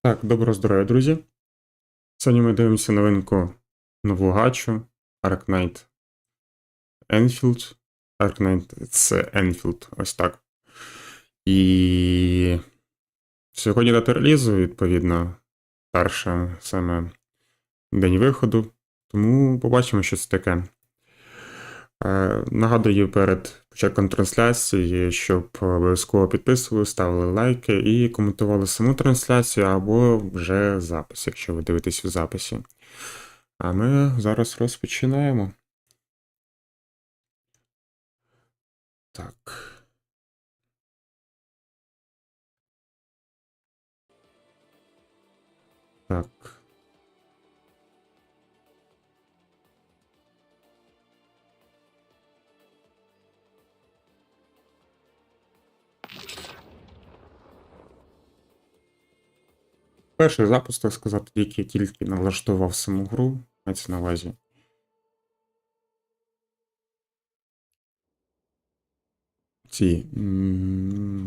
Так, доброго здоров'я, друзі. Сьогодні ми дивимося новинку нову гачу Arknights Endfield. Arknights Endfield, ось так. І сьогодні дата релізу, відповідно, перша саме день виходу. Тому побачимо, що це таке. Нагадую перед початком трансляції, щоб обов'язково підписували, ставили лайки і коментували саму трансляцію або вже запис, якщо ви дивитесь у записі. А ми зараз розпочинаємо. Так. Так. Перший запуск, так сказати, який я тільки налаштував саму гру, мається на увазі. Ці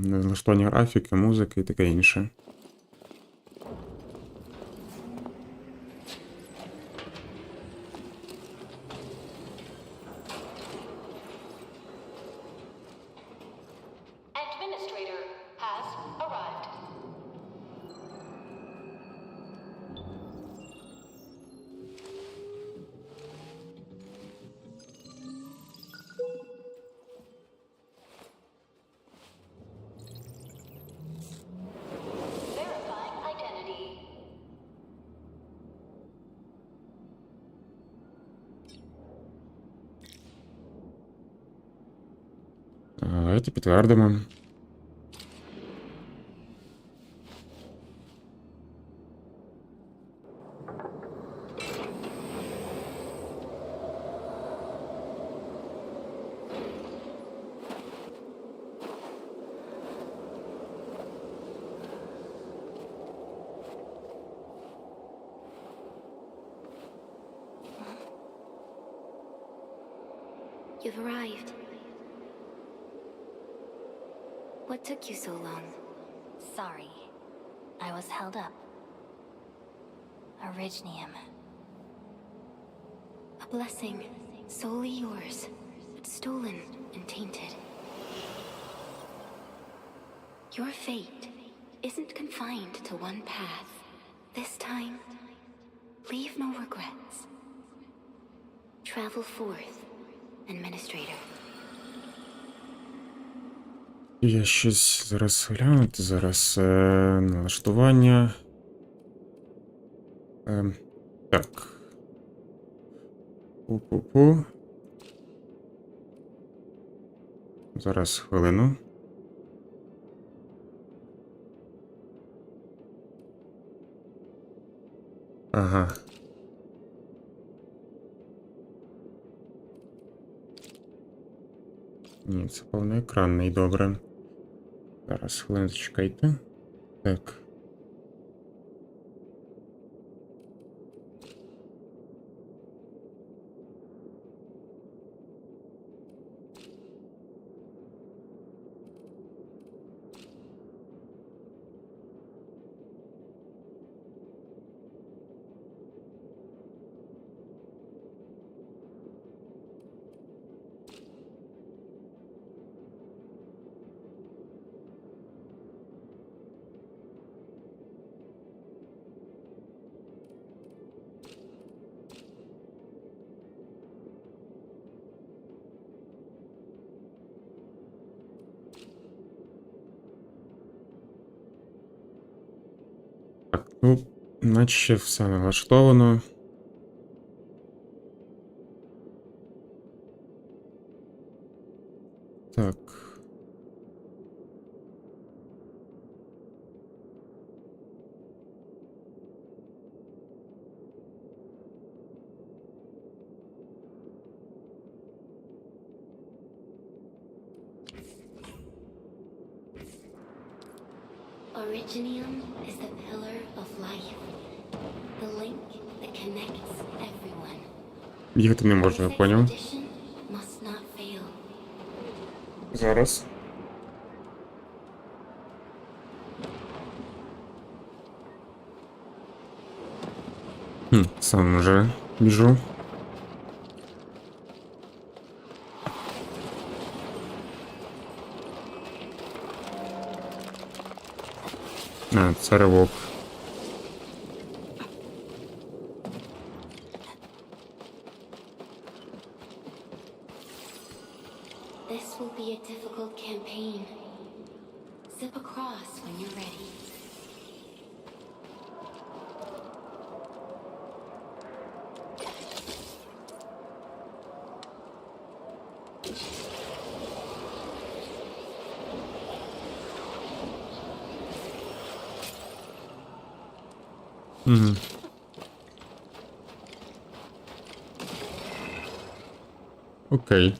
налаштування графіки, музики і таке інше. Давайте підтвердимо. You've arrived. What took you so long? Sorry. I was held up. Orignium. A blessing, solely yours, but stolen and tainted. Your fate isn't confined to one path. This time, leave no regrets. Travel forth, Administrator. Я щось зараз глянути, зараз налаштування. Так. Пу-пу-пу. Зараз хвилину. Ага. Ні, це повноекранний, добре. Зараз хвилину зачекайте. Так. Так, ну, наче все налаштовано. Так. Originium is the pillar of life, the link that connects everyone. Їхати не можу, я поняв. Tradition must not fail. Зараз. Сам вже біжу. А, це ривок. This will be a difficult campaign. Zip across when you're ready. Окей.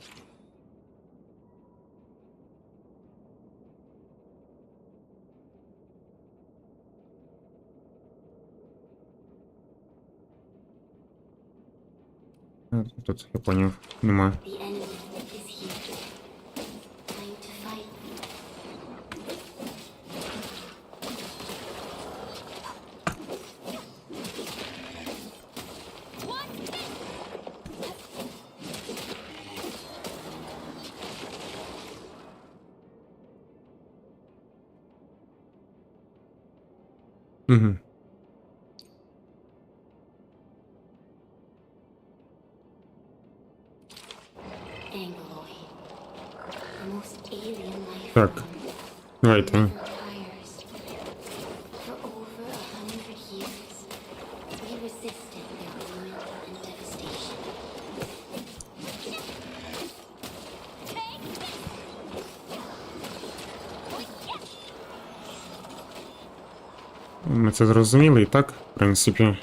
Тут, я поняв, нема. The enemy is here. Time to fight. Угу. Angloid. The most alien life Так, form. давайте. Never tires. For over 100 years, we resisted their ruin and devastation. Ми це зрозуміли і так, в принципі.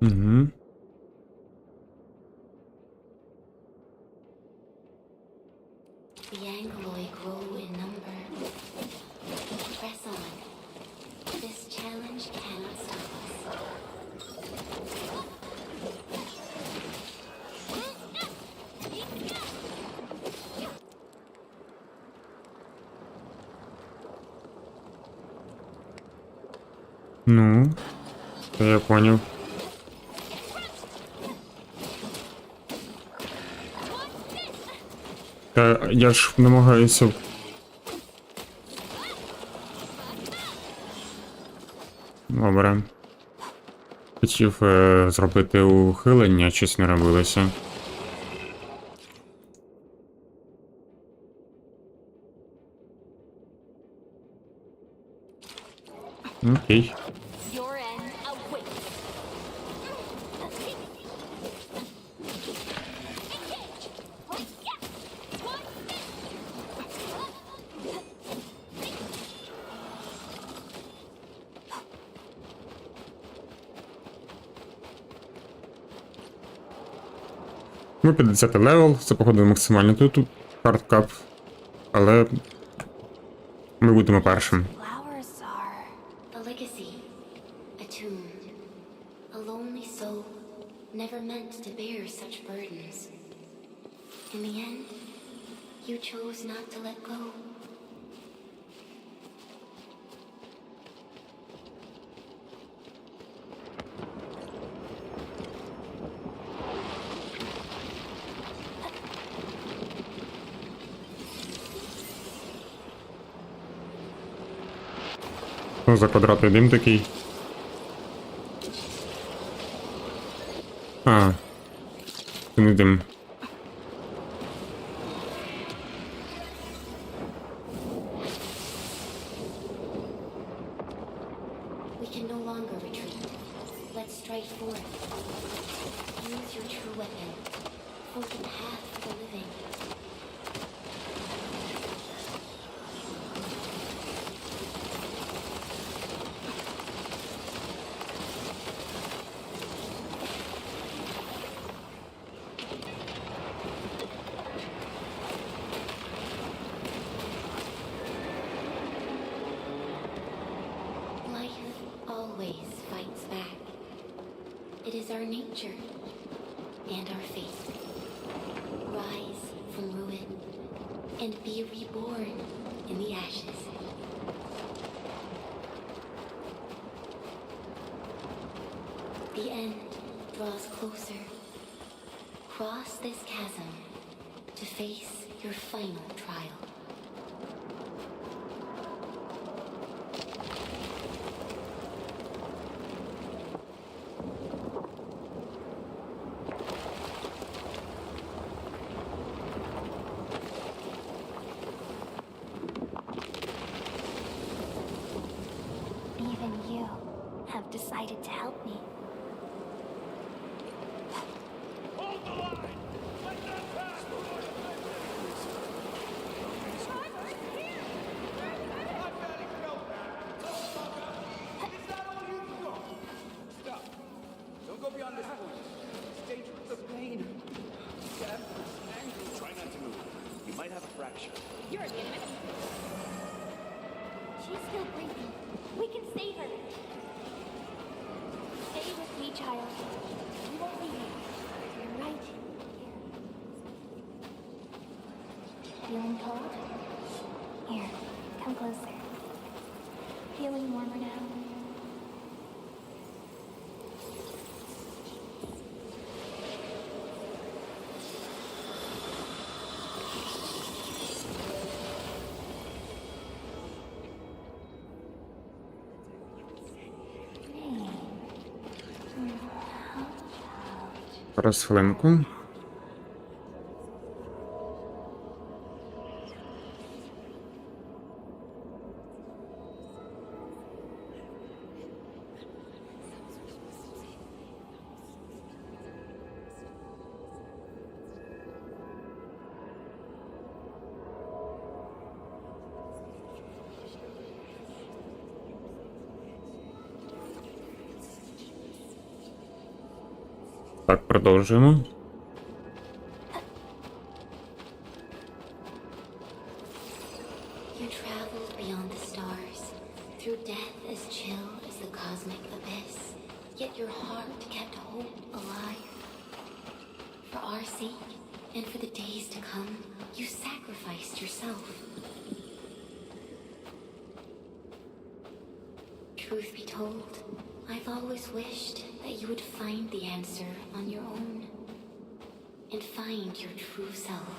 Угу. The Angloid grow in number. Press on. This challenge cannot stop us. Ну, це я поняв. Та я ж намагаюся. Добре. Хотів зробити ухилення, щось не робилося. Окей. Your end awaits. Ми 50 левел, це походу максимально тут хардкап, але ми будемо першим. Flowers are a legacy, attuned, a lonely soul, never meant to bear such burdens. In the end, you chose not to let go. Що за квадратний дим такий? А, це не дим. We can no longer retreat. Let's strike forth. Use your true weapon. Forge a path for the living. It is our nature and our fate. Rise from ruin and be reborn in the ashes. The end draws closer. Cross this chasm to face your final trial. Even you have decided to help me. Hold the line! Let them pass! Is that all you can go? Stop. Don't go beyond this point. It's dangerous. The pain. Death. Angry. Try not to move. You might have a fracture. You're an idiot. She's still breathing. We can save her. Stay with me, child. We won't leave you. You're right here. Feeling cold? Here, come closer. Feeling warmer now? Зараз хвилинку. Так, продовжуємо. You traveled beyond the stars, through death as chill as the cosmic abyss, yet your heart kept hope alive. For our sake, and for the days to come, you sacrificed yourself. Truth be told, I've always wished that you would find the answer on your own, and find your true self.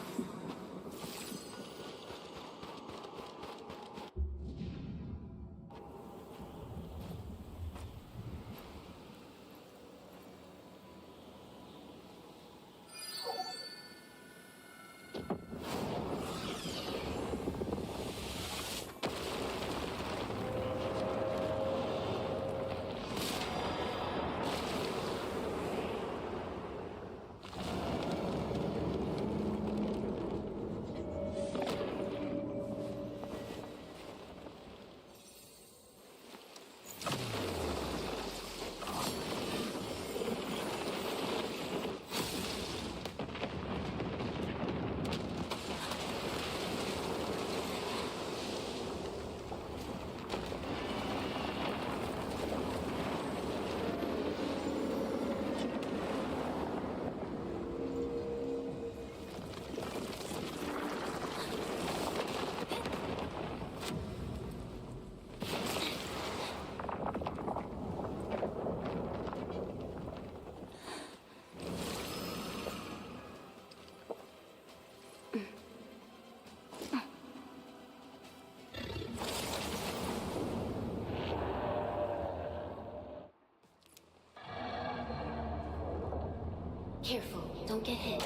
Careful, don't get hit.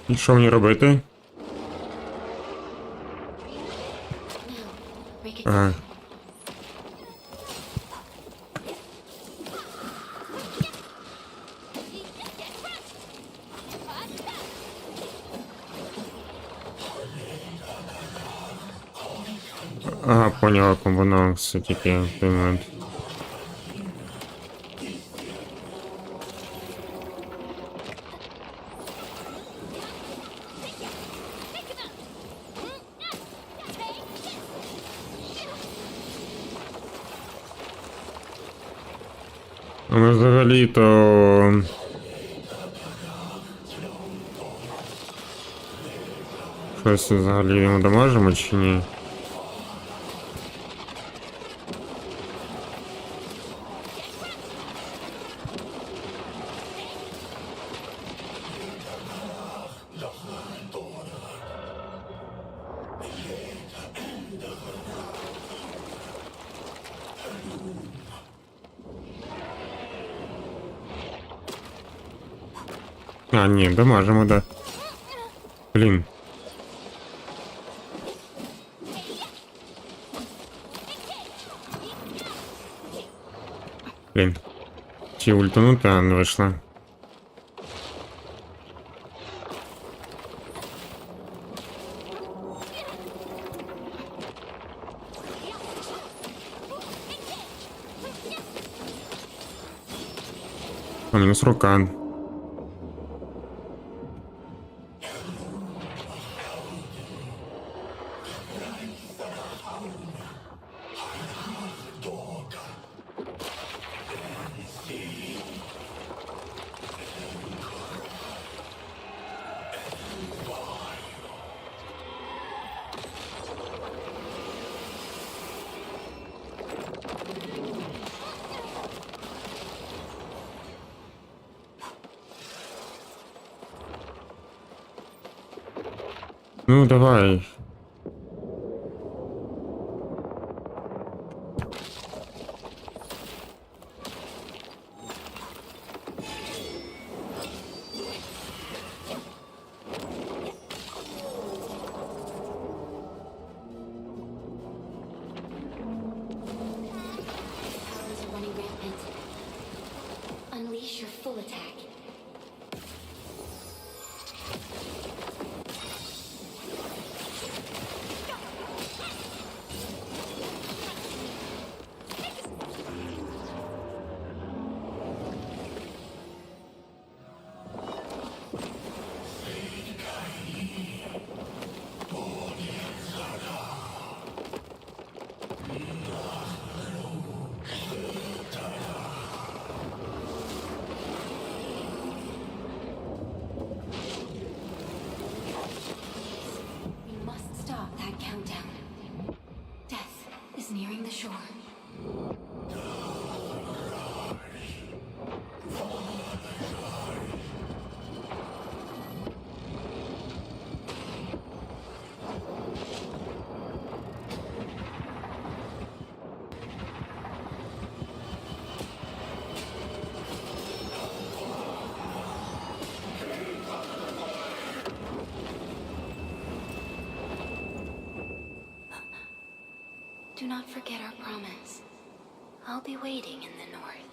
І що мені робити? Now, break it Ага. down. Ага, поняла, як воно все-таки в той момент. А ми взагалі-то... Щось взагалі йому доможемо чи ні? А, ні, доможемо, да. Блін. Блін. Чи ультанути, а не вийшла. А мінус рука. Ну, давай. Powers are running rampant. Unleash your full attack. We must stop that countdown. Death is nearing the shore. Do not forget our promise. I'll be waiting in the north.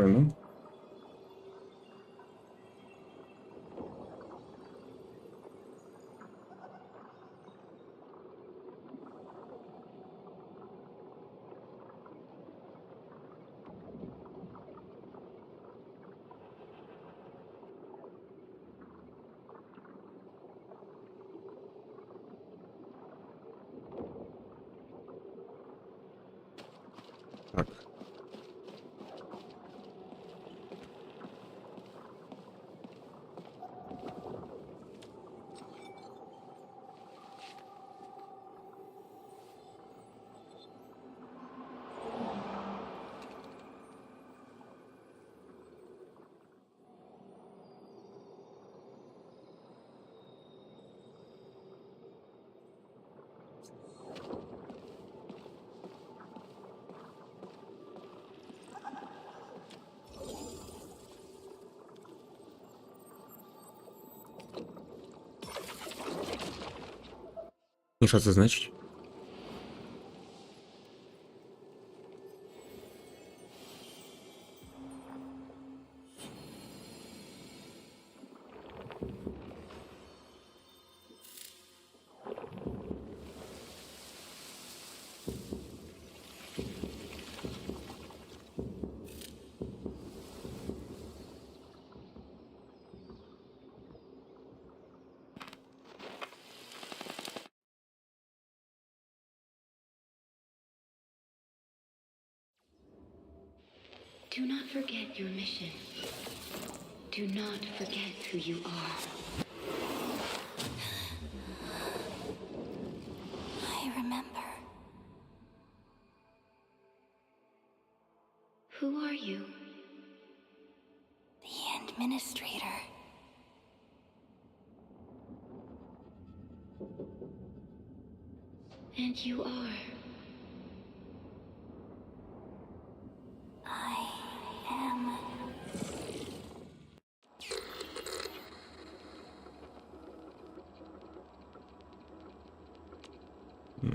Ну. Так. І що це значить? Do not forget your mission. Do not forget who you are. I remember. Who are you? The administrator. And you are. I am.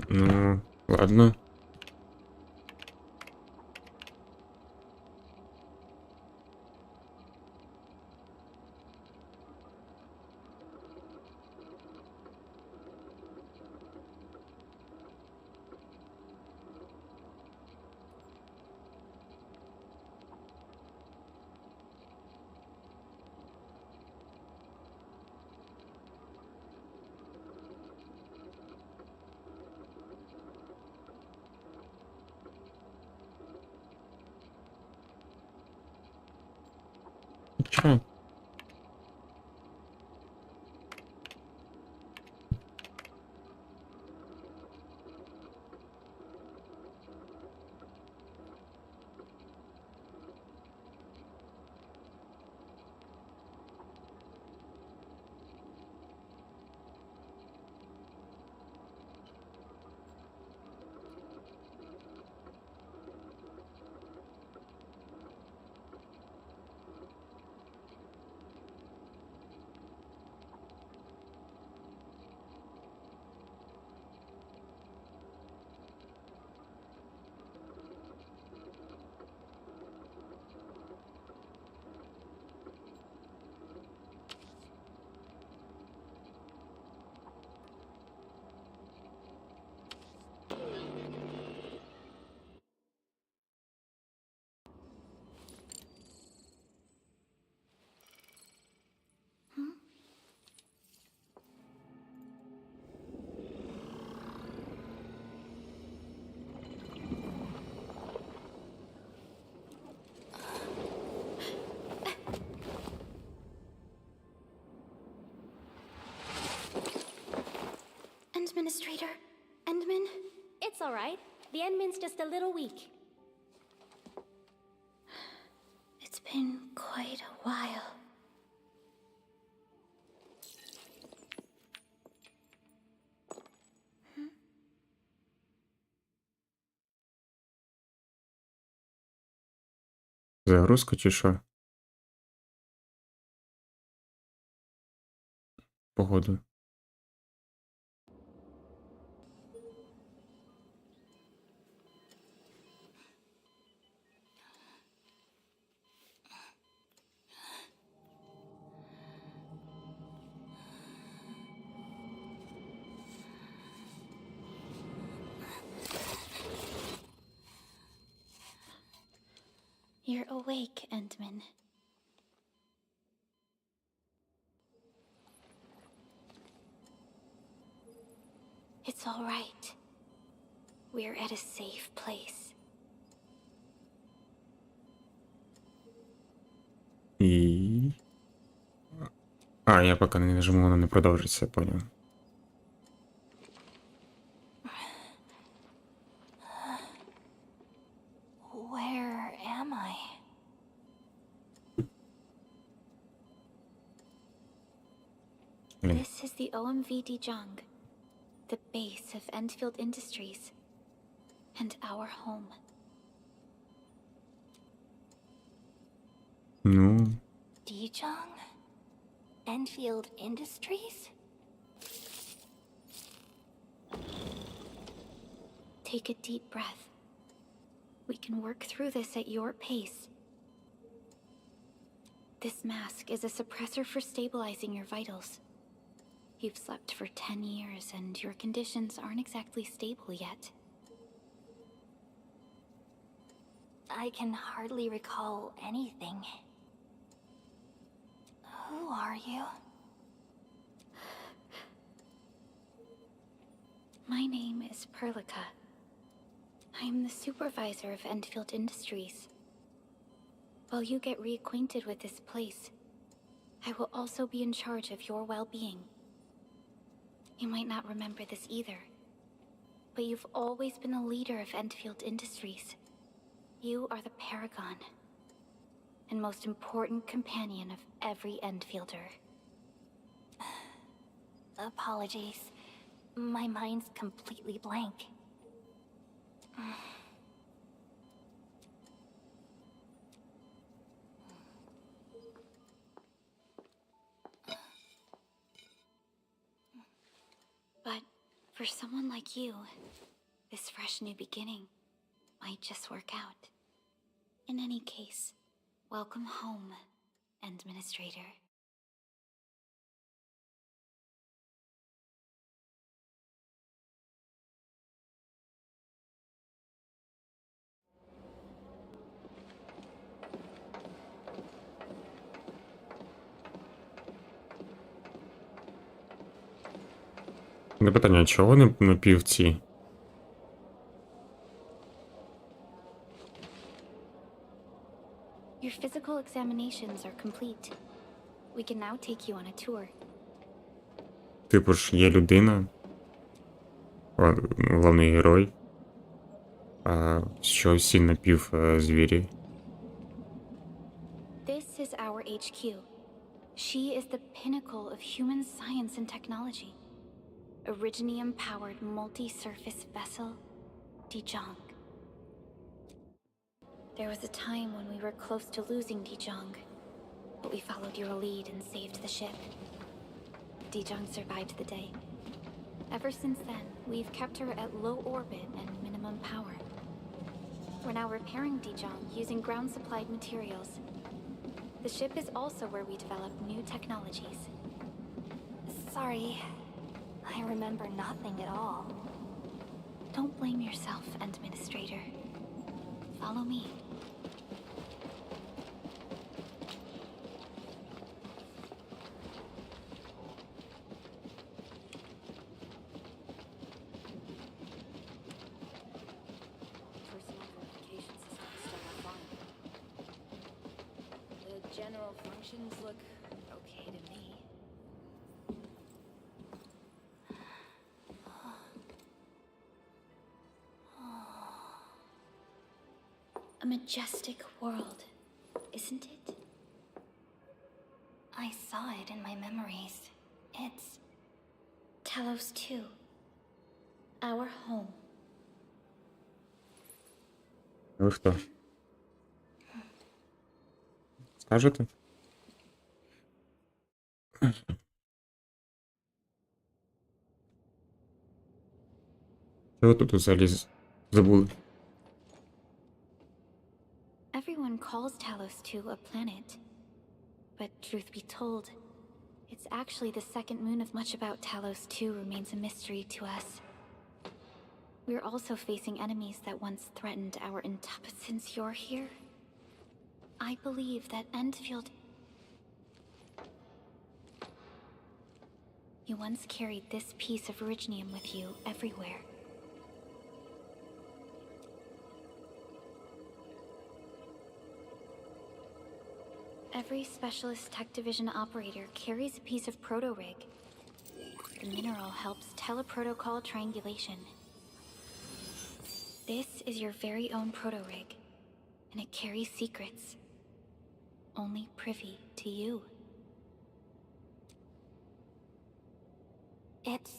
Ну, ладно. Чё? Administrator? Endman? It's alright. The Endman's just a little weak. It's been quite a while. Загрузка чи що? Погоду. You're awake, Endman. It's all right. We're at a safe place. І... А, я поки не нажму, воно не продовжиться, поняв. Where am I? Блін. This is the OMV Dijong, the base of Endfield Industries, and our home. Ну, Dijong? Endfield Industries? Take a deep breath. We can work through this at your pace. This mask is a suppressor for stabilizing your vitals. You've slept for 10 years and your conditions aren't exactly stable yet. I can hardly recall anything. Who are you? My name is Perlica. I am the supervisor of Endfield Industries. While you get reacquainted with this place, I will also be in charge of your well-being. You might not remember this either, but you've always been the leader of Endfield Industries. You are the paragon and most important companion of every Endfielder. Apologies. My mind's completely blank. But for someone like you, this fresh new beginning might just work out. In any case, welcome home, Administrator. Не питання, а чого вони напівці? Your physical examinations are complete. We can now take you on a tour. Типу ж є людина, головний герой, а що всі напівзвірі. This is our HQ. She is the pinnacle of human science and technology. Originium-powered multi-surface vessel, Dijong. There was a time when we were close to losing Dijong, but we followed your lead and saved the ship. Dijong survived the day. Ever since then, we've kept her at low orbit and minimum power. We're now repairing Dijong using ground-supplied materials. The ship is also where we develop new technologies. Sorry, I remember nothing at all. Don't blame yourself, Administrator. Follow me. Personal verification system still online. The general functions look okay to me. A majestic world, isn't it? I saw it in my memories. It's Talos 2. Our home. Ви хто? Скажете? Що ви тут взагалі забули? Everyone calls Talos 2 a planet. But truth be told, it's actually the second moon of much about Talos 2 remains a mystery to us. We're also facing enemies that once threatened our but since you're here, I believe that Endfield... You once carried this piece of originium with you everywhere. Every Specialist Tech Division operator carries a piece of proto-rig. The mineral helps teleprotocol triangulation. This is your very own proto-rig, and it carries secrets. Only privy to you. It's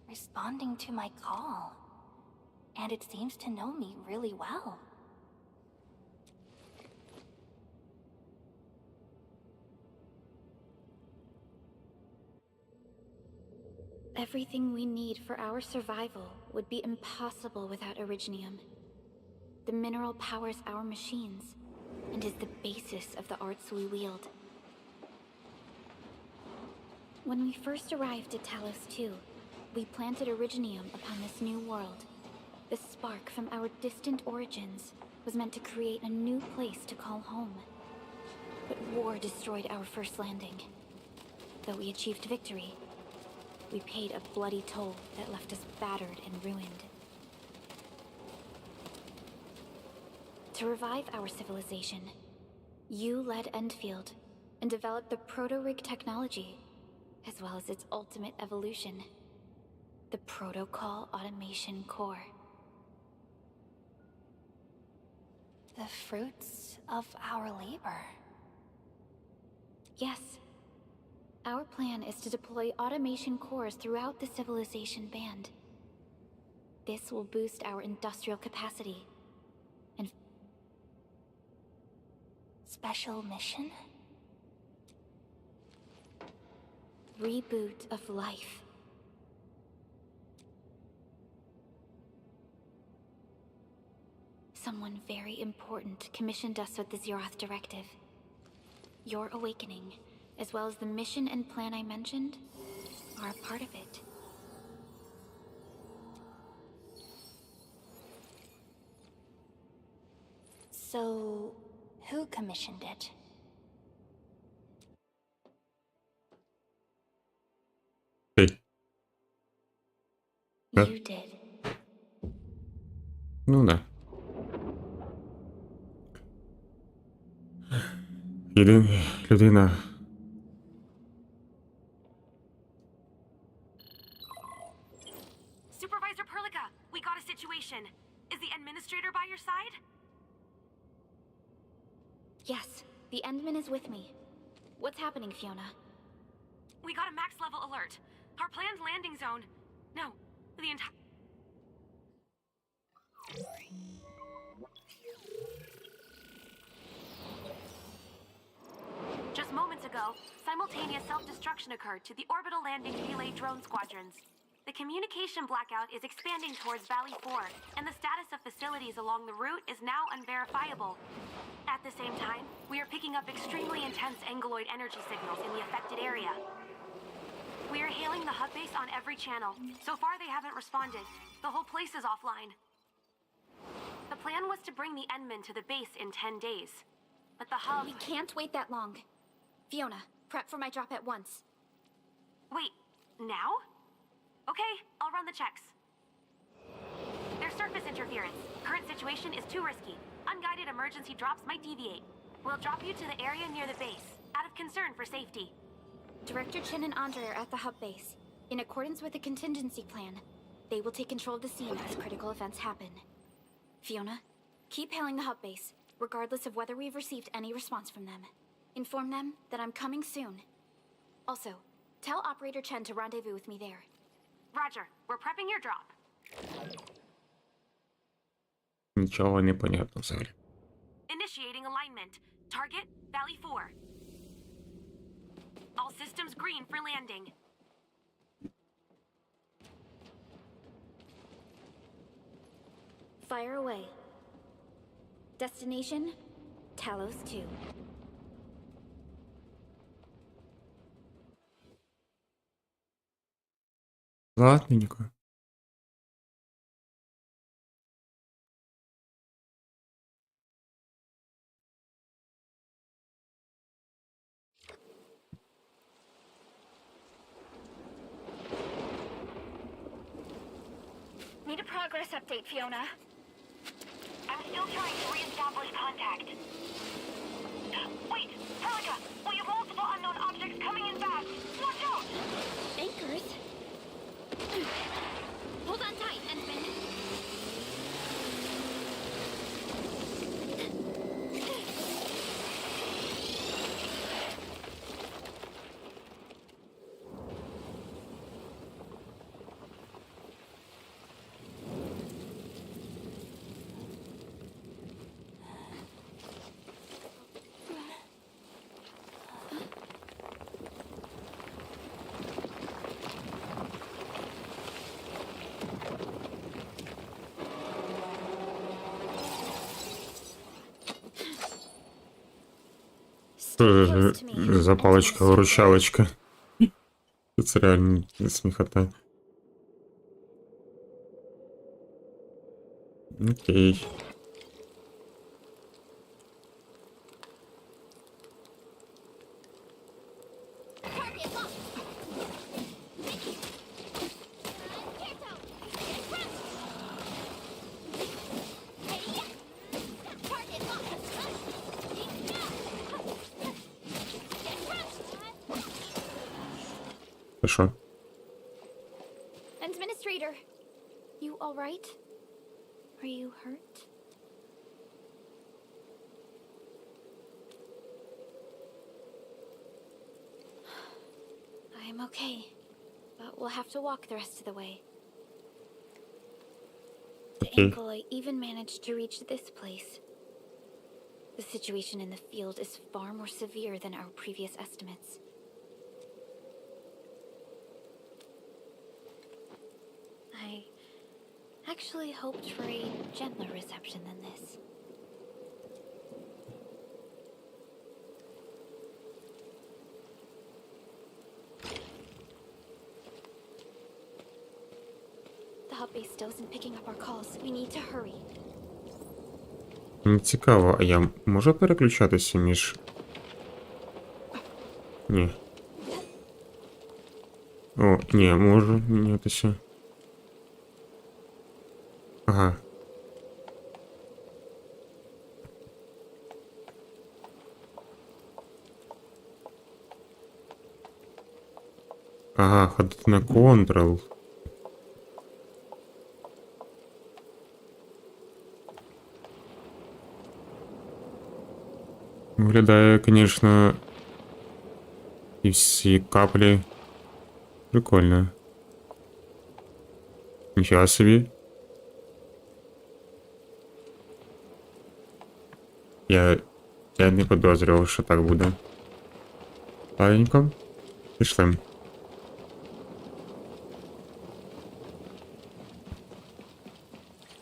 responding to my call, and it seems to know me really well. Everything we need for our survival would be impossible without originium. The mineral powers our machines and is the basis of the arts we wield. When we first arrived at Talos 2, we planted originium upon this new world. The spark from our distant origins was meant to create a new place to call home. But war destroyed our first landing. Though we achieved victory, we paid a bloody toll that left us battered and ruined. To revive our civilization, You led Endfield and developed the proto-rig technology, as well as its ultimate evolution, the Protocol Automation Core. The fruits of our labor. Yes. Our plan is to deploy automation cores throughout the civilization band. This will boost our industrial capacity and Special mission? reboot of life. Someone very important commissioned us with the Zeroth Directive. Your awakening, as well as the mission and plan I mentioned, are a part of it. So, who commissioned it? Ти. Да. You did. Ну да. Єдина людина. Supervisor Perlica, we got a situation. Is the administrator by your side? Yes, the Endman is with me. What's happening, Fiona? We got a max level alert. Our planned landing zone. No, the entire. Just moments ago, simultaneous self-destruction occurred to the orbital landing relay drone squadrons. The communication blackout is expanding towards Valley 4, and the status of facilities along the route is now unverifiable. At the same time, we are picking up extremely intense angeloid energy signals in the affected area. We are hailing the hub base on every channel. So far, they haven't responded. The whole place is offline. The plan was to bring the Endman to the base in 10 days. But the hub... We can't wait that long. Fiona, prep for my drop at once. Wait, now? Okay, I'll run the checks. There's surface interference. Current situation is too risky. Unguided emergency drops might deviate. We'll drop you to the area near the base, out of concern for safety. Director Chen and Andre are at the hub base. In accordance with the contingency plan, they will take control of the scene as critical events happen. Fiona, keep hailing the hub base, regardless of whether we've received any response from them. Inform them that I'm coming soon. Also, tell Operator Chen to rendezvous with me there. Roger, we're prepping your drop. Нічого не понятно взагалі. Initiating alignment. Target, Valley 4. All systems green for landing. Fire away. Destination, Talos 2. Ладненько. Need a progress update, Fiona. I'm still trying to re-establish contact. Wait, Perlica! We have multiple unknown objects coming in fast! Watch out! Anchors? Hold on tight, Endman. Запалочка-выручалочка. Це реально сміхота. Окей. Це що? Administrator, you all right? Are you hurt? I'm okay, but we'll have to walk the rest of the way. The Okay. ankle I even managed to reach this place. The situation in the field is far more severe than our previous estimates. I actually hoped for a gentler reception than this. The hub base still isn't picking up our calls. We need to hurry. Мені цікаво, а я можу переключатися між... Ні. О, ні, можу мінятися. Ага. Ага, ходити на Ctrl. Виглядає, звісно, і всі каплі. Прикольно. Нічого собі. Я не підозрював, що так буде. Ладненько. Пішли.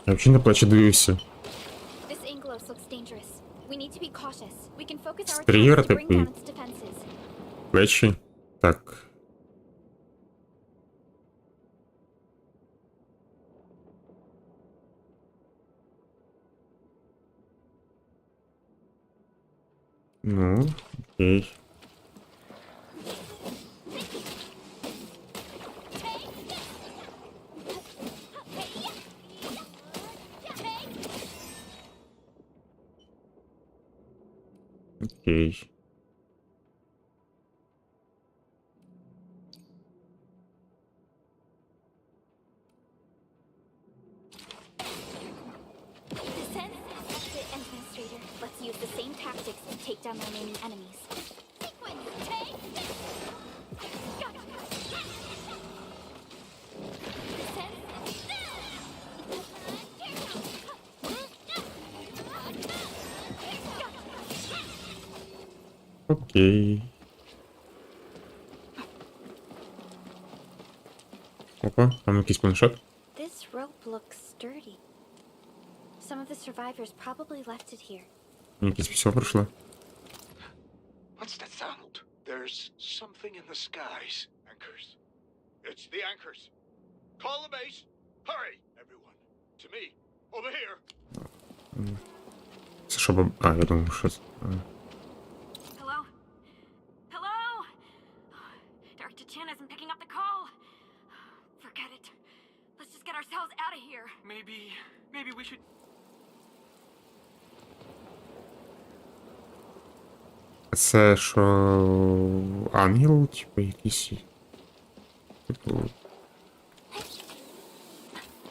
Я взагалі на плечі дивився. This Anglos looks dangerous. We need to be cautious. We can focus our Стрієр attacks to bring такий. down its defenses. Плечі. Так. Ну, окей. Окей. Descend. That's it, Administrator. Let's use the same tactics to take down the remaining enemies. Sequence, take. Descend. Окей. Опа, там якийсь планшет. This rope looks sturdy. Some of the survivors probably left it here. Якесь письмо прийшло. What's that sound? There's something in the skies. Anchors. It's the anchors. Call the base. Hurry, everyone. To me. Over here. Це що, баб... А, я думав, що це... Hello? Hello? Dark Chan isn't picking up the call. Forget it. Let's just get ourselves out of here. Maybe we should. Це що... Ангел, типу, якийсь... Типу...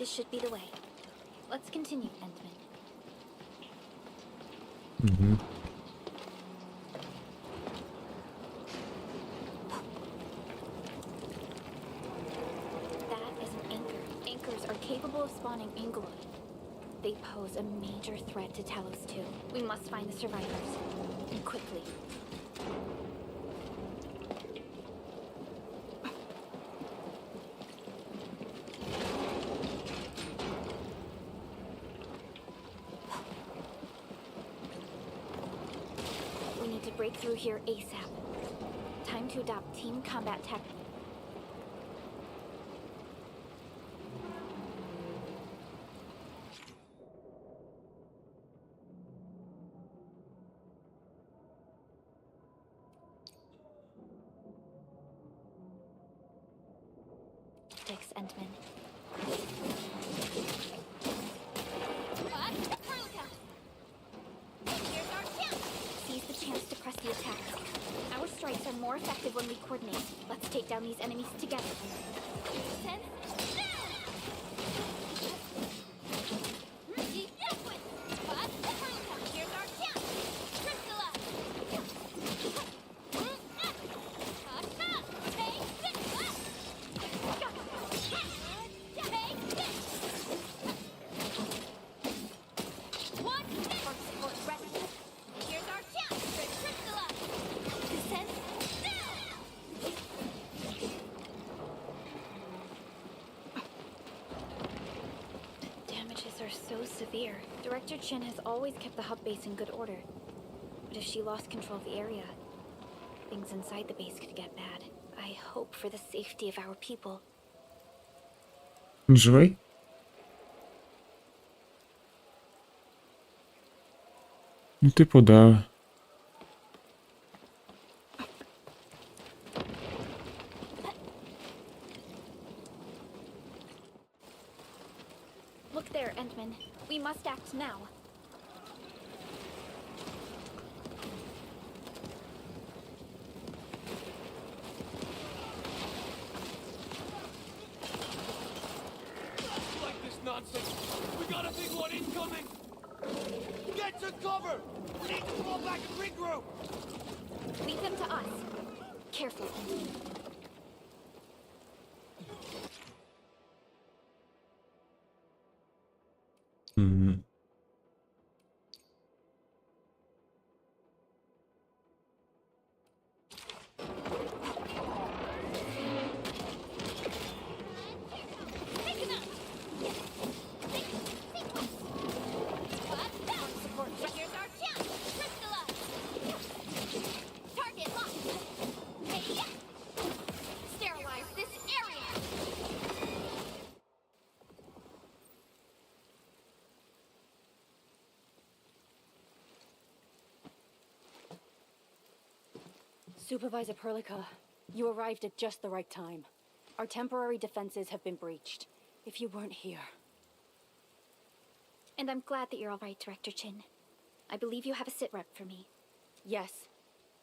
This should be the way. Let's continue, Endman. Угу. That is an anchor. Anchors are capable of spawning Angloid. They pose a major threat to Talos too. We must find the survivors. And quickly. We need to break through here ASAP. Time to adopt team combat tactics. Endman. Seize the chance to press the attack. Our strikes are more effective move when we coordinate. Let's take down these enemies together. Sense? Here's our chance! Crystalla! Take this! Take this! What? First support ready. Here's our chance! Crystalla! Descend! Damages are so severe. Director Chin has always kept the hub base in good order. But if she lost control of the area, things inside the base could get bad. I hope for the safety of our people. Він живий? Ну, типу, да. Look there, Endman. We must act now. Like this nonsense. We got a big one incoming. Get to cover. We need to fall back and regroup. Leave them to us. Careful. Мгм. Support. Here's our chance. Crystalla! Target locked. Hey, sterilize this area. Supervisor Perlica, you arrived at just the right time. Our temporary defenses have been breached. If you weren't here... And I'm glad that you're all right, Director Chin. I believe you have a sit rep for me. Yes,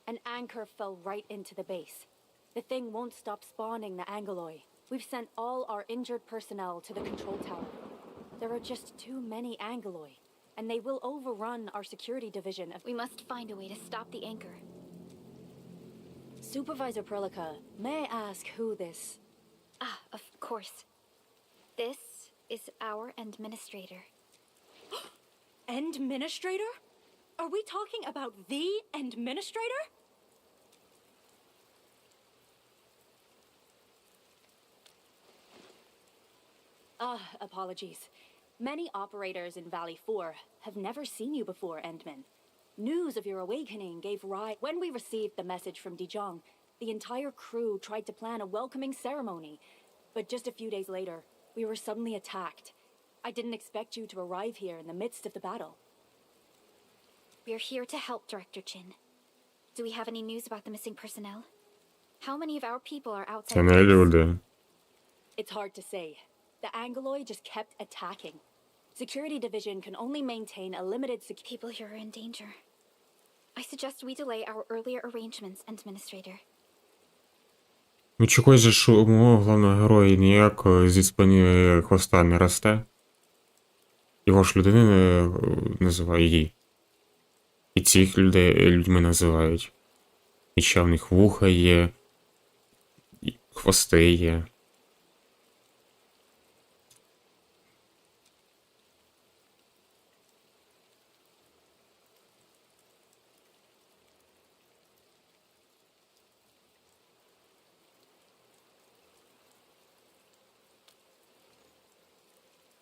an anchor fell right into the base. The thing won't stop spawning the Angoloi. We've sent all our injured personnel to the control tower. There are just too many Angoloi, and they will overrun our security division if... We must find a way to stop the anchor. Supervisor Perlica, may I ask who this... Ah, of course. This is our administrator. Endministrator? Are we talking about the Endministrator? Apologies. Many operators in Valley 4 have never seen you before, Endman. News of your awakening gave rise... When we received the message from Dijong, the entire crew tried to plan a welcoming ceremony. But just a few days later, we were suddenly attacked. I didn't expect you to arrive here in the midst of the battle. We're here to help, Director Chin. Do we have any news about the missing personnel? How many of our people are outside Це the не base? люди. It's hard to say. The Angoloi just kept attacking. Security division can only maintain a limited People here are in danger. I suggest we delay our earlier arrangements, Administrator. Ну чогось же ж у мого головного героя ніяк зі спини хвоста не росте. Його ж людини називає її. І цих людей людьми називають. І ще в них вуха є, і хвости є.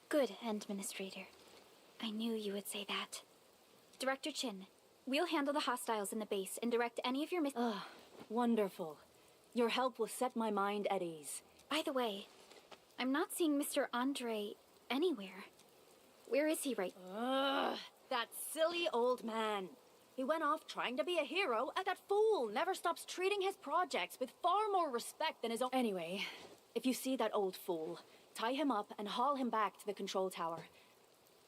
Good, Administrator. I knew you would say that. Director Chin, we'll handle the hostiles in the base and direct any of your Wonderful. Your help will set my mind at ease. By the way, I'm not seeing Mr. Andre anywhere. Where is he right? That silly old man. He went off trying to be a hero, and that fool never stops treating his projects with far more respect than his own. Anyway, if you see that old fool, tie him up and haul him back to the control tower.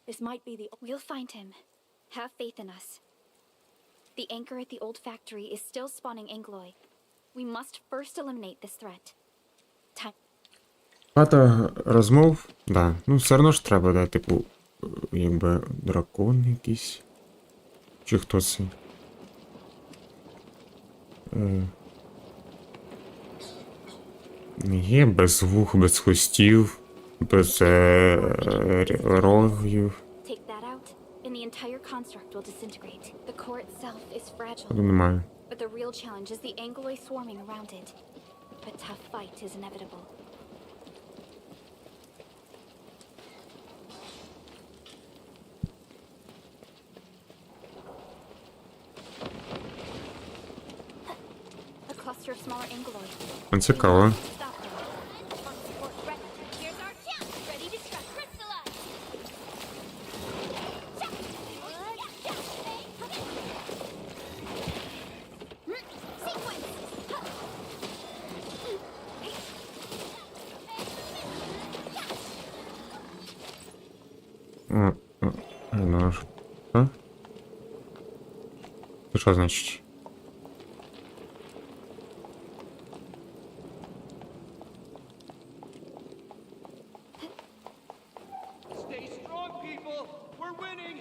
This might be the... We'll find him. Have faith in us. The anchor at the old factory is still spawning Angoloi. We must first eliminate this threat. Time. Багато розмов, да. Ну, все одно ж треба, да, типу, якби дракон якийсь. Чи хто це? Є без вух, без хвостів, без рогів. Take that out, and the entire construct will disintegrate. The core itself is fragile, Тут немає. but the real challenge is the angloi swarming around it. A tough fight is inevitable. A cluster of smaller angloi. Цікаво. Stop them. Here's our chance. Ready to strike. Crystallize. Sequence. Ну, що? Це що значить? Stay strong, people. We're winning.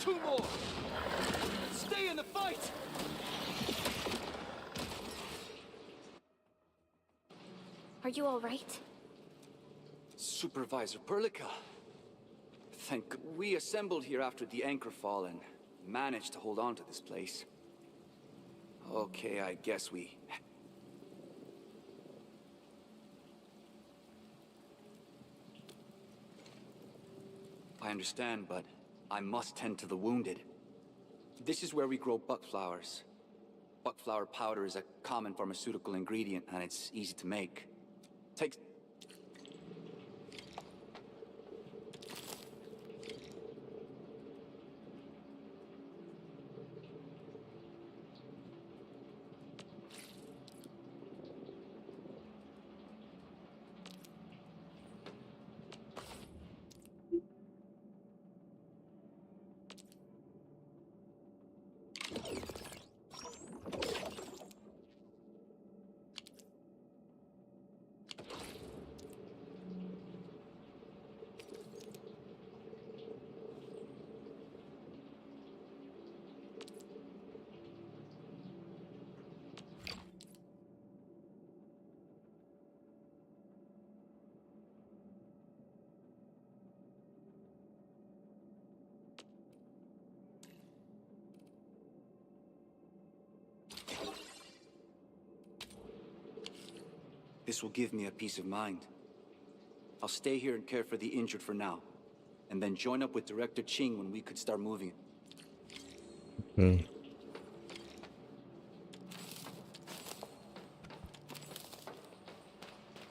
Two more. Stay in the fight. Are you all right? Supervisor Perlica. Thank we assembled here after the anchor fall and managed to hold on to this place. Okay, I guess we... I understand, but I must tend to the wounded. This is where we grow buck flowers. Buck flower powder is a common pharmaceutical ingredient, and it's easy to make. Takes... This will give me a peace of mind. I'll stay here and care for the injured for now, and then join up with Director Ching when we could start moving. Окей.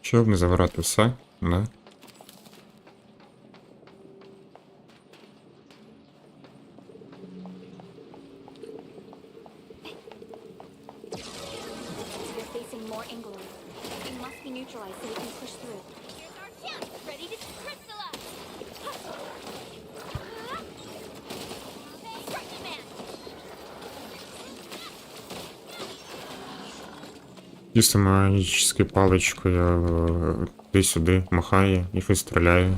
Щоб не забирати все, да? We're facing more angloi. They must be neutralized so we can push through. Here's our chance. Ready to crystallize. Strike command. Дійсно, магічною паличкою туди-сюди махає і щось стріляє.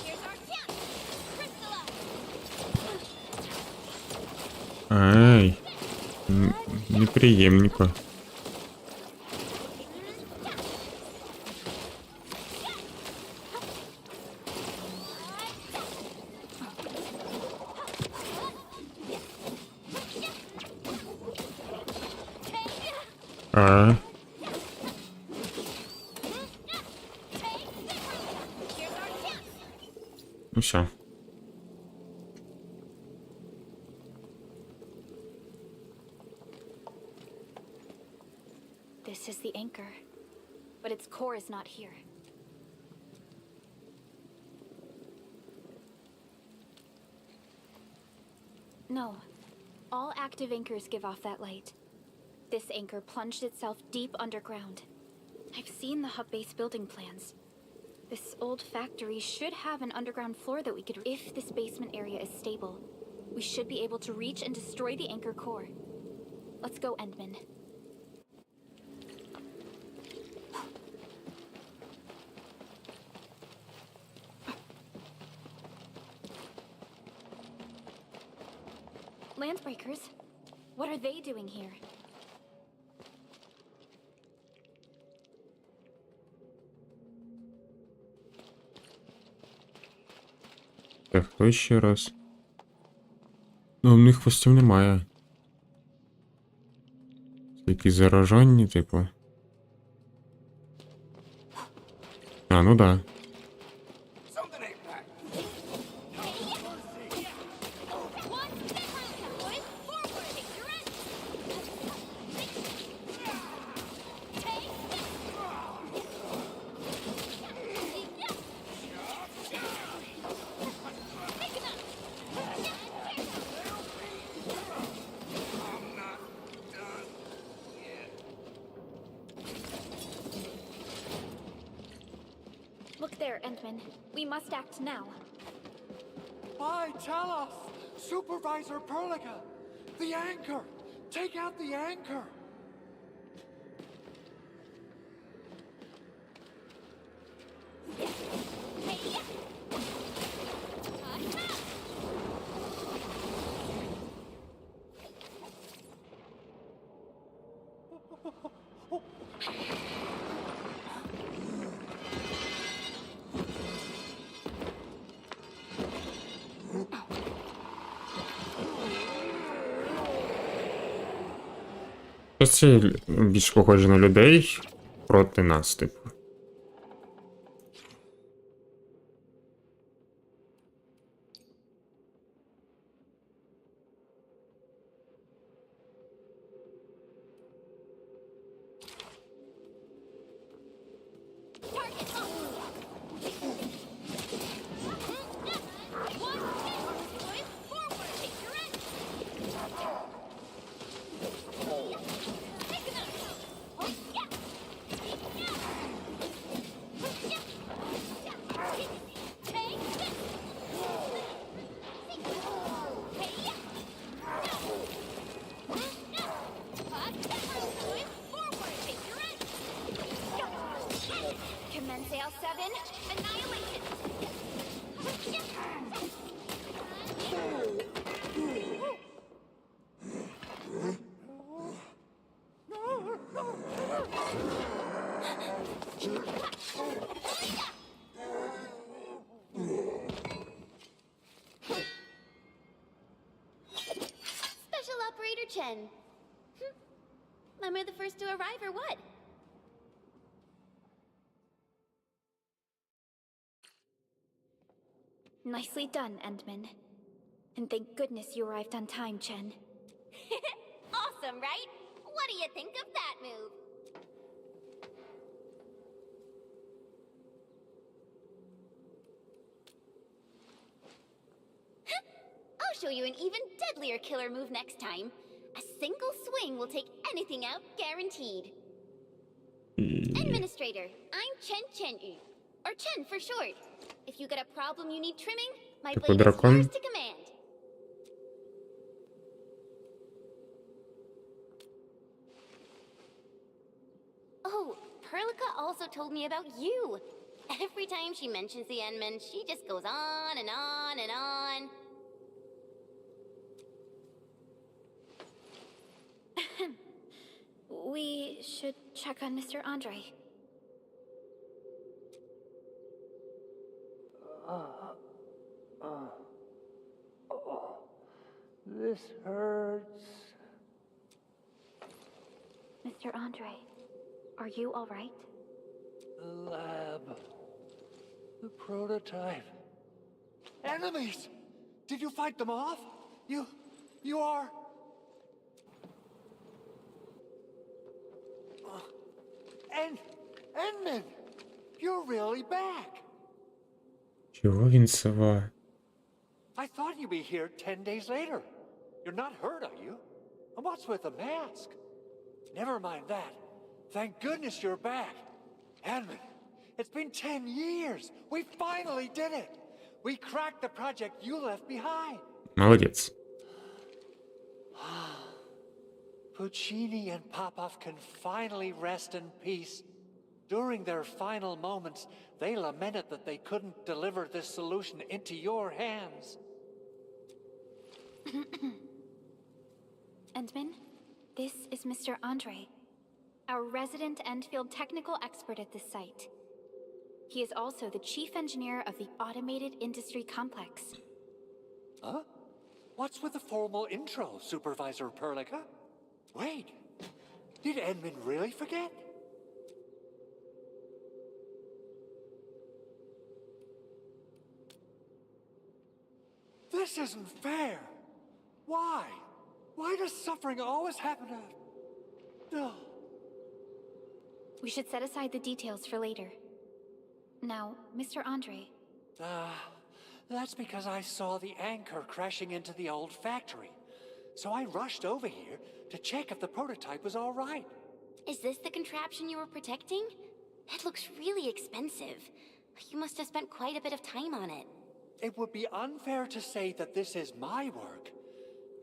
Here's our chance. Crystallize. Ай, неприємненько. А, Here's our chance. ну все. This is the anchor, but its core is not here. No. All active anchors give off that light. This anchor plunged itself deep underground. I've seen the hub-base building plans. This old factory should have an underground floor that we could... If this basement area is stable, we should be able to reach and destroy the anchor core. Let's go, Endman. Landbreakers? What are they doing here? Так, хто ще раз? Ну, в них хвостів немає. Такі заражені, типу. А, ну да. Something ain't right. Look there, Endman. We must act now. Why, tell us! Supervisor Perlica! The anchor! Take out the anchor! Це більш похоже на людей проти нас, типу. Commence L7, annihilation! Special Operator Chen. Am I the first to arrive or what? Nicely done, Endman. And thank goodness you arrived on time, Chen. Awesome, right? What do you think of that move? I'll show you an even deadlier killer move next time. A single swing will take anything out, guaranteed. Administrator, I'm Chen Chen-yu, or Chen for short. If you got a problem you need trimming, my Tipo blade is dracon? yours to command. Oh, Perlica also told me about you. Every time she mentions the Endman, she just goes on and on and on. We should check on Mr. Andre. This hurts. Mr. Andre, are you all right? The lab. The prototype. Enemies! Did you fight them off? You are... Endman! You're really back! Чого він сова? I thought you'd be here 10 days later. You're not hurt, are you? And what's with the mask? Never mind that. Thank goodness you're back. Edmund, it's been 10 years. We finally did it. We cracked the project you left behind. Молодець. Puccini and Popov can finally rest in peace. During their final moments, they lamented that they couldn't deliver this solution into your hands. Endman, this is Mr. Andre, our resident Endfield technical expert at this site. He is also the chief engineer of the automated industry complex. Huh? What's with the formal intro, Supervisor Perlica? Wait, did Edmund really forget? This isn't fair. Why? Why does suffering always happen to... No. We should set aside the details for later. Now, Mr. Andre. That's because I saw the anchor crashing into the old factory. So I rushed over here to check if the prototype was all right. Is this the contraption you were protecting? It looks really expensive. You must have spent quite a bit of time on it. It would be unfair to say that this is my work.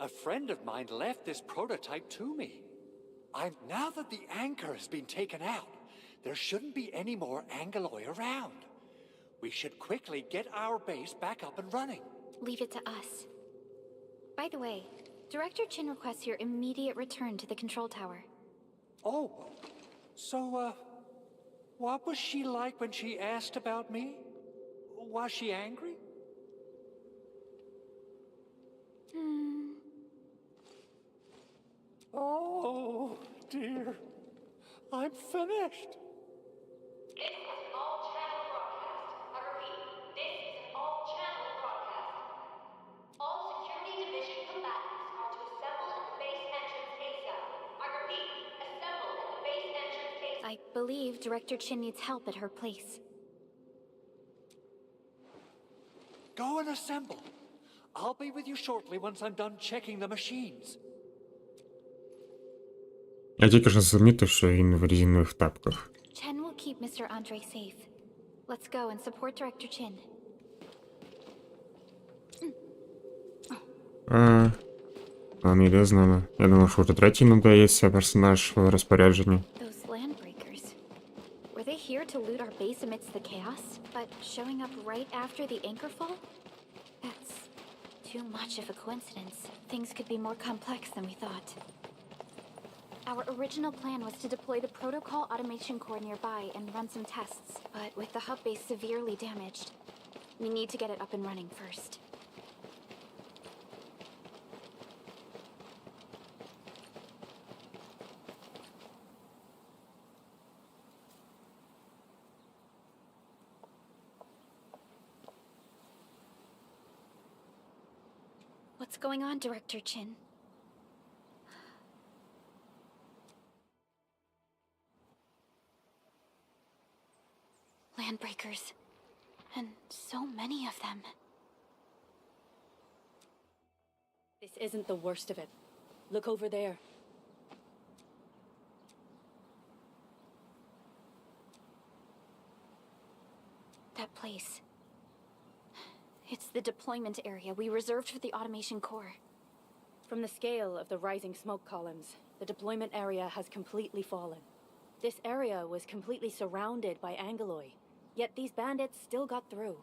A friend of mine left this prototype to me. Now that the anchor has been taken out, there shouldn't be any more Angeloi around. We should quickly get our base back up and running. Leave it to us. By the way, Director Chin requests your immediate return to the control tower. Oh, so, what was she like when she asked about me? Was she angry? Oh, dear. I'm finished. This is an all-channel broadcast. I repeat, this is an all-channel broadcast. All security division combatants are to assemble at the base entrance ASAP. I repeat, assemble at the base entrance ASAP. I believe Director Chin needs help at her place. Go and assemble. I'll be with you shortly once I'm done checking the machines. Я тільки що замітив, що він в резинових тапках. Chen will keep Mr. Andre safe. Let's go and support Director Chin. Нам іде з нами. Я думав, що вже третій надається персонаж в розпорядженні. Those landbreakers. Were they here to loot our base amidst the chaos, but showing up right after the anchor fall? That's too much of a coincidence. Things could be more complex than we thought. Our original plan was to deploy the protocol automation core nearby and run some tests, but with the hub base severely damaged, we need to get it up and running first. What's going on, Director Chin? Landbreakers. And so many of them. This isn't the worst of it. Look over there. That place. It's the deployment area we reserved for the automation core. From the scale of the rising smoke columns, the deployment area has completely fallen. This area was completely surrounded by Angeloi, yet these bandits still got through.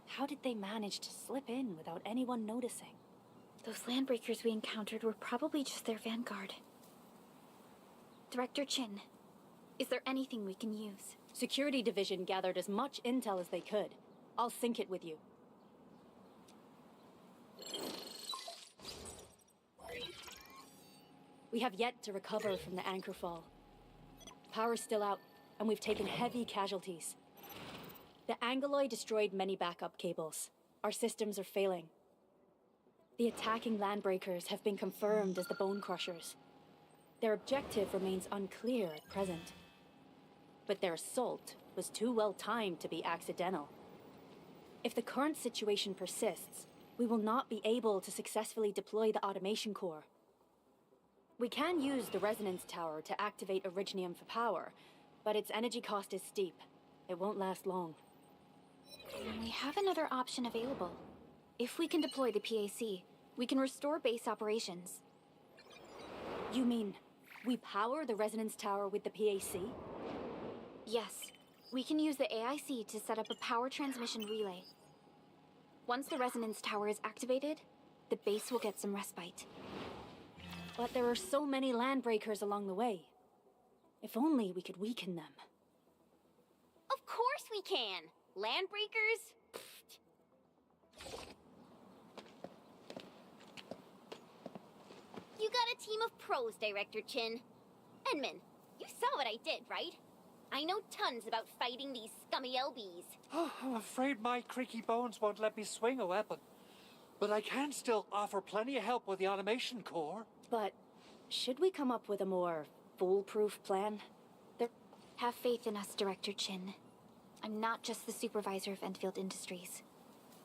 How did they manage to slip in without anyone noticing? Those landbreakers we encountered were probably just their vanguard. Director Chin, is there anything we can use? Security Division gathered as much intel as they could. I'll sync it with you. We have yet to recover from the anchor fall. Power's still out, and we've taken heavy casualties. The Angeloi destroyed many backup cables. Our systems are failing. The attacking landbreakers have been confirmed as the Bone Crushers. Their objective remains unclear at present. But their assault was too well timed to be accidental. If the current situation persists, we will not be able to successfully deploy the automation core. We can use the resonance tower to activate Originium for power, but its energy cost is steep. It won't last long. We have another option available. If we can deploy the PAC, we can restore base operations. You mean we power the resonance tower with the PAC? Yes, we can use the AIC to set up a power transmission relay. Once the resonance tower is activated, the base will get some respite. But there are so many landbreakers along the way. If only we could weaken them. Of course we can! Landbreakers? You got a team of pros, Director Chin. Edmund, you saw what I did, right? I know tons about fighting these scummy LBs. Oh, I'm afraid my creaky bones won't let me swing a weapon. But I can still offer plenty of help with the automation core. But should we come up with a more foolproof plan? Have faith in us, Director Chin. I'm not just the supervisor of Endfield Industries.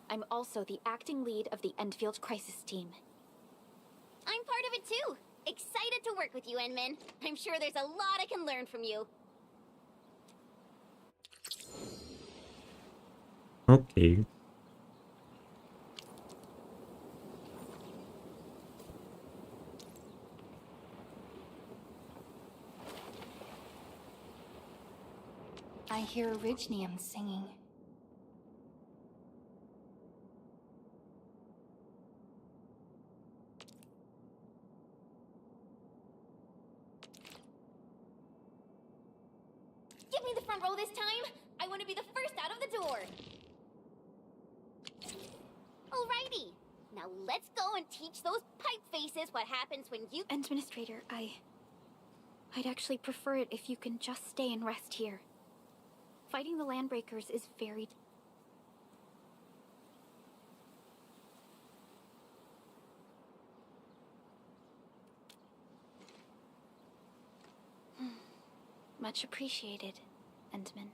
I'm also the acting lead of the Endfield Crisis Team. I'm part of it too. Excited to work with you, Enmin. I'm sure there's a lot I can learn from you. Окей. I hear Orignium singing. Give me the front row this time. I want to be the first out of the door. Alrighty. Now let's go and teach those pipe faces what happens when you... Administrator, I'd actually prefer it if you can just stay and rest here. Fighting the Landbreakers is very... Much appreciated, Endman.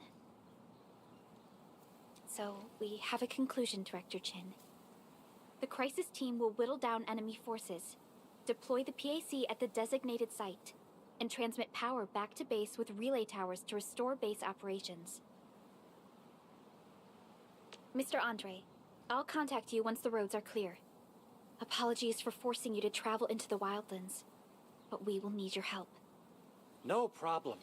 So, we have a conclusion, Director Chin. The Crisis Team will whittle down enemy forces, deploy the PAC at the designated site, and transmit power back to base with relay towers to restore base operations. Mr. Andre, I'll contact you once the roads are clear. Apologies for forcing you to travel into the wildlands, but we will need your help. No problem.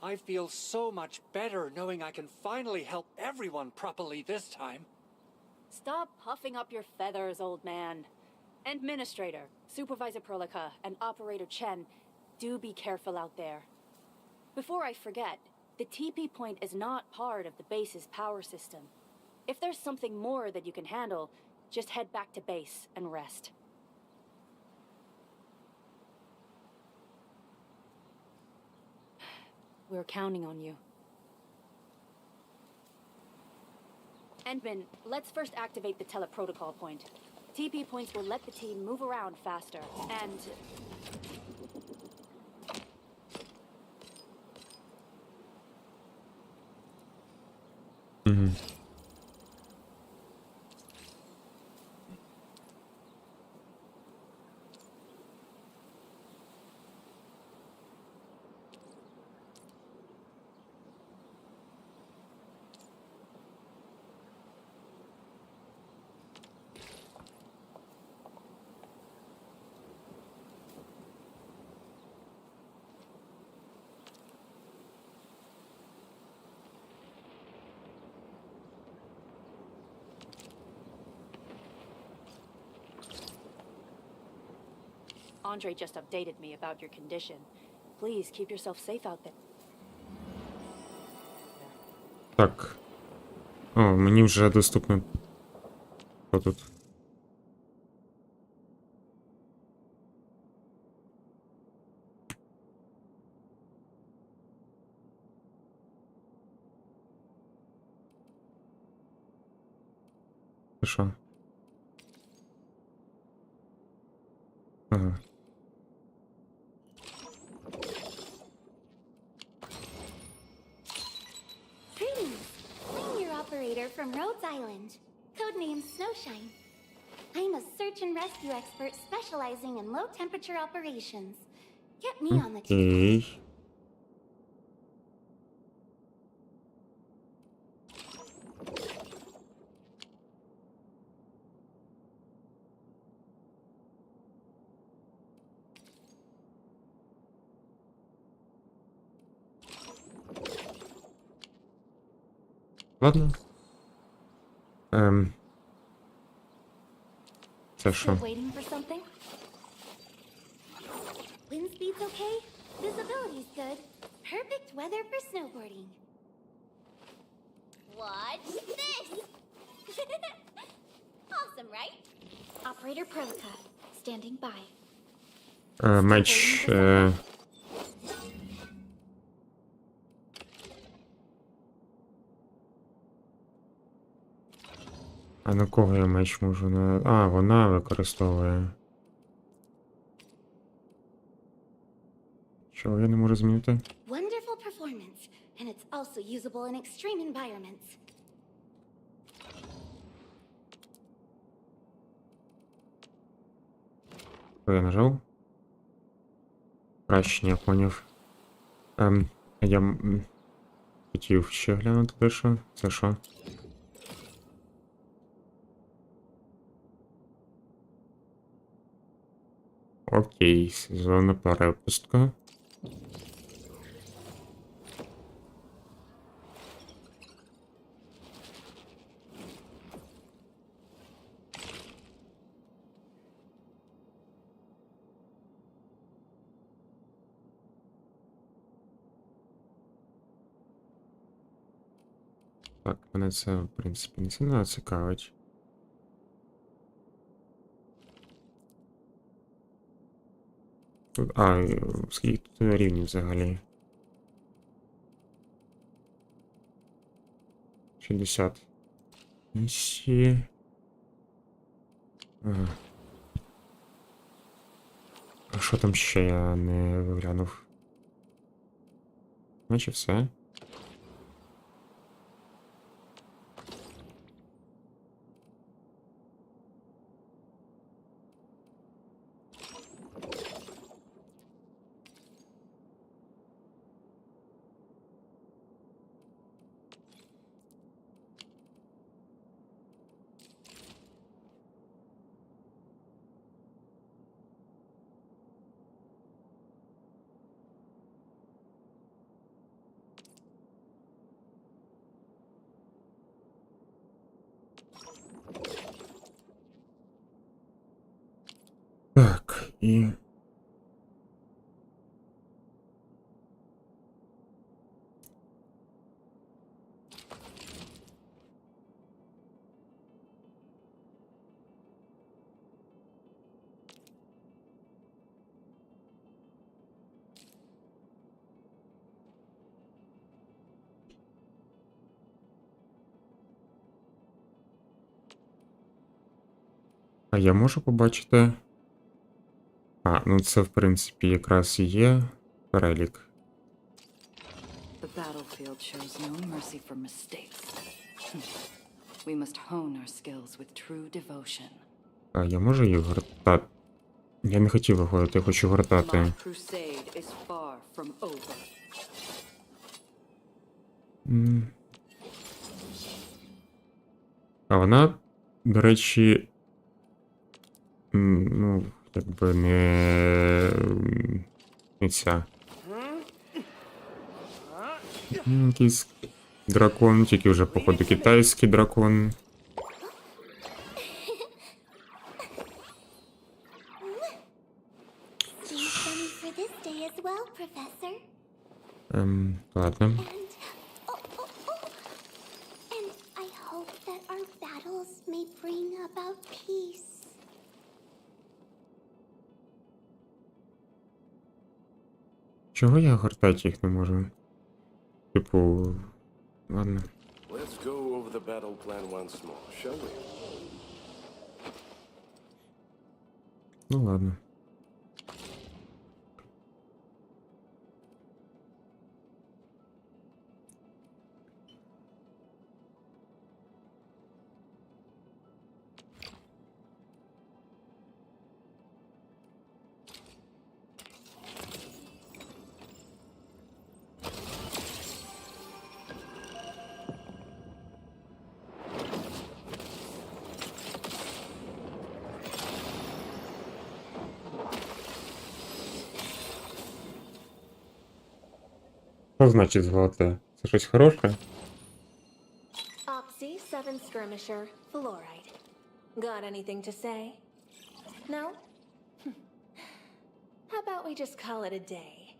I feel so much better knowing I can finally help everyone properly this time. Stop puffing up your feathers, old man. Administrator, Supervisor Perlica, and Operator Chen, do be careful out there. Before I forget, the TP point is not part of the base's power system. If there's something more that you can handle, just head back to base and rest. We're counting on you. Endman, let's first activate the teleprotocol point. TP points will let the team move around faster, and... Угу. Andre just updated me about your condition. Please keep yourself safe out there. Так. О, мені вже доступно. Що тут? Це що? Ага. Greetings. I'm your operator from Rhodes Island, codenamed Snowshine. I'm a search and rescue expert specializing in low-temperature operations. Get me on the team. Окей. Ладно. Це що? Still waiting for something? Wind speed's okay. Visibility's good. Perfect weather for snowboarding. Watch this! Awesome, right? Operator Prolica, standing by. Меч. А на кого я меч можу на. А, вона використовує. Чого я не можу змінити? Wonderful performance, and it's also usable in extreme environments. Що я нажав? Краще, я поняв. Я хотів ще глянути дещо. Це що? Окей, сезонна перепустка. Так, мене це, в принципі, не сильно цікавить. Тут, скільки тут рівнів взагалі? 60. Місії. Ага. А що там ще я не виглянув? Наче все. Так, і... А я можу побачити? А, ну це, в принципі, якраз і є перелік. The battlefield shows no mercy for mistakes. We must hone our skills with true devotion. А я можу її гортати? Я не хотів виходити, я хочу гортати. My crusade is far from over. А вона, до речі, ну, якби не ця. Якийсь дракон, тільки вже, походу, китайський дракон. Seems sunny for this day as well, Professor. Ладно. And I hope that our battles may bring about peace. Чого я гортати їх не можу? Типу, ладно. Let's go over the battle plan once more, shall we? Ну ладно. Що значить золоте? Це щось хороше? skirmisher, fluoride. Got anything to say? No? How about we just call it a day?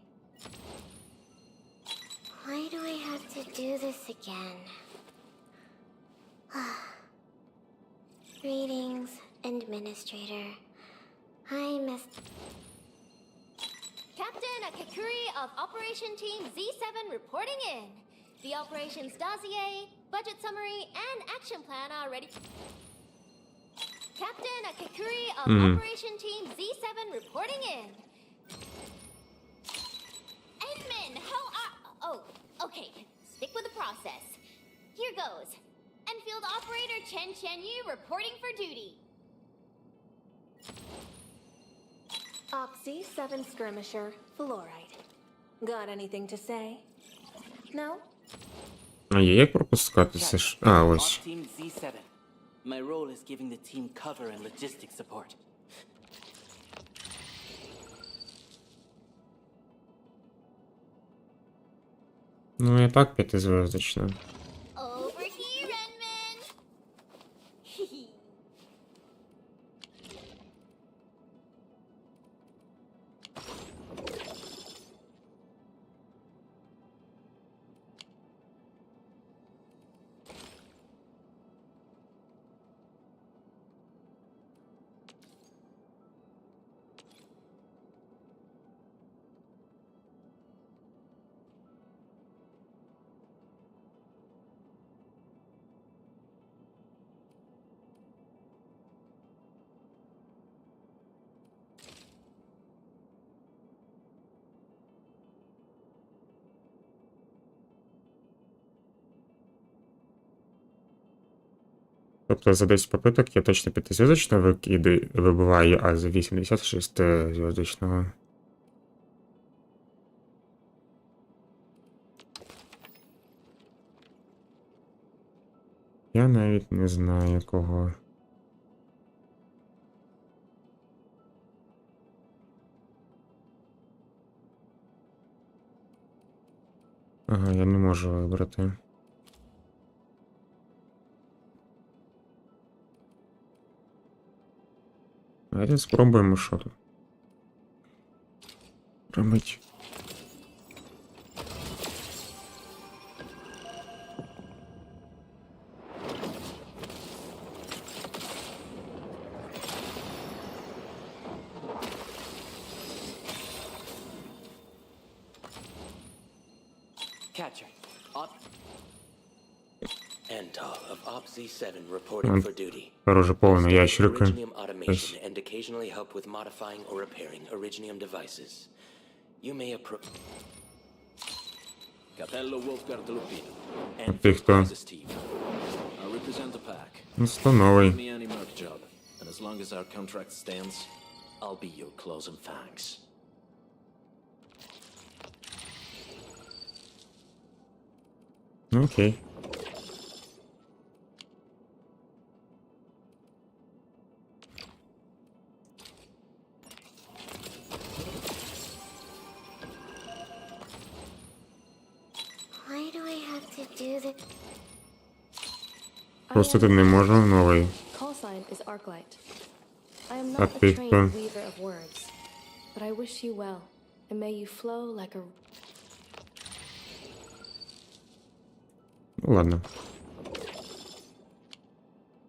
Why do I have to do this again? Greetings, Administrator. I missed... Captain Akakuri of Operation Team Z7 reporting in. The operations dossier, budget summary, and action plan are ready. Captain Akakuri of Operation Team Z7 reporting in. Edmund, how are... Oh, okay. Stick with the process. Here goes. Endfield Operator Chen Yu reporting for duty. Oxy 7 skirmisher, fluoride. Got anything to say? No? А є як пропускатися ж? А, ось. Team Z7. My role is giving the team cover and logistic support. Ну, і так 5-зв'язочно. Over here, Edmund. Тобто за 10 попиток я точно 5-зв'язочного вибиваю, а за 80 6-зв'язочного. Я навіть не знаю кого. Ага, я не можу вибрати. Давайте спробуємо, що тут робить. Catcher. Endall of Op Z7 reporting for duty. Тепер повно ящерка. Originium automation and occasionally help with modifying or repairing Originium devices. You may approach. Capello Wolfgard Lupino. Ти хто? I represent the pack. Ну, 100 новий. Give me any merc job, and as long as our contract stands, I'll be your closing thanks. Ну, окей. Why do I have to do this? Просто ти не можу новий. Call sign is Arklight. I am А not a ти trained хто? weaver of words, but I wish you well, and may you flow like a... Ну, ладно.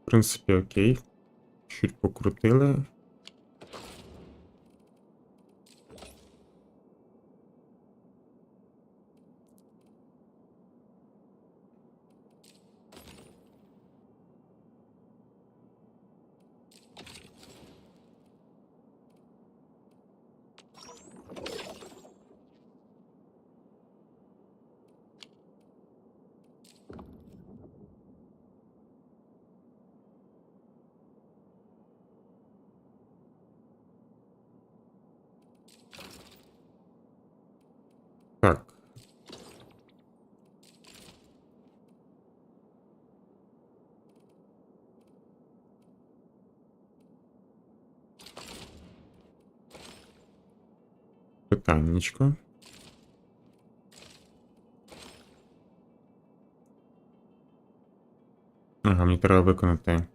В принципі, окей. Чуть покрутили. Так. Питаннячко. Ага, мені треба виконати.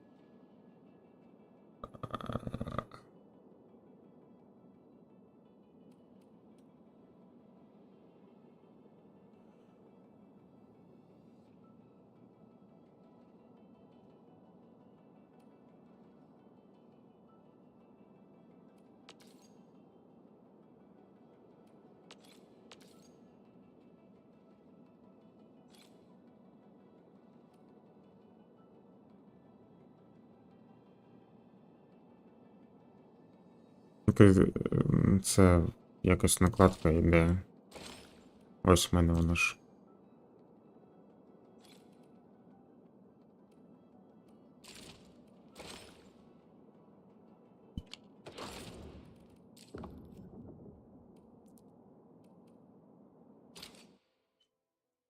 Це якось накладка йде. Ось в мене воно ж.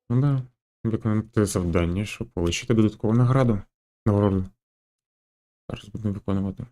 Ну да, виконати завдання, щоб отримати додаткову нагороду. Зараз буду виконувати.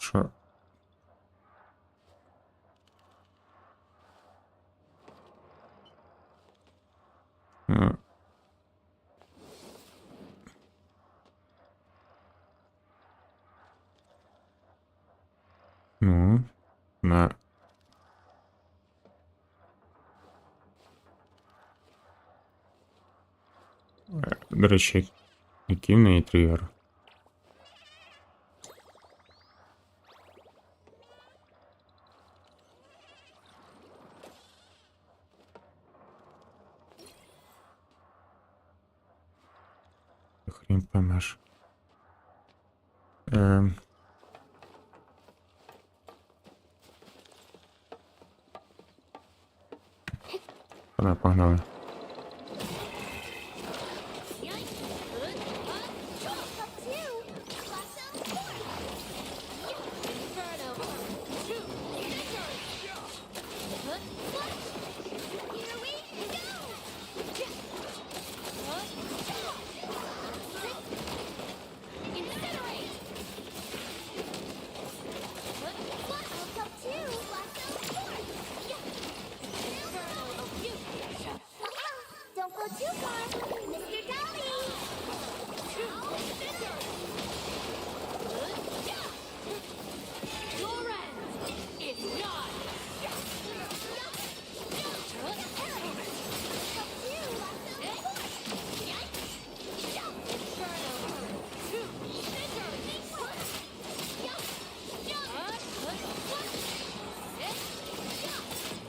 Що? Ну, на. До речі, який в неї тригер? Хрін поймеш. Погнали. Don't go too far, Mr. Dolly! Your end is done!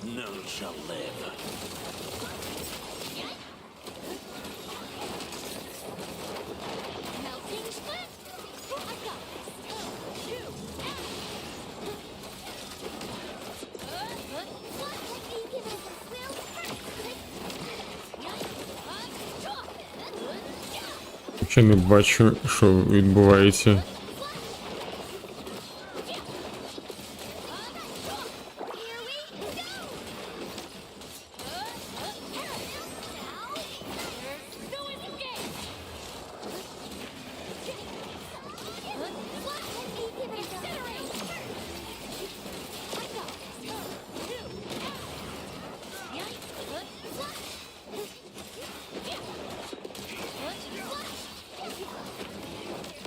None shall live. Melting split! I got Ще не бачу, що відбувається.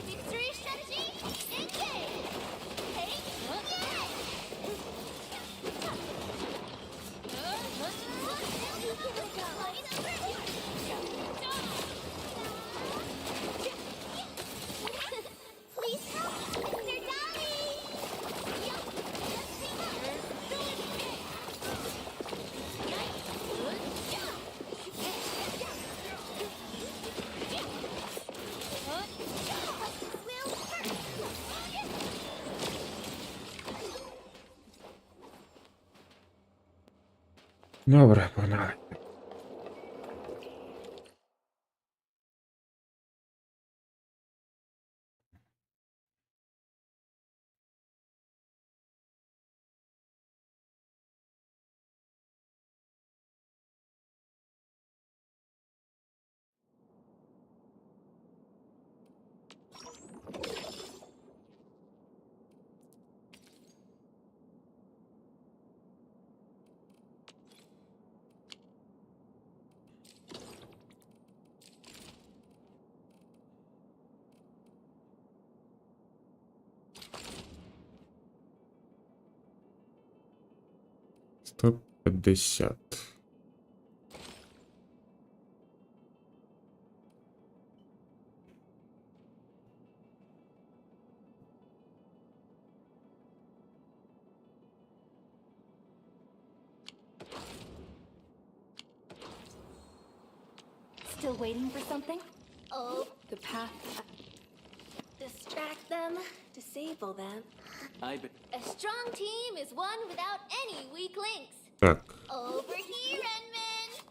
Victory shut Добре, погнали. Сто 50. Still waiting for something? Oh, The path. Distract them, disable them. I bet. a strong team is one without any weak links. Так, Over here, Enman!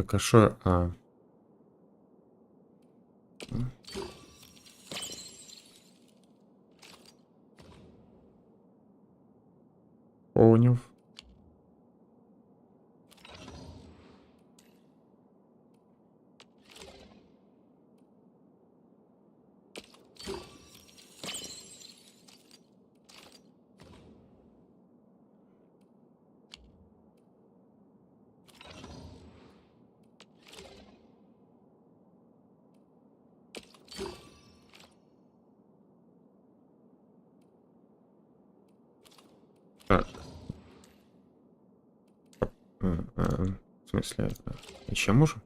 так, а що, поняв. Так. В смысле, еще можем?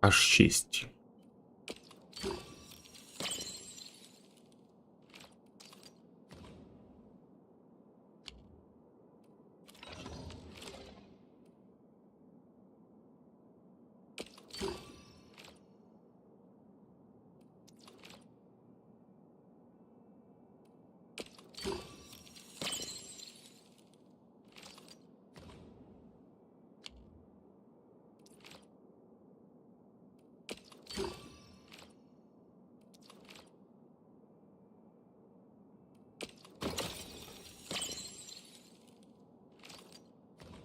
Аж 6.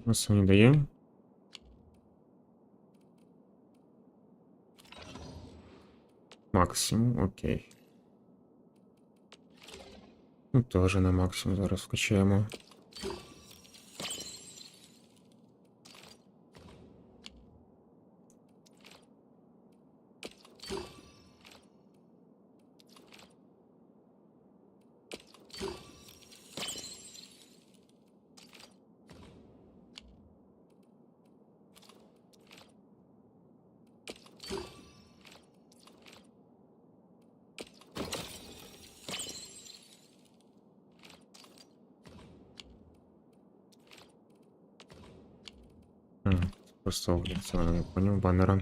Нас не дає. Максимум, окей. Ну, теж на максимум зараз вкачаємо. Просто огляд, це я поняв, баннера.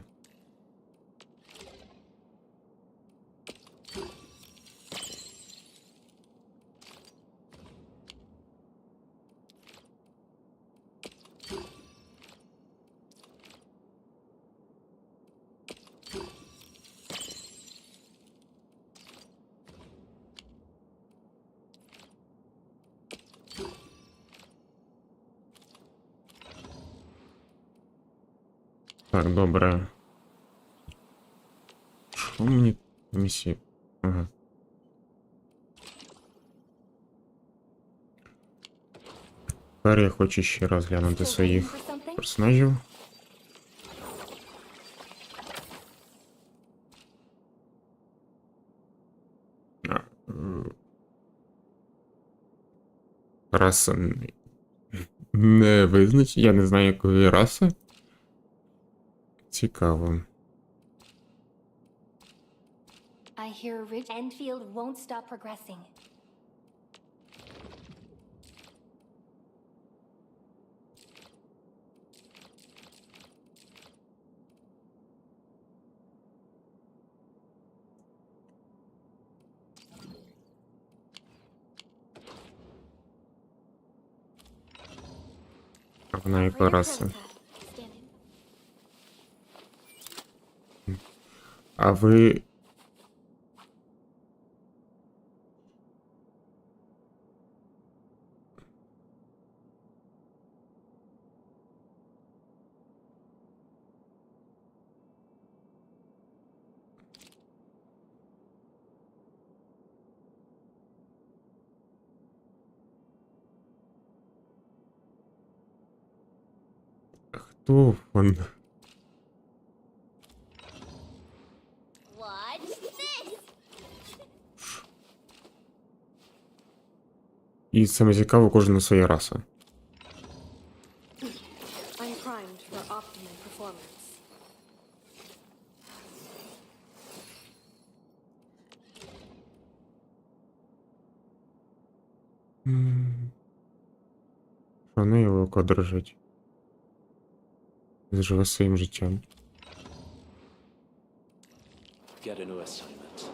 Так, добре. Що мені місії? Ага. Тепер я хочу ще раз глянути своїх персонажів. Раса не визначить, я не знаю якої раси. Цікаво. I hear Endfield won't stop progressing. Вона яка раса. А ви... Хто він? Watch this. І саме цікаво, кожна своя раса. I'm primed for optimum performance. Вона його око дрожить. Живе своїм життям. Get a new assignment.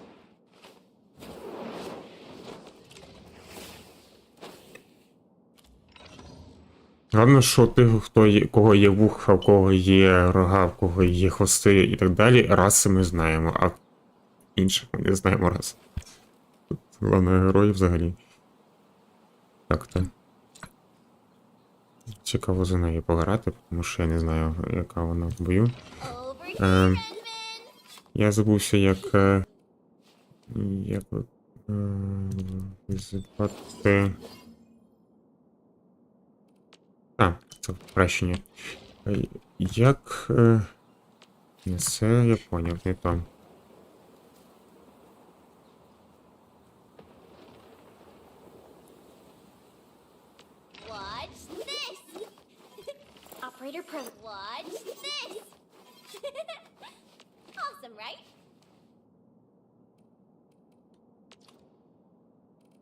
Головне, що ти, хто є, кого є вуха, в кого є рога, в кого є хвости і так далі, раси ми знаємо, а інших ми не знаємо рас. Тут головне герой взагалі. Так-то. Цікаво за нею пограти, тому що я не знаю, яка вона в бою. Я забувся, як звати... А, це прощення. Як... Не це я поняв, не то. Watch this. Operator present. Watch this. Awesome, right?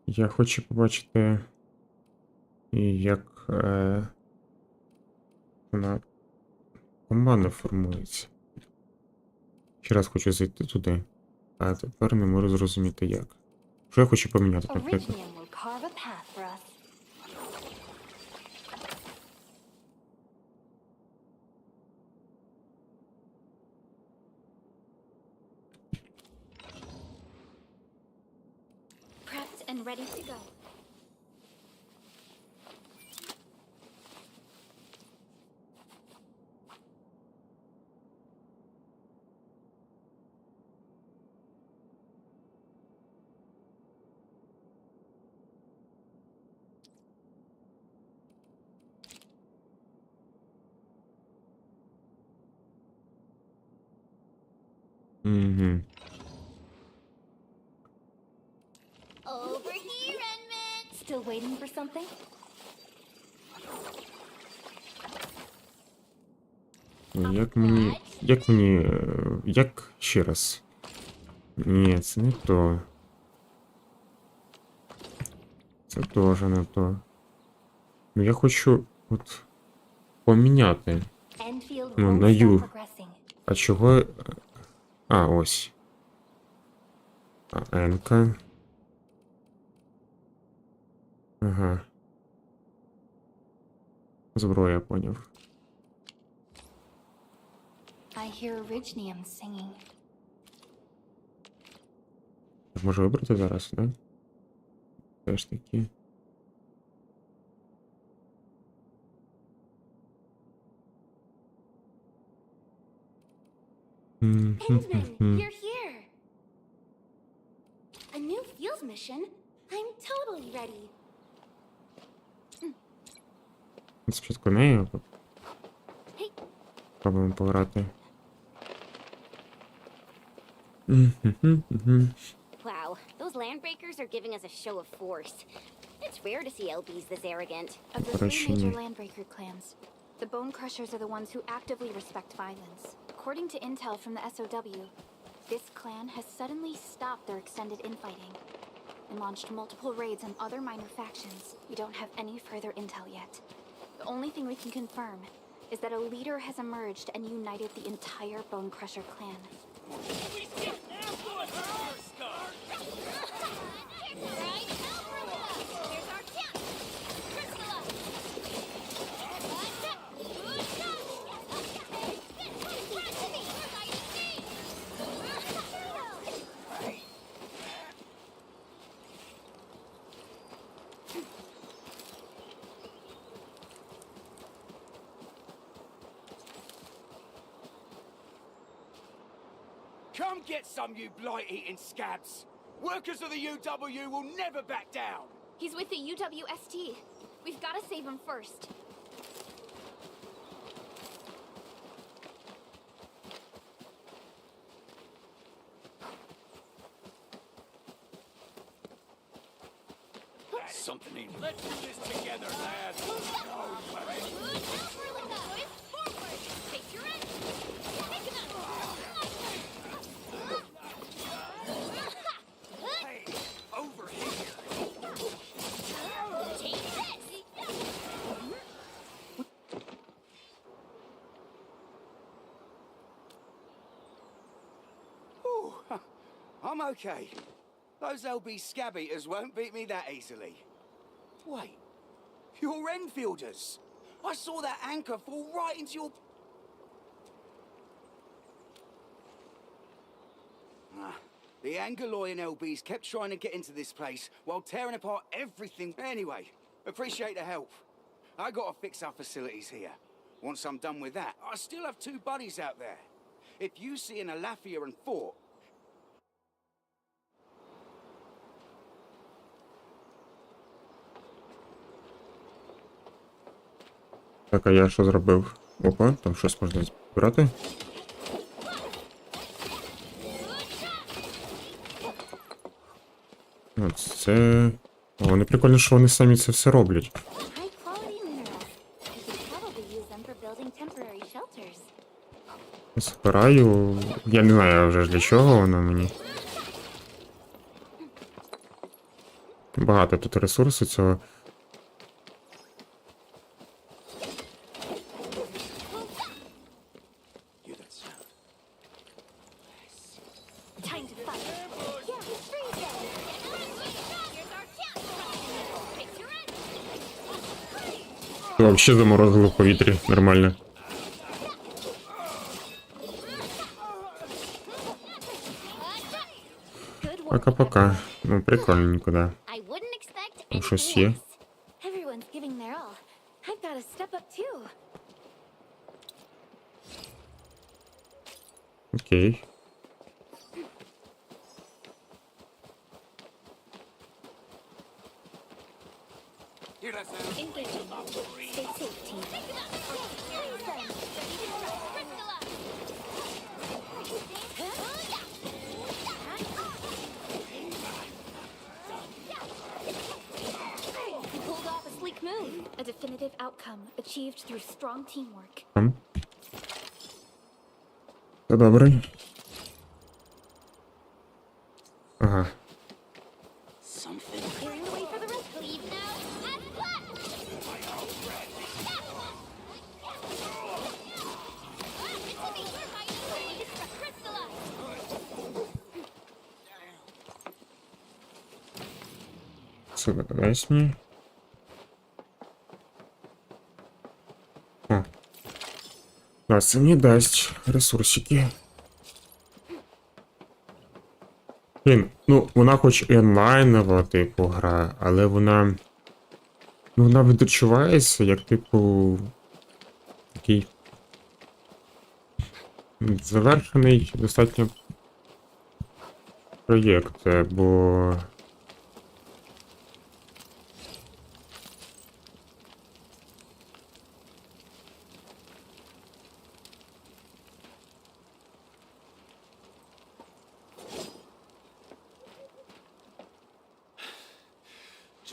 Я хочу побачити, як вона команда формується. Ще раз хочу зайти туди, а тепер не можу зрозуміти як. Що я хочу поміняти, наприклад? Originium will carve a path for us. Prepped and ready to go. Угу. Over here, Enman. Still waiting for something? Як ще раз? Ні, це не то. Це теж не то. Ну я хочу от поміняти. Endfield Ну, won't на stop ю. progressing. А чого? А, ось. А, Енка. Ага. Зброя, поняв. I hear Originium singing. Можу вибрати зараз, да? Теж таки. Endman, you're here. A new fields mission? I'm totally ready. Спочатку нею. Пробуємо пограти. Wow, those landbreakers are giving us a show of force. It's rare to see LBs this arrogant. Of the 3 major landbreaker clans, the Bone Crushers are the ones who actively respect violence. According to intel from the SOW, this clan has suddenly stopped their extended infighting and launched multiple raids on other minor factions. We don't have any further intel yet. The only thing we can confirm is that a leader has emerged and united the entire Bone Crusher clan. Come get some, you blight-eating scabs! Workers of the UW will never back down! He's with the UWST. We've got to save him first. That's something. Let's do this together, lads! I'm okay. Those LB scab eaters won't beat me that easily. Wait, you're Enfielders. I saw that anchor fall right into your... The Angaloyan LBs kept trying to get into this place while tearing apart everything. Anyway, appreciate the help. I gotta fix our facilities here. Once I'm done with that, I still have 2 buddies out there. If you see an Alafia and Fort, Так, а я що зробив? Опа, там щось можна збирати. От це... О, вони прикольно, що вони самі це все роблять. Збираю... Я не знаю вже для чого воно мені. Багато тут ресурсу цього. Вообще заморозило в повітрі, нормально. Пока-пока. Ну, прикольненько, да. Там щось є. Окей. A definitive outcome achieved through strong teamwork. Та добре. Ага. Сюда дай мені. О. Да, це мені дасть ресурсики. Блін, ну, вона хоч і онлайнова, типу, гра, але вона... Ну, вона відчувається, як, типу... Такий... завершений достатньо проєкт, бо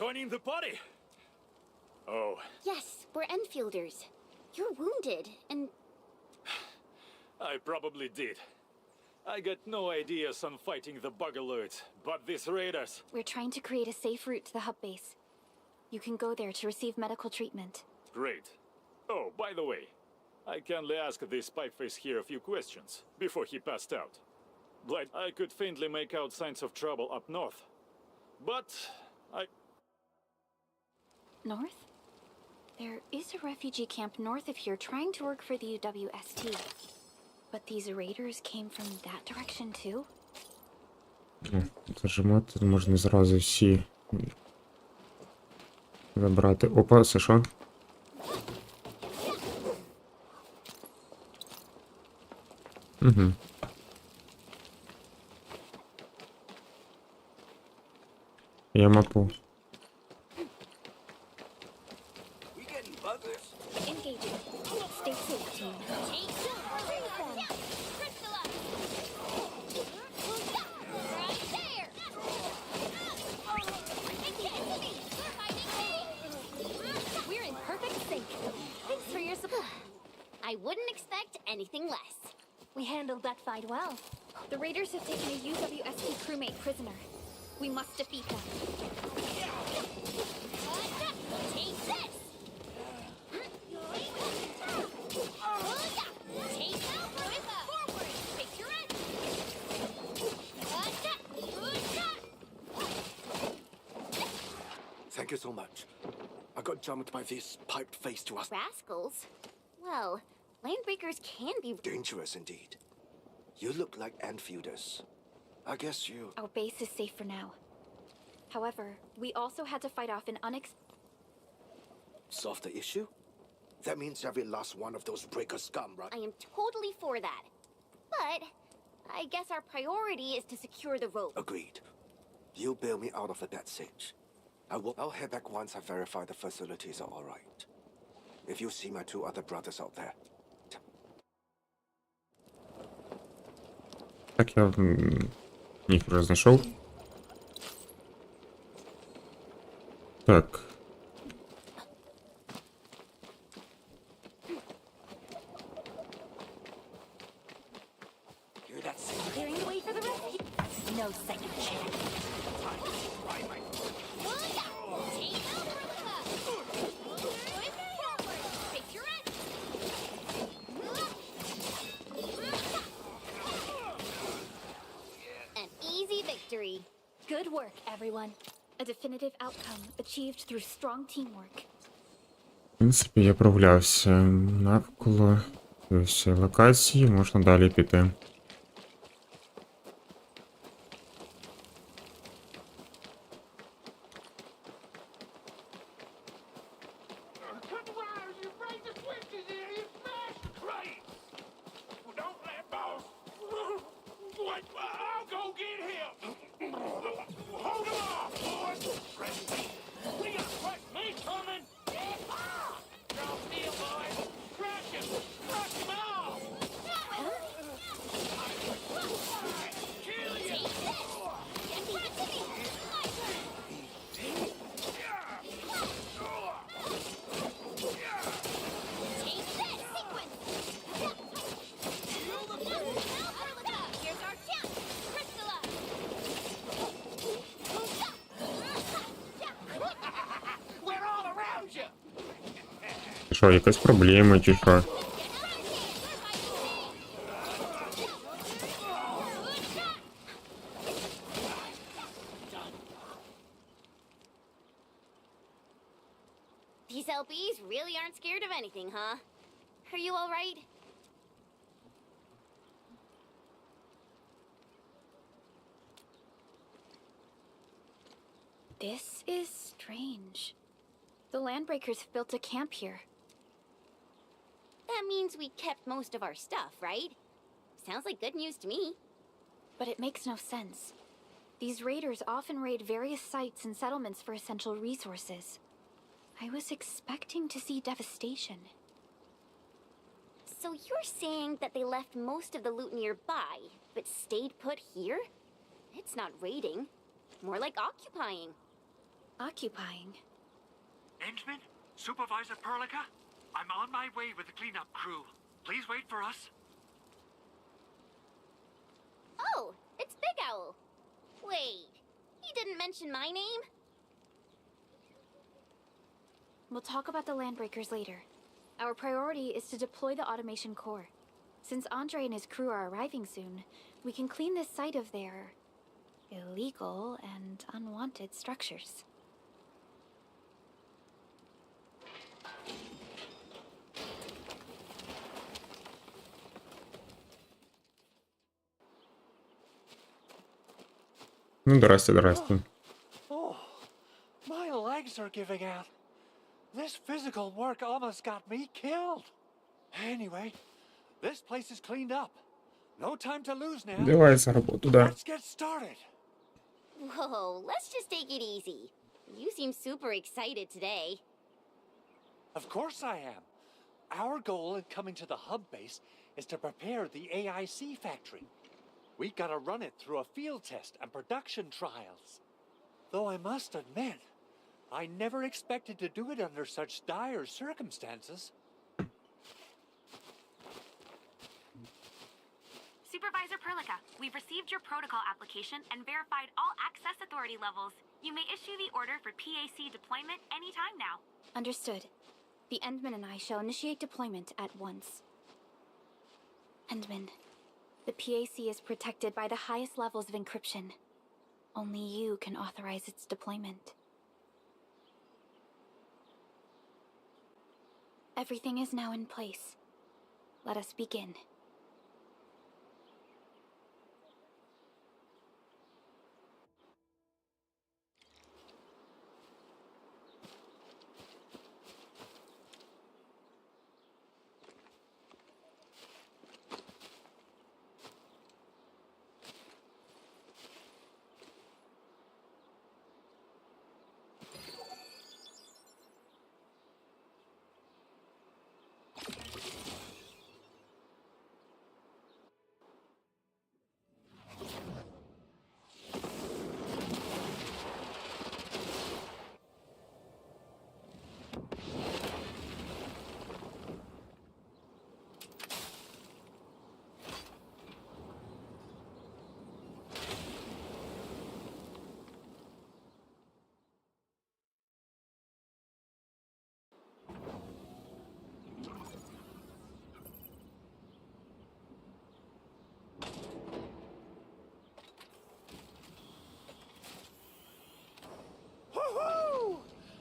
Joining the party? Oh, Yes, we're Enfielders. You're wounded, and I probably did. I got no ideas on fighting the buggerlords, but these raiders... We're trying to create a safe route to the hub base. You can go there to receive medical treatment. Great. Oh, by the way, I kindly asked this pipeface here a few questions before he passed out. Blight, I could faintly make out signs of trouble up north. But North? There is a refugee camp north of here trying to work for the UWST. But these raiders came from that direction too? зажимати, тут можна зразу всі забрати. Опа, це що? Угу. Я мапу. Engaging. Stay safe, team. we're in perfect sync. Thanks for your support. I wouldn't expect anything less. We handled that fight well. The raiders have taken a UWST crewmate prisoner. We must defeat them. Take this! Take forward! Take your end! Thank you so much. I got jumped by this piped face to us. Rascals? Well, landbreakers can be Dangerous indeed. You look like Enfielders. I guess you... Our base is safe for now. However, we also had to fight off an Solve the issue? That means every last one of those breaker scum, right? I am totally for that. But I guess our priority is to secure the road. Agreed. You bail me out of the bad sitch. I'll head back once I verify the facilities are all right. If you see my two other brothers out there. Так, я їх вже знайшов. Так. Clearing the way for the rescue. No second chance. An easy victory. Good work, everyone. A definitive outcome achieved through strong teamwork. В принципі, я прогулявся навколо ось локації, можна далі піти. I'll go get him! Hold him off, boys! We got fresh meat coming! Drop deal, boys! Crush him! Crush him off! Kill you! We're all around you! Що, якась проблема чи що? These LBs really aren't scared of anything, huh? Are you all right? This is strange. The landbreakers have built a camp here. That means we kept most of our stuff, right? Sounds like good news to me. But it makes no sense. These raiders often raid various sites and settlements for essential resources. I was expecting to see devastation. So you're saying that they left most of the loot nearby, but stayed put here? It's not raiding. More like occupying. Occupying? Endman? Supervisor Perlica? I'm on my way with the cleanup crew. Please wait for us. Oh, it's Big Owl. Wait, he didn't mention my name? We'll talk about the Landbreakers later. Our priority is to deploy the automation core. Since Andre and his crew are arriving soon, we can clean this site of their illegal and unwanted structures. Ну, здрасте. Oh, my legs are giving out. This physical work almost got me killed. Anyway, this place is cleaned up. No time to lose now. Давай за работу, да. Let's get started. Whoa, let's just take it easy. You seem super excited today. Of course I am. Our goal in coming to the hub base is to prepare the AIC factory. We gotta run it through a field test and production trials. Though I must admit, I never expected to do it under such dire circumstances. Supervisor Perlica, we've received your protocol application and verified all access authority levels. You may issue the order for PAC deployment anytime now. Understood. The Endman and I shall initiate deployment at once. Endman, the PAC is protected by the highest levels of encryption. Only you can authorize its deployment. Everything is now in place. Let us begin.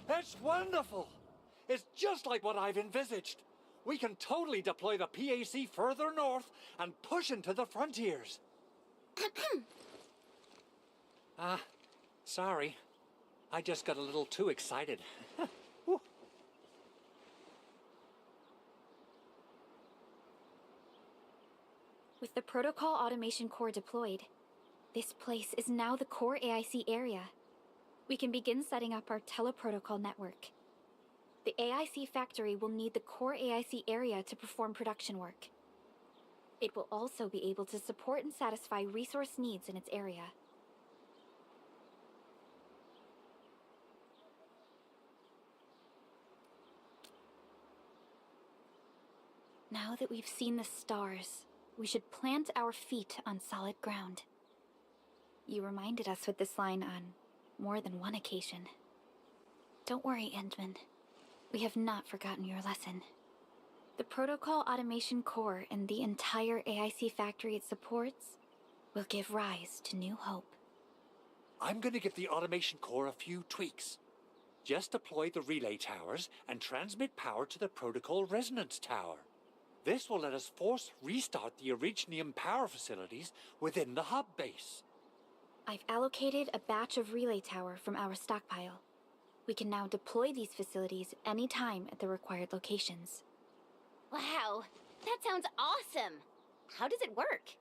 That's wonderful! It's just like what I've envisaged. We can totally deploy the PAC further north and push into the frontiers. Sorry. I just got a little too excited. With the protocol automation core deployed, this place is now the core AIC area. We can begin setting up our teleprotocol network. The AIC factory will need the core AIC area to perform production work. It will also be able to support and satisfy resource needs in its area. Now that we've seen the stars, we should plant our feet on solid ground. You reminded us with this line on more than one occasion. Don't worry, Endman. We have not forgotten your lesson. The protocol automation core and the entire AIC factory it supports will give rise to new hope. I'm gonna give the automation core a few tweaks. Just deploy the relay towers and transmit power to the protocol resonance tower. This will let us force restart the Originium power facilities within the hub base. I've allocated a batch of relay tower from our stockpile. We can now deploy these facilities anytime at the required locations. Wow, that sounds awesome. How does it work?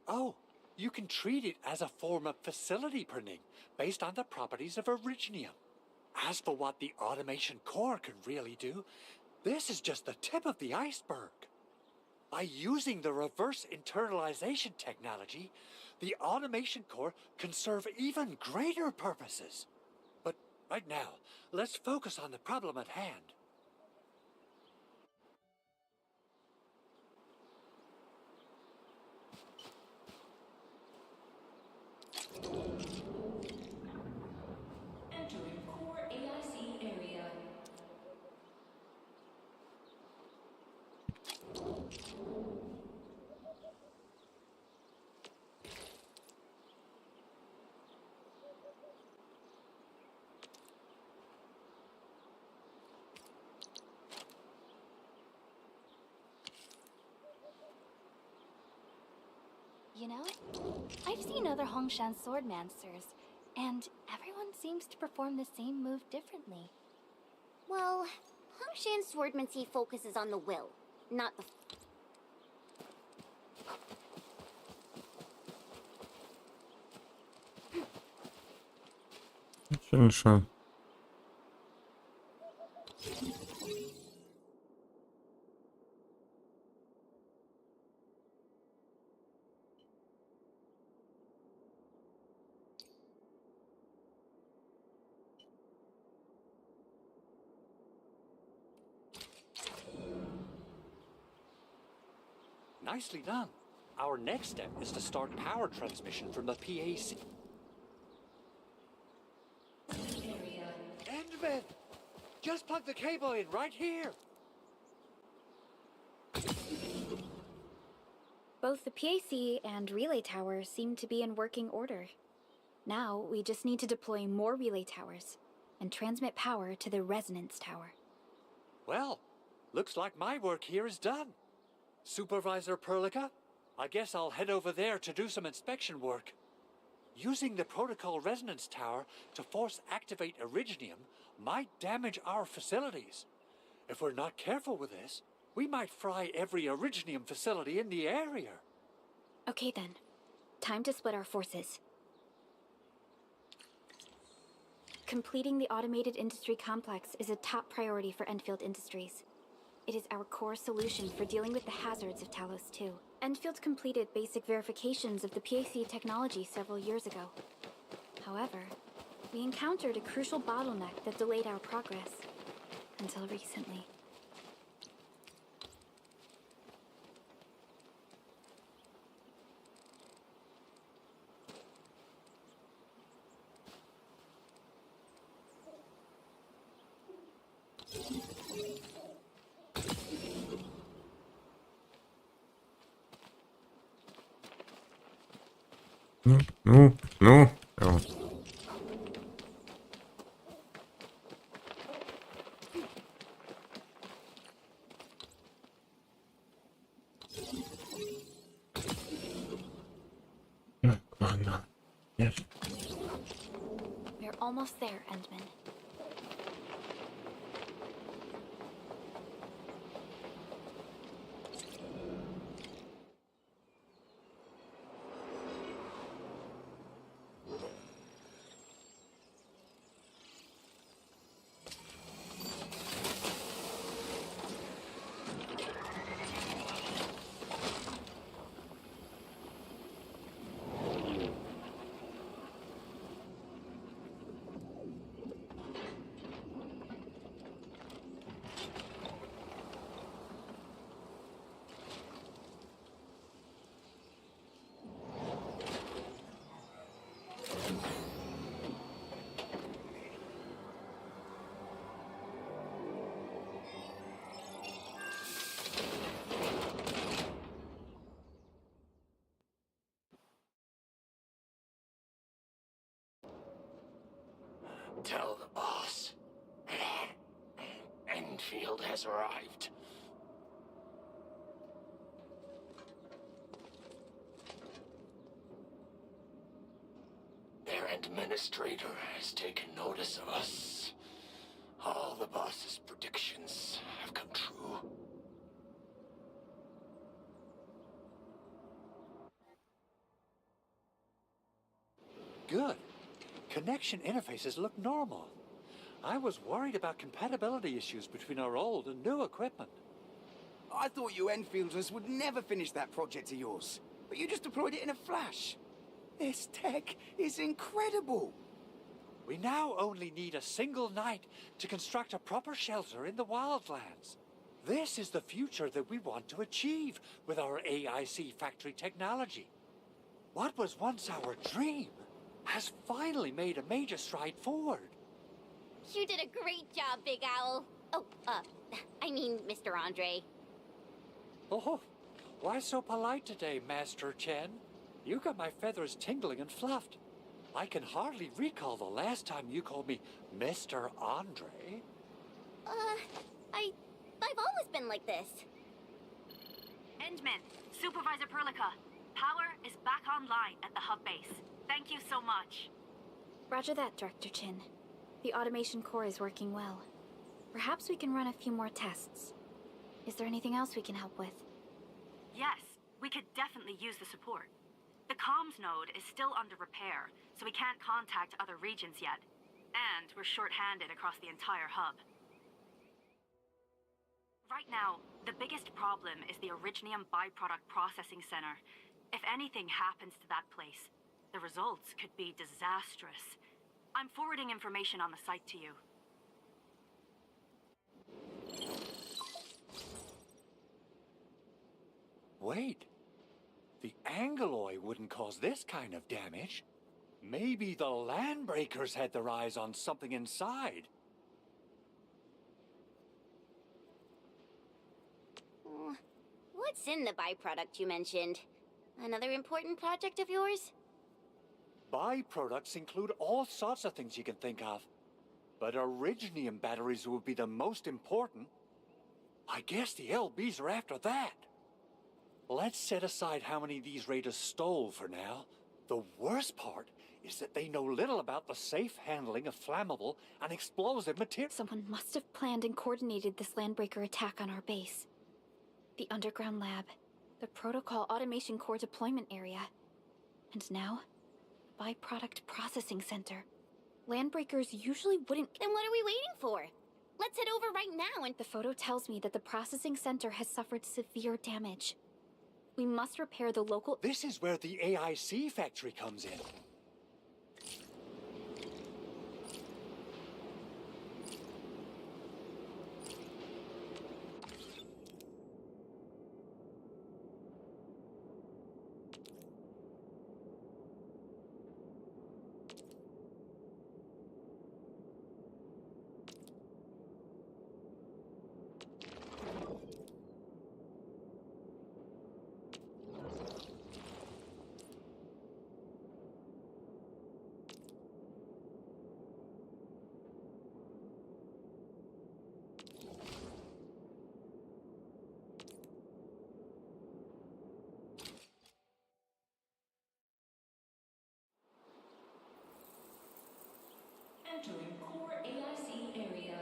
Oh, you can treat it as a form of facility printing based on the properties of Originium. As for what the automation core can really do, this is just the tip of the iceberg. By using the reverse internalization technology, the automation core can serve even greater purposes. But right now, let's focus on the problem at hand. Entering core AIC area. You know, I've seen other Hongshan swordmancers, and everyone seems to perform the same move differently. Well, Hongshan swordmancy focuses on the will, not the... Що? Nicely done. Our next step is to start power transmission from the PAC. Endman! Just plug the cable in right here! Both the PAC and relay tower seem to be in working order. Now, we just need to deploy more relay towers and transmit power to the resonance tower. Well, looks like my work here is done. Supervisor Perlica, I guess I'll head over there to do some inspection work. Using the protocol resonance tower to force activate Originium might damage our facilities. If we're not careful with this, we might fry every Originium facility in the area. Okay then, time to split our forces. Completing the automated industry complex is a top priority for Endfield Industries. It is our core solution for dealing with the hazards of Talos 2. Endfield completed basic verifications of the PAC technology several years ago. However, we encountered a crucial bottleneck that delayed our progress. Until recently. Ну. О. Ладно. Нет. We're almost there, Endman. Tell the boss. Endfield has arrived. Their administrator has taken notice of us. All the boss's predictions have come true. good. Connection interfaces look normal. I was worried about compatibility issues between our old and new equipment. I thought you Enfielders would never finish that project of yours, but you just deployed it in a flash. This tech is incredible. We now only need a single night to construct a proper shelter in the wildlands. This is the future that we want to achieve with our AIC factory technology. What was once our dream has finally made a major stride forward. You did a great job, Big Owl. Oh, I mean, Mr. Andre. Oh, why so polite today, Master Chen? You got my feathers tingling and fluffed. I can hardly recall the last time you called me Mr. Andre. I've always been like this. Endman, Supervisor Perlica, power is back online at the hub base. Thank you so much. Roger that, Director Chin. The automation core is working well. Perhaps we can run a few more tests. Is there anything else we can help with? Yes, we could definitely use the support. The comms node is still under repair, so we can't contact other regions yet. And we're short-handed across the entire hub. Right now, the biggest problem is the Originium byproduct processing center. If anything happens to that place, the results could be disastrous. I'm forwarding information on the site to you. Wait. The Angeloy wouldn't cause this kind of damage. Maybe the Landbreakers had their eyes on something inside. What's in the byproduct you mentioned? Another important project of yours? Byproducts include all sorts of things you can think of. But Originium batteries would be the most important. I guess the LBs are after that. Let's set aside how many these raiders stole for now. The worst part is that they know little about the safe handling of flammable and explosive material. Someone must have planned and coordinated this Landbreaker attack on our base. The underground lab, the protocol automation core deployment area, and now, byproduct processing center. Landbreakers usually wouldn't— Then what are we waiting for? Let's head over right now and— The photo tells me that the processing center has suffered severe damage. We must repair the local— This is where the AIC factory comes in. Entering core AIC area.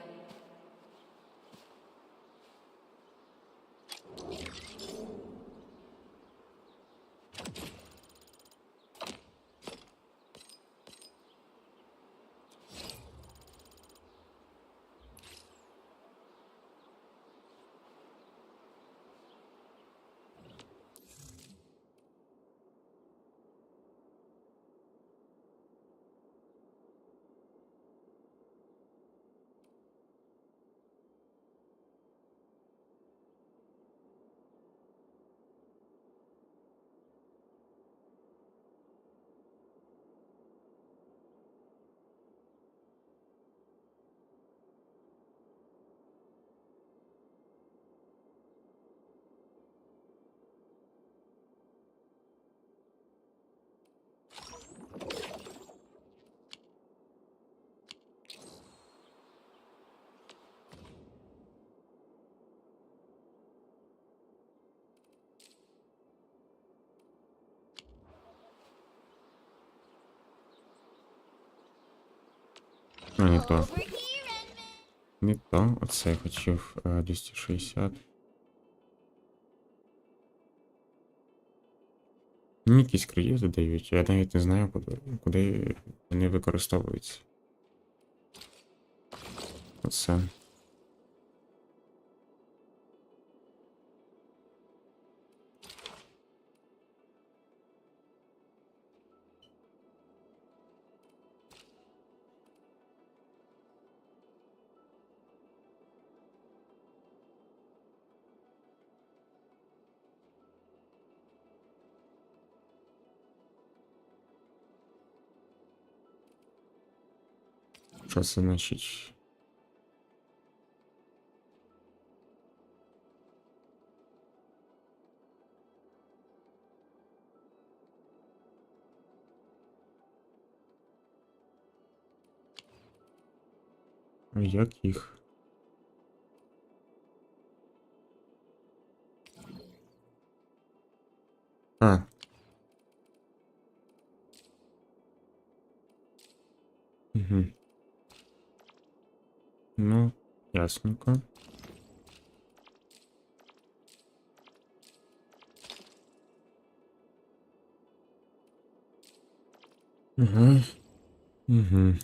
Не то. Не то. Оце я хотів 260. Мені якісь краї задають, я навіть не знаю, куди вони використовуються. Оце. Що це значить? А як їх? А. Угу. Ну, ясненько. Угу. Угу.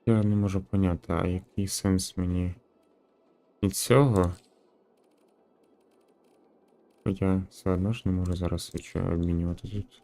Я не можу поняти, а який сенс мені від цього? Хоча все одно ж не можу зараз нічого обмінювати тут.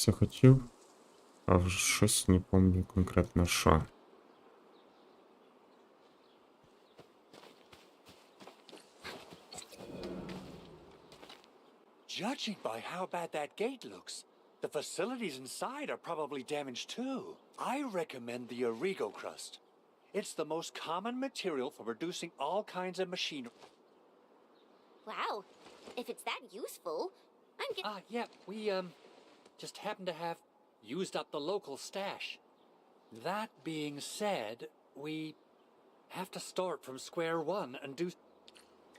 Все хотів, а вже щось не пам'ятаю конкретно що. Judging by how bad that gate looks, the facilities inside are probably damaged too. I recommend the Origo crust. It's the most common material for producing all kinds of machinery. Wow. If it's that useful, I'm Yeah, we, just happen to have used up the local stash. That being said, we have to start from square one and do...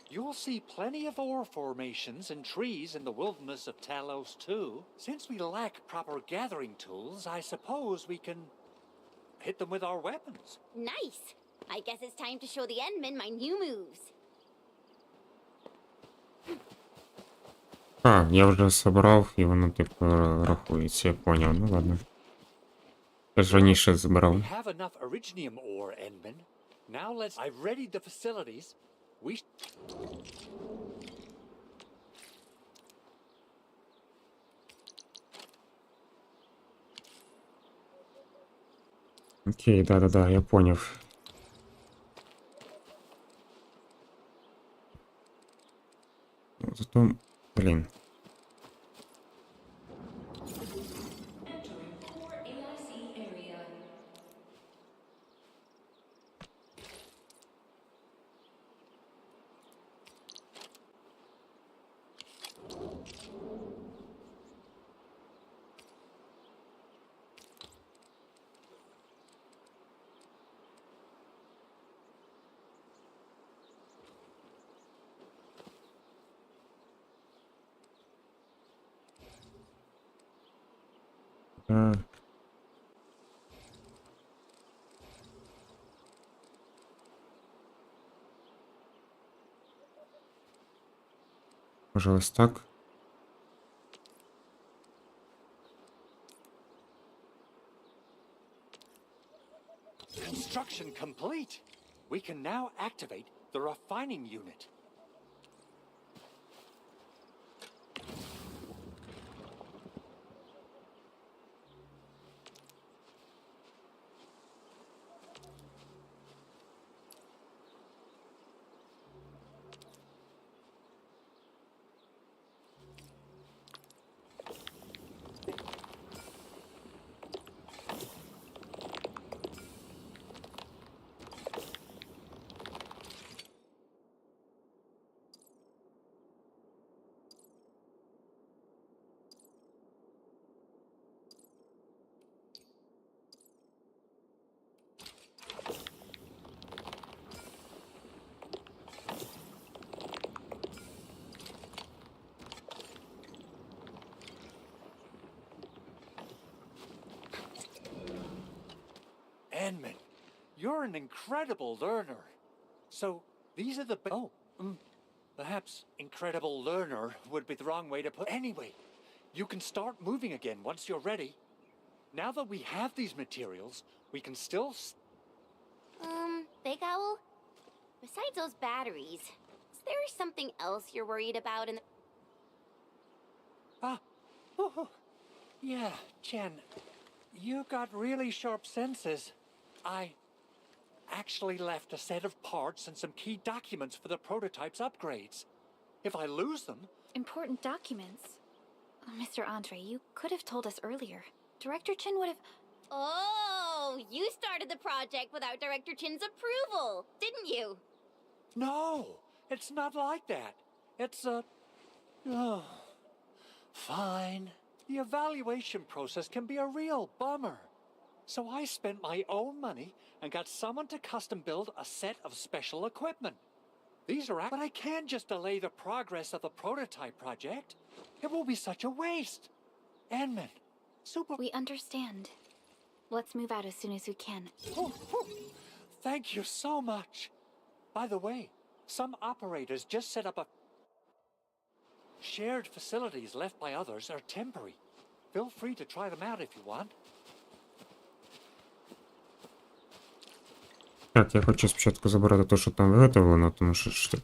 You'll see plenty of ore formations and trees in the wilderness of Talos too. Since we lack proper gathering tools, I suppose we can hit them with our weapons. nice. I guess it's time to show the Endmen my new moves. А, я вже собрав, і воно типу рахується, я поняв, ну ладно. Я ж раніше збирав. We have enough originium ore, Endman. Now let's... I've readied the facilities. We... Окей, да-да-да, я поняв. Зато, блін. Entering core AIC area. Може ось так? Construction complete. We can now activate the refining unit. Enman, you're an incredible learner. So, these are the... perhaps incredible learner would be the wrong way to put... Anyway, you can start moving again once you're ready. Now that we have these materials, we can still... Big Owl? Besides those batteries, is there something else you're worried about in the... Yeah, Jen, you got really sharp senses. I actually left a set of parts and some key documents for the prototype's upgrades. If I lose them... Important documents? Mr. Andre, you could have told us earlier. Director Chin would have... Oh, you started the project without Director Chin's approval, didn't you? No, it's not like that. It's fine. The evaluation process can be a real bummer. So I spent my own money and got someone to custom build a set of special equipment. These are... But I can't just delay the progress of the prototype project. It will be such a waste. Enman, We understand. Let's move out as soon as we can. Thank you so much. By the way, some operators just set up a... Shared facilities left by others are temporary. Feel free to try them out if you want. Так, я хочу спочатку забрати те, що там виготовлено, тому що ж так...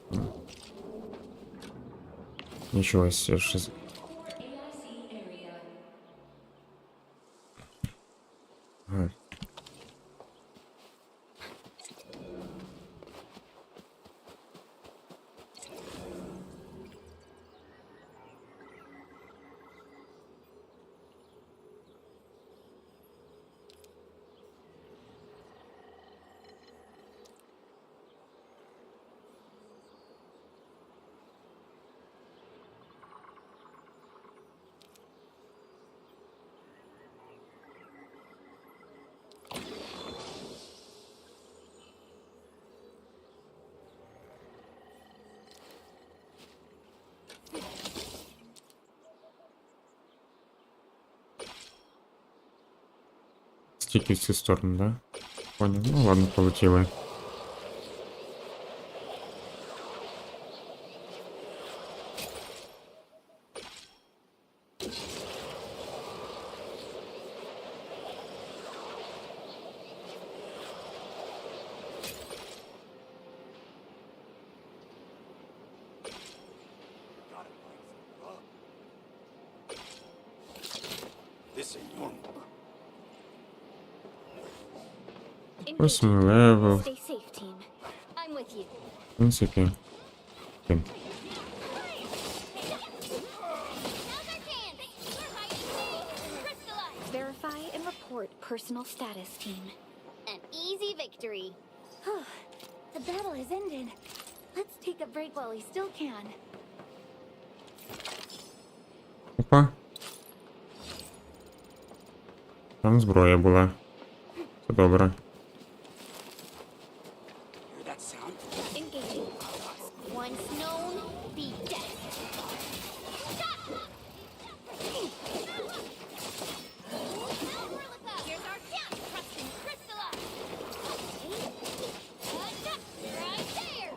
Нічого, я щось... Ага. Тільки в цю сторону, да? Понял. Ну ладно, полетіли. Восьмий левел. Stay safe, team. I'm with you. В принципі. Окей. Verify and report personal status, team. An easy victory. The battle has ended. Let's take a break while we still can. Опа. Там зброя була. Це добре. Engaging. Once known, be dead. Here's our chance, Preston crystallize. Right there.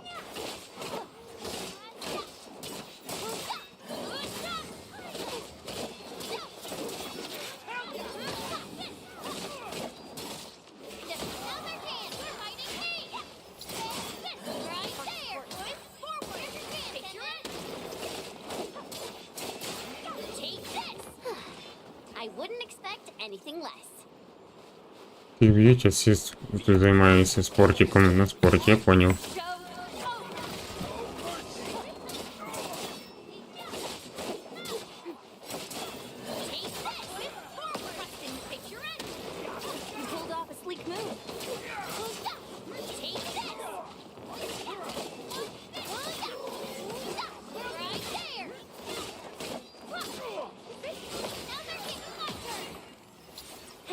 I wouldn't expect anything less. Ти б'ють, а всі тут займаються спортиком на спорті, я понял.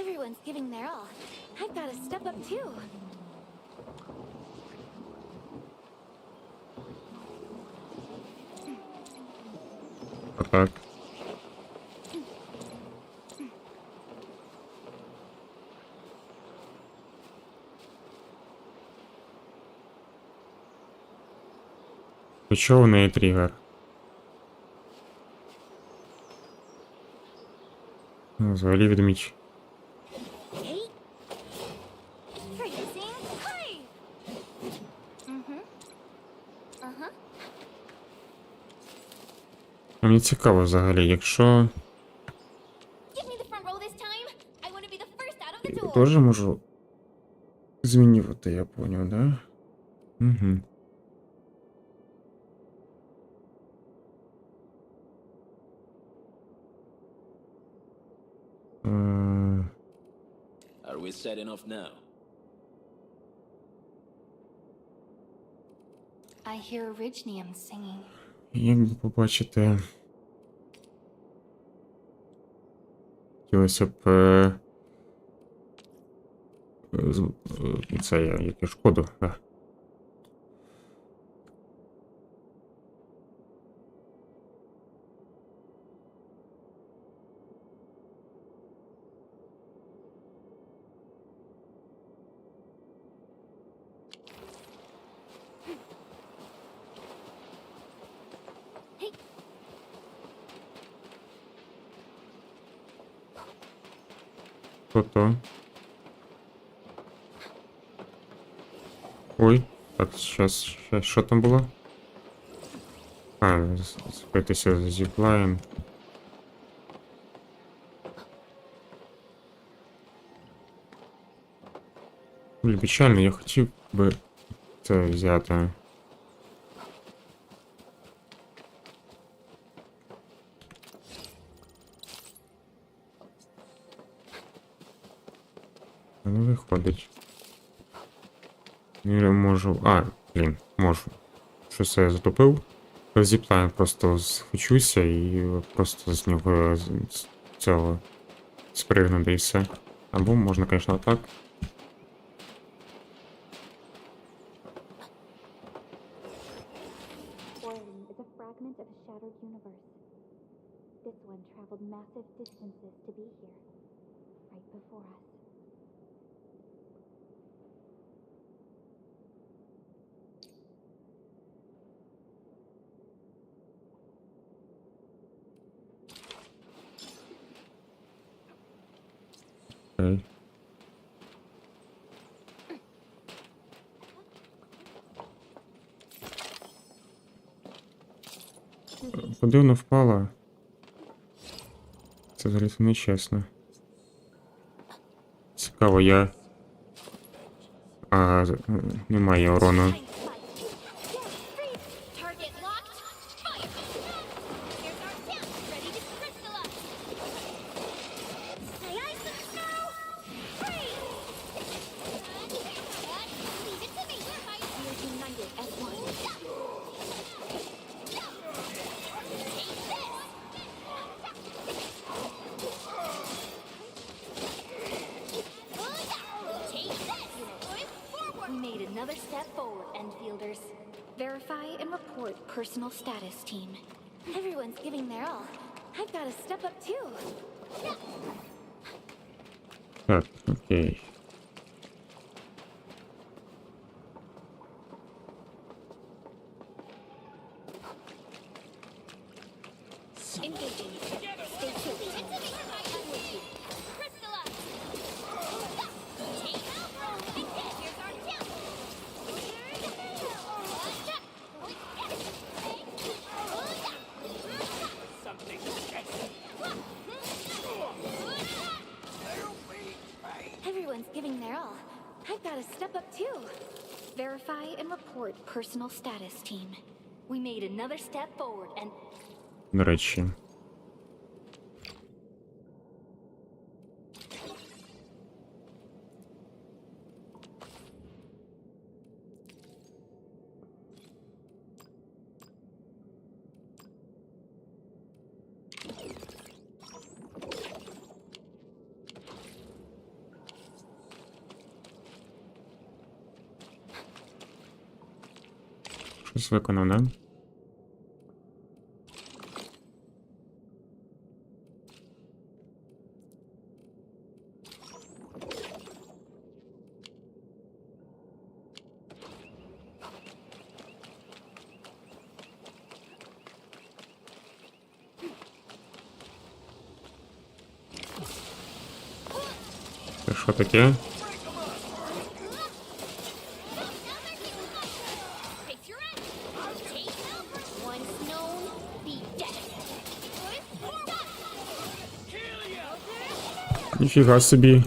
Everyone's giving their all. I've got to step up too. Так. До чого в неї тригер? Ну, взагалі відміч. Мені цікаво взагалі, якщо... Give me the front row this time. I want to be the first out of the door. Тоже можу змінювати, я поняв, да? Угу. Are we setting off now? I hear Orignium singing. Як би побачити... Хотілося б... Це яке шкоду, так. Хто-то. Ой, так, сейчас, що там було? А, збитися зіплаєм. Блін, печально, я хотів би це взяти. Не виходить. Не можу. А, блін, можу. Щось я затопив. Зіплайн просто схочуся і просто з нього з цього спригнути і все. Або можна, звісно, так. Origin is a fragment of a shattered universe. This one traveled massive distances to be here, right before us. Окей. Куди вона впала? Це взагалі нечесно. Цікаво, я... А, немає урону. Target locked. Fire. Here's our champ, ready to crystallize. Say ice to the snow. Freeze. Leave it to me. We're united as one. We made another step forward, Endfielders. Verify and report personal status, team. Everyone's giving their all. I've got to step up too. Так, окей. Engaging. Stay tuned. Leave it to me. I'm with you. Crystallize. Take out. And here's our champ. Everyone's giving their all. I've got to step up too. Verify and report personal status, team. We made another step forward, and До речі. Щось виконав, да? Що таке? Ніфіга собі.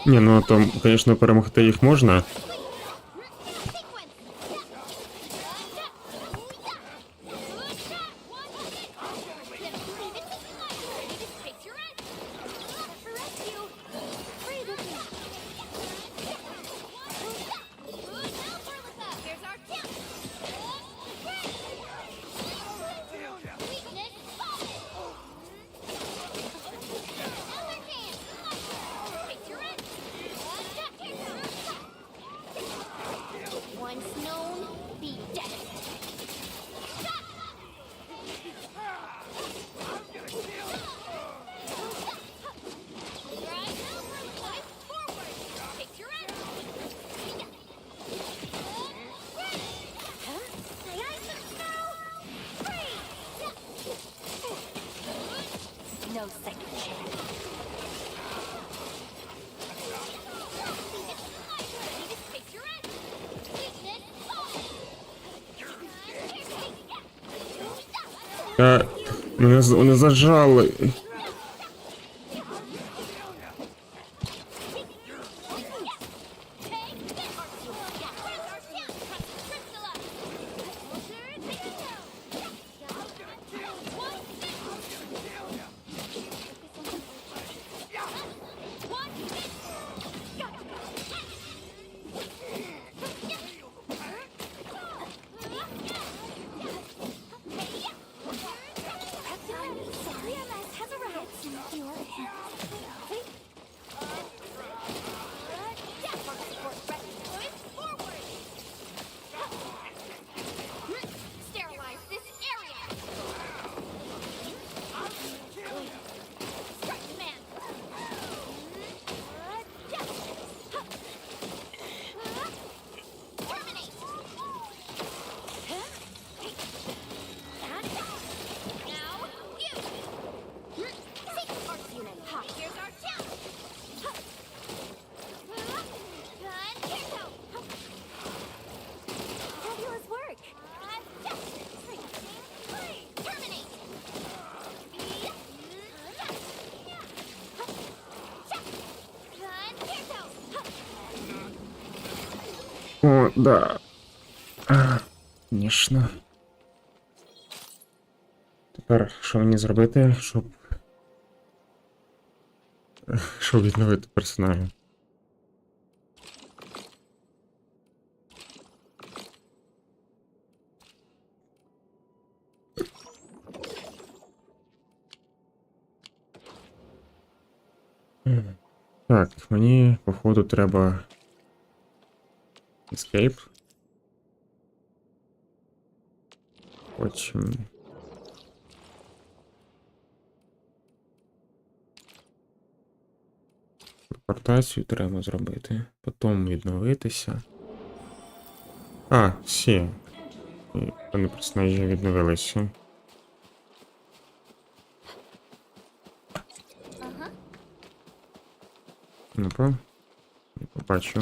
Ні, ну то, звісно, перемогти їх можна. No second chance. Мене зажали. О, да. Звісно. Тепер що мені зробити, щоб відновити персонажа? Так, мені, походу, треба escape. Потім телепортацію треба зробити. Потім відновитися. А, всі. Вони персонажі відновилися. Ну-ка. Не побачу.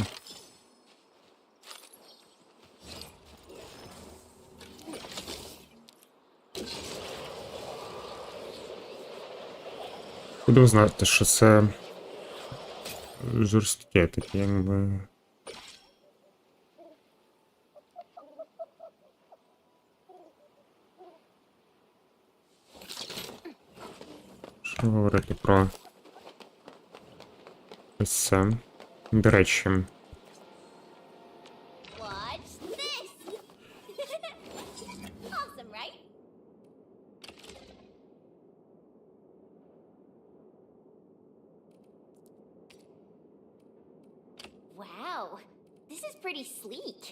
Буду знати, що це жорстке таке, якби. Що говорити про ось це? До речі. Wow, this is pretty sleek.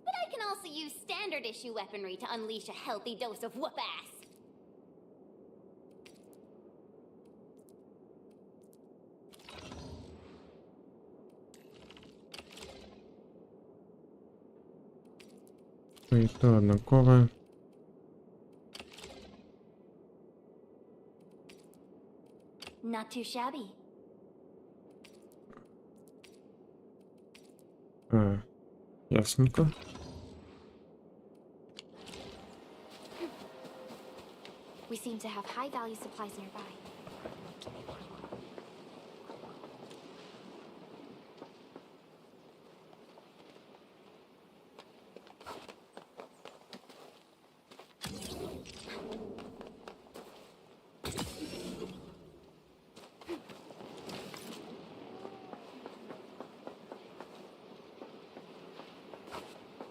But I can also use standard issue weaponry to unleash a healthy dose of whoop-ass. І то однакове. Not too shabby. Ясненько. We seem to have high-value supplies nearby.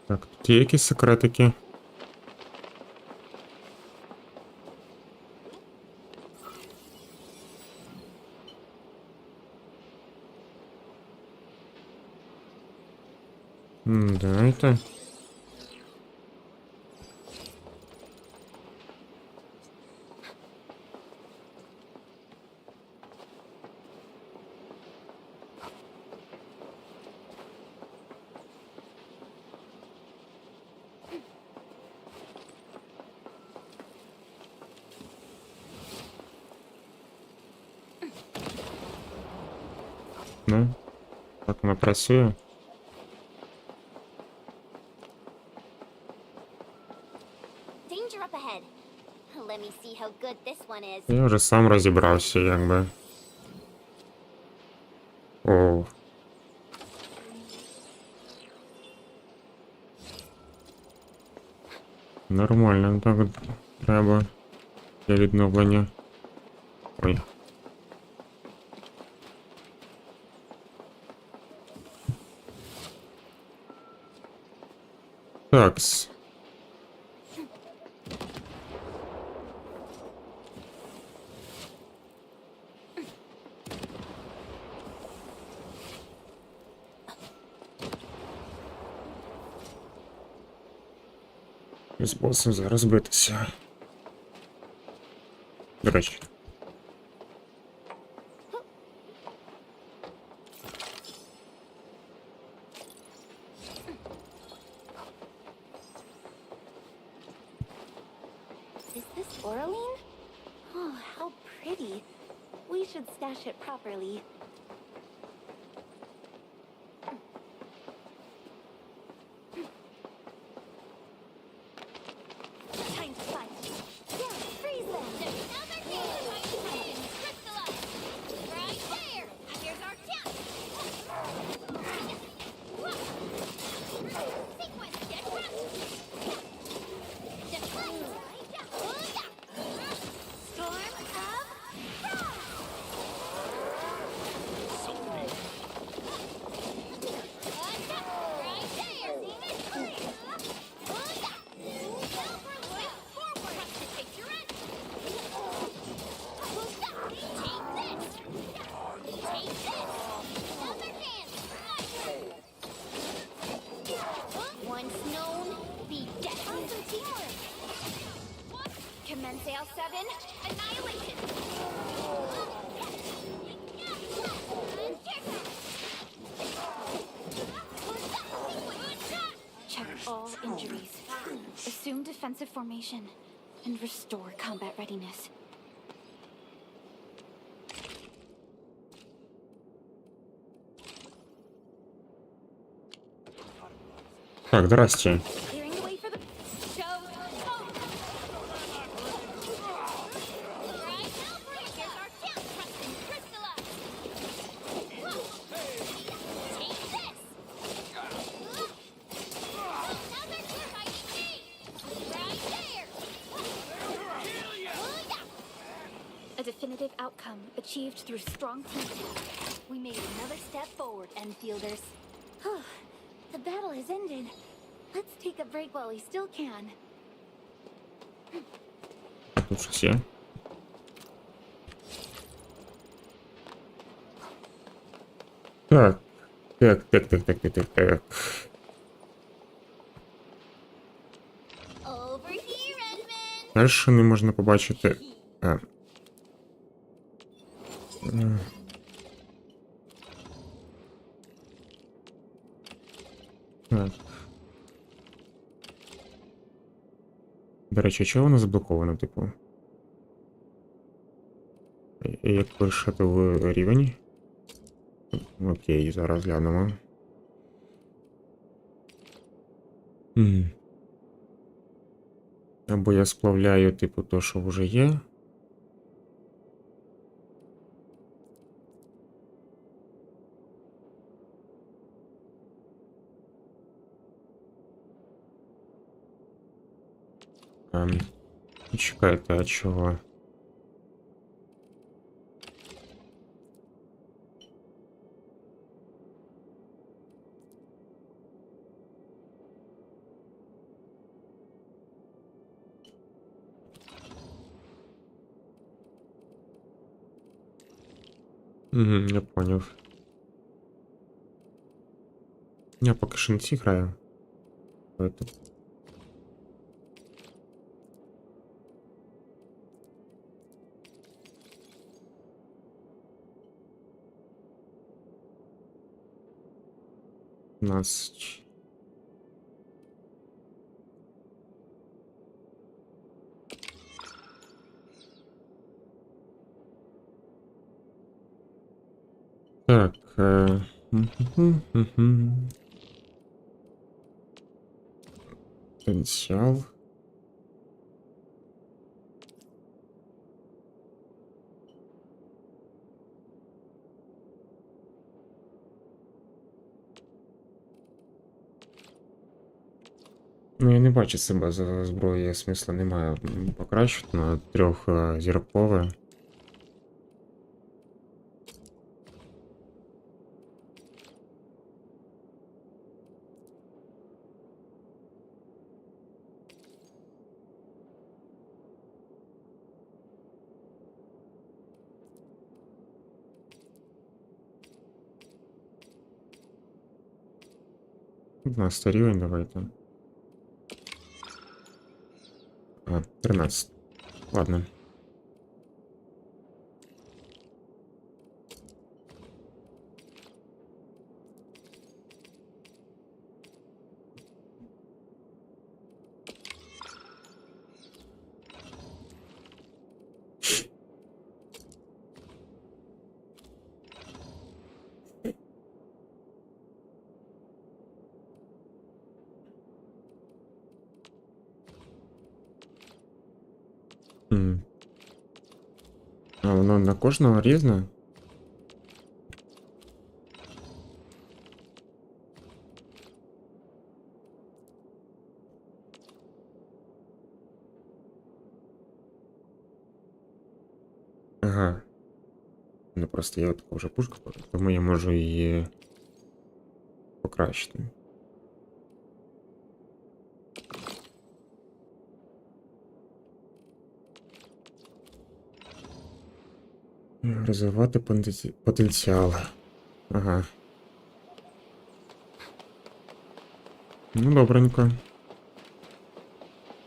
Так, тут є якісь секретики? Давайте. Ну, так воно працює. Danger up ahead. Let me see how good this one is. Я вже сам розібрався, якби. О. Нормально, так треба для відновлення. Ой. Такс. З босом зараз битися. До речі. Is this Oraline? Oh, how pretty. We should stash it properly. Time to fight. Yeah, freeze them. Another game. Crystallize. Right there. Here's our chance. Sequence. Get crushed. Deflect. Storm of Frost. Right there. Forward. Take your end. Take this. Take this. Another dance. Once known, be dead. Awesome teamwork. Commence AL7. Annihilation. Check all injuries. Assume defensive formation. And restore combat readiness. Так, здрасте. Clearing the way for the show. Right now, here's our chance. Crystallize. Take this. Another fighting game. Right there. A definitive outcome achieved through strong teamwork. We made another step forward, Enfielders. The battle has ended. Let's take a break while we still can. Тут щось є. Так. Так. Over here, Edmund. Перше не можна побачити. Так. До речі, чого воно заблоковано, типу? І як пишете в рівень? Окей, зараз глянемо. Або я сплавляю, типу, то, що вже є. Чекайте, а чого? Я поняв. Я поки що не ці граю. Поэтому... 15. Так. Потенціал. Ну, я не бачу себе за зброєю, смисла немає покращити на 3-зіркове. На рівень давайте. 13. Ладно. А воно на кожного різне? Ага. Ну просто є така вже пушка, тому я можу її покращити. Розвивати потенціал. Ага. Ну, добренько.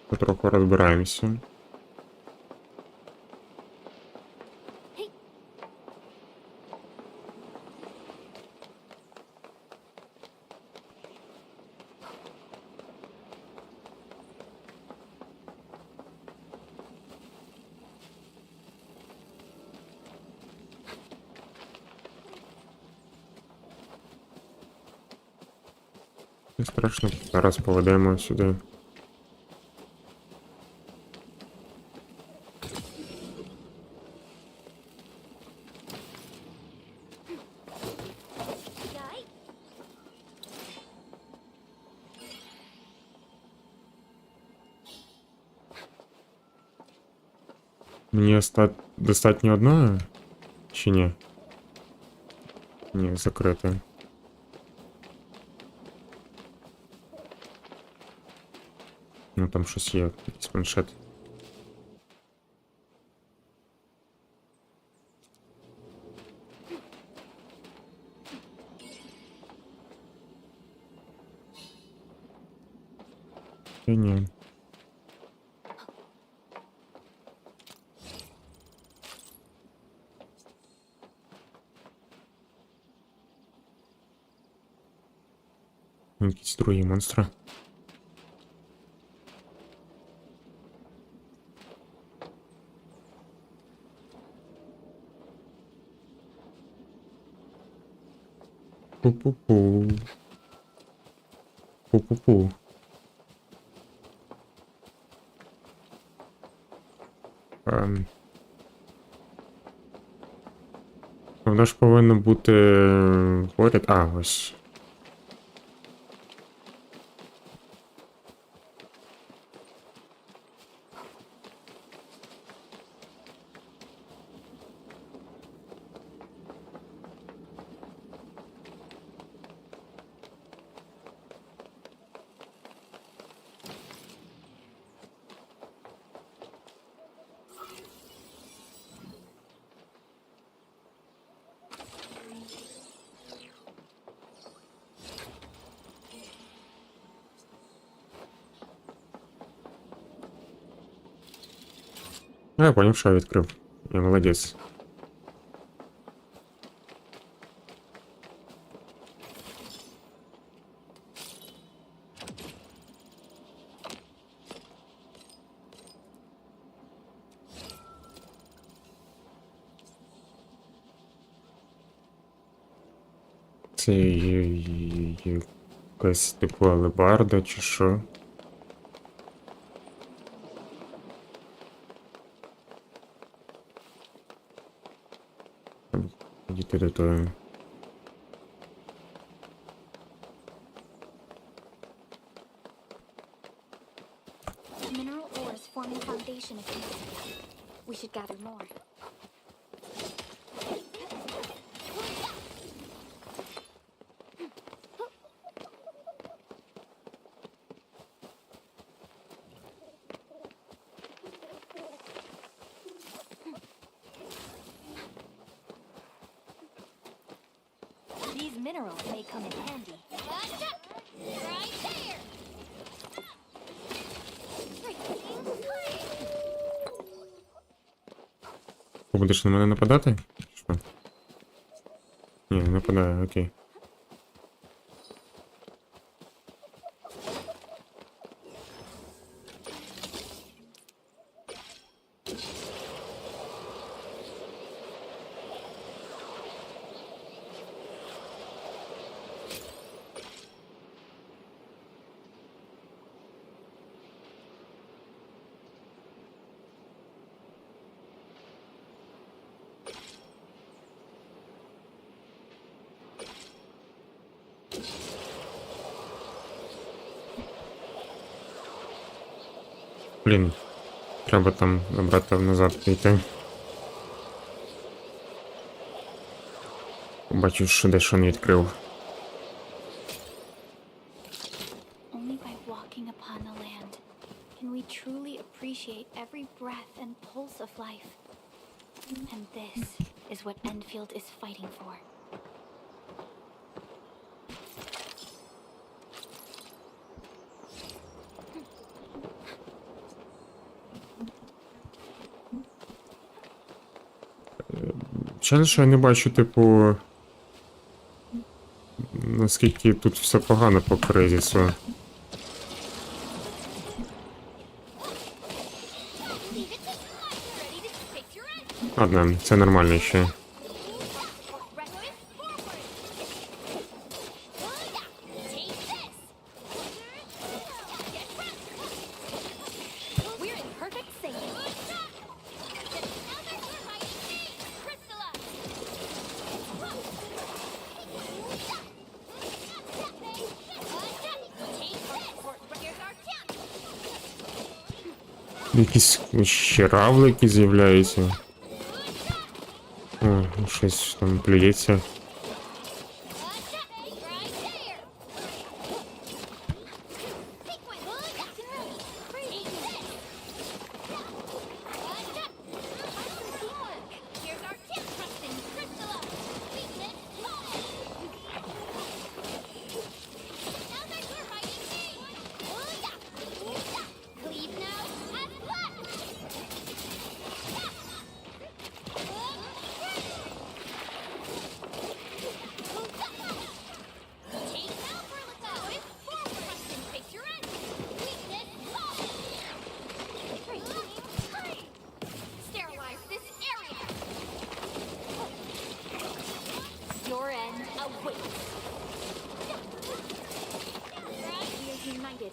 Потроху розбираємося. Не страшно, зараз поведемо сюди. Мені достатньо одної? Чи ні? Ні, закрити. Ну там щось є, якийсь планшет. Ні. Якісь другі монстри. Пу-пу-пу. Пу-пу-пу. Воно ж повинно бути поряд. А, ось. Я понял, що я відкрив. Я молодець. Це якась типу алебарда чи що? Діти до того. Mineral ores form the foundation of this. We should gather more. These minerals may come in handy. Gotcha! Right there! Ти будеш на мене нападати? Що? Ні, не нападаю, окей. Блін, треба там набрати назад йти. Бачу, що дещо не відкрив. Only by walking upon the land can we truly appreciate every breath and pulse of life. And this is what Endfield is fighting for. Чесно, що я не бачу, типу, наскільки тут все погано по кризису. Ладно, це нормально ще. We're in perfect sync. Якісь ще равлики з'являються. О, щось там плюється.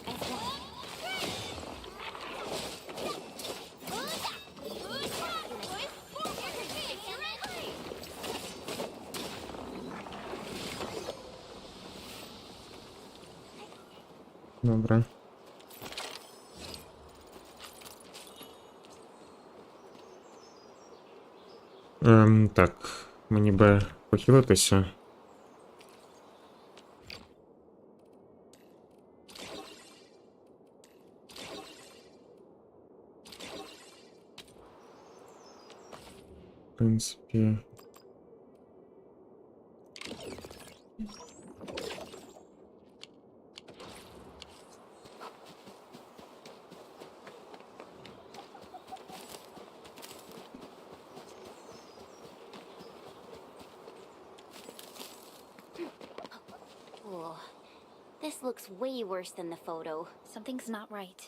as one. Добре. Так, мені би похилитися. В принципі. Oh, this looks way worse than the photo. Something's not right.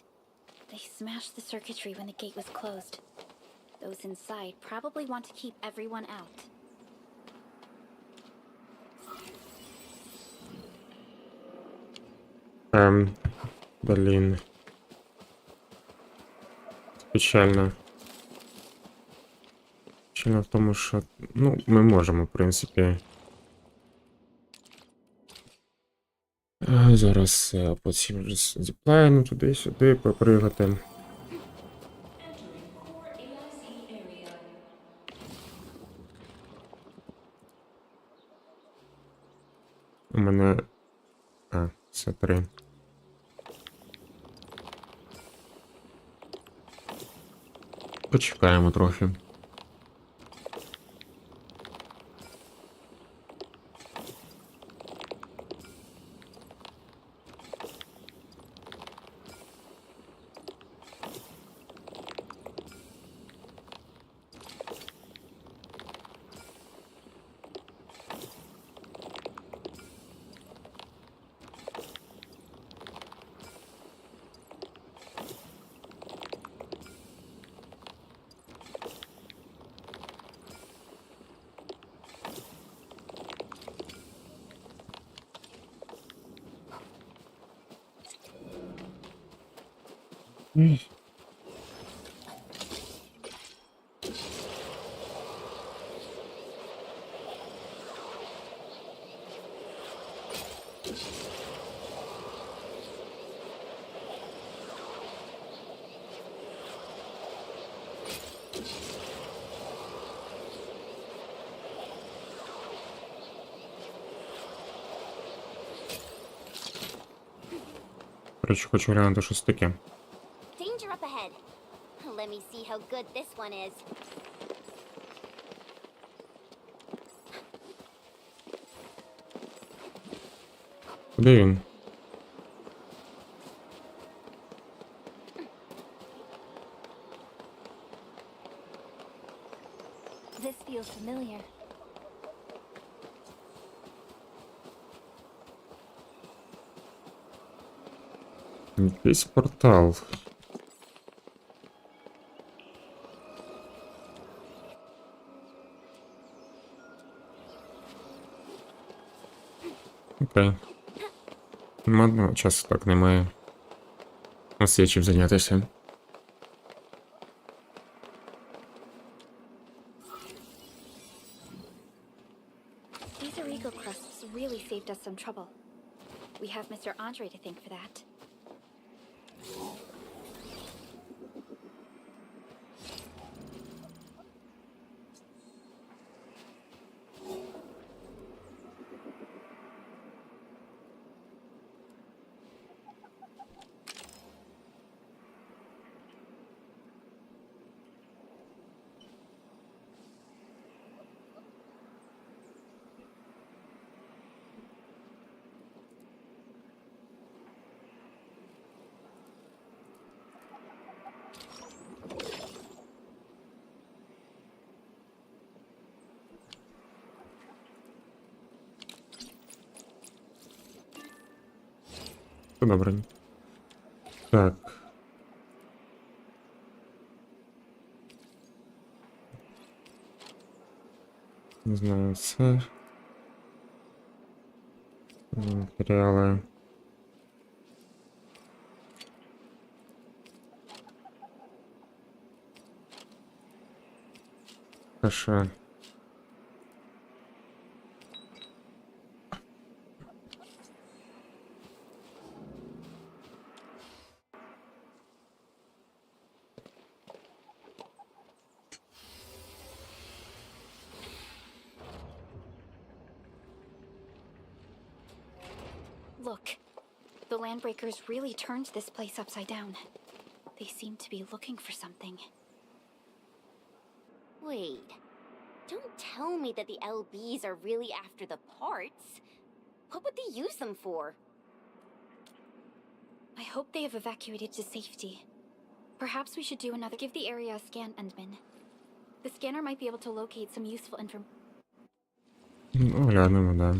They smashed the circuitry when the gate was closed. Those inside probably want to keep everyone out. Блін. Печально. Печально в тому, що, ну, ми можемо, в принципі. Зараз потім вже зіплаємо туди-сюди, попригати. Entering core AIC area. У мене... це 3. Почекаємо трохи. Коротше, хочу глянути, що це таке. Danger up ahead. Let me see how good this one is. Куди він? This feels familiar. Якийсь портал. Окей. Ладно, часу так немає. У нас є чим зайнятися. These Origo crusts really saved us some trouble. We have Mr. Andre to thank for that. Все добре. Так. Не знаю, це... Матеріали. Хорошо. Look, the Landbreakers really turned this place upside down. They seem to be looking for something. Wait. Don't tell me that the LBs are really after the parts. What would they use them for? I hope they have evacuated to safety. Perhaps we should do another. Give the area a scan, Endman. The scanner might be able to locate some useful information. Оглянемо, да.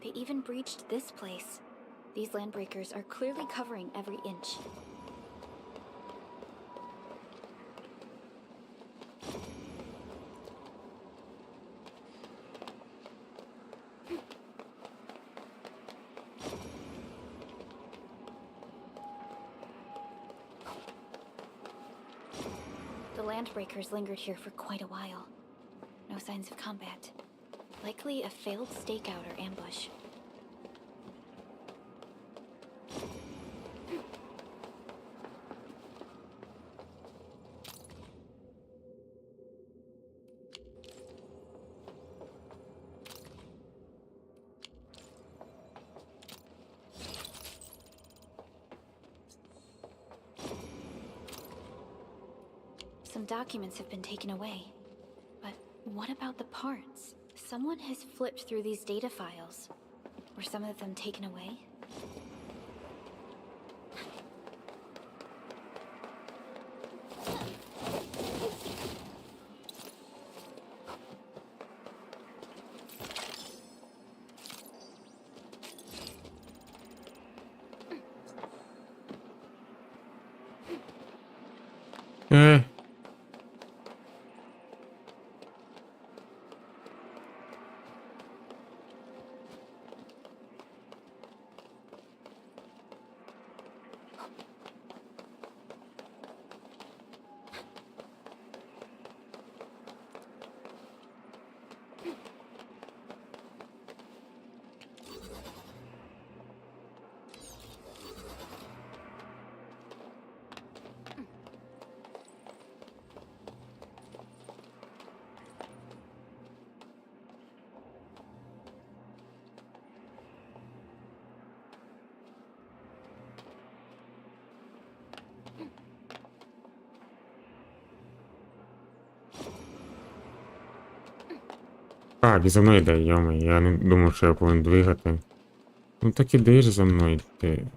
They even breached this place. These Landbreakers are clearly covering every inch. The Landbreakers lingered here for quite a while. No signs of combat. Likely a failed stakeout or ambush. Some documents have been taken away. But what about the parts? Someone has flipped through these data files. Were some of them taken away? А, він за мною йде, йома, я не думав, що я повинен двигати. Ну так іди ж за мною, ти.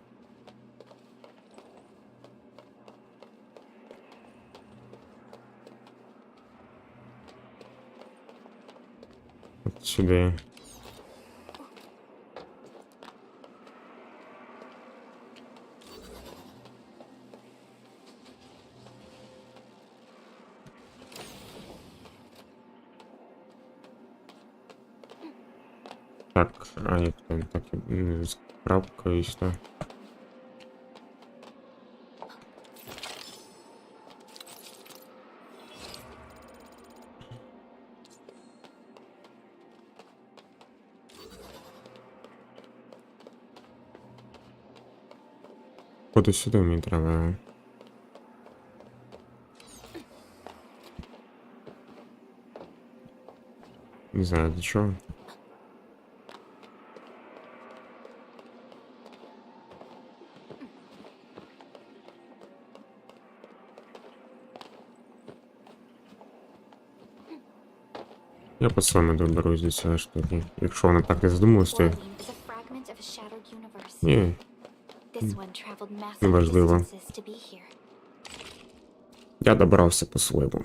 От сюди. Так, а як там так з крапкою що. Походу сюди мені треба. Не знаю для чого. Я по-своєму доберусь до цієї штуки. Якщо вона так не задумалась, то... Orlean is a fragment of a shattered universe. Ні, This one traveled massive неважливо. distances to be here. Я добрався по-своєму.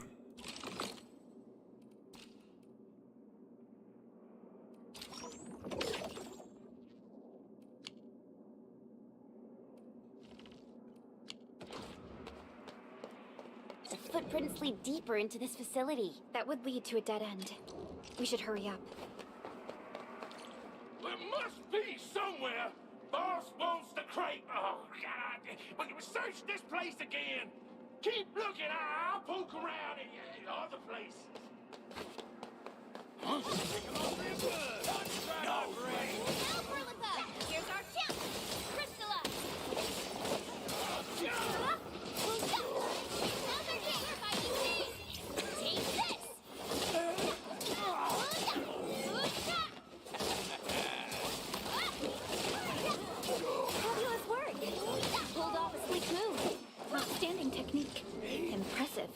The footprints lead deeper into this facility. That would lead to a dead end. We should hurry up. There must be somewhere. Boss wants the crate. Oh, God. But you search this place again. Keep looking. I'll poke around in other places. Huh? No, Ray. Now, Berlica! Here's our champ! Crystalla! Another dagger fighting team! Take this! Fabulous work! Pulled off a sleek move. Outstanding technique. Impressive.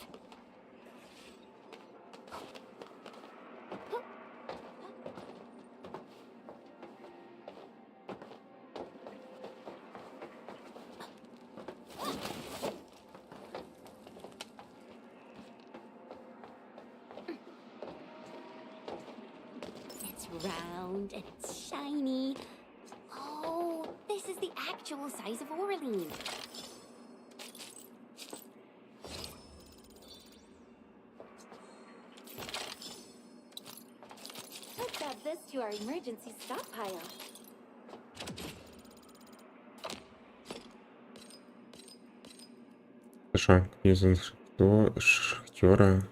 It's round and it's shiny. Oh, this is the actual size of Orlean. Let's add this to our emergency stockpile. Шаг из шахтера.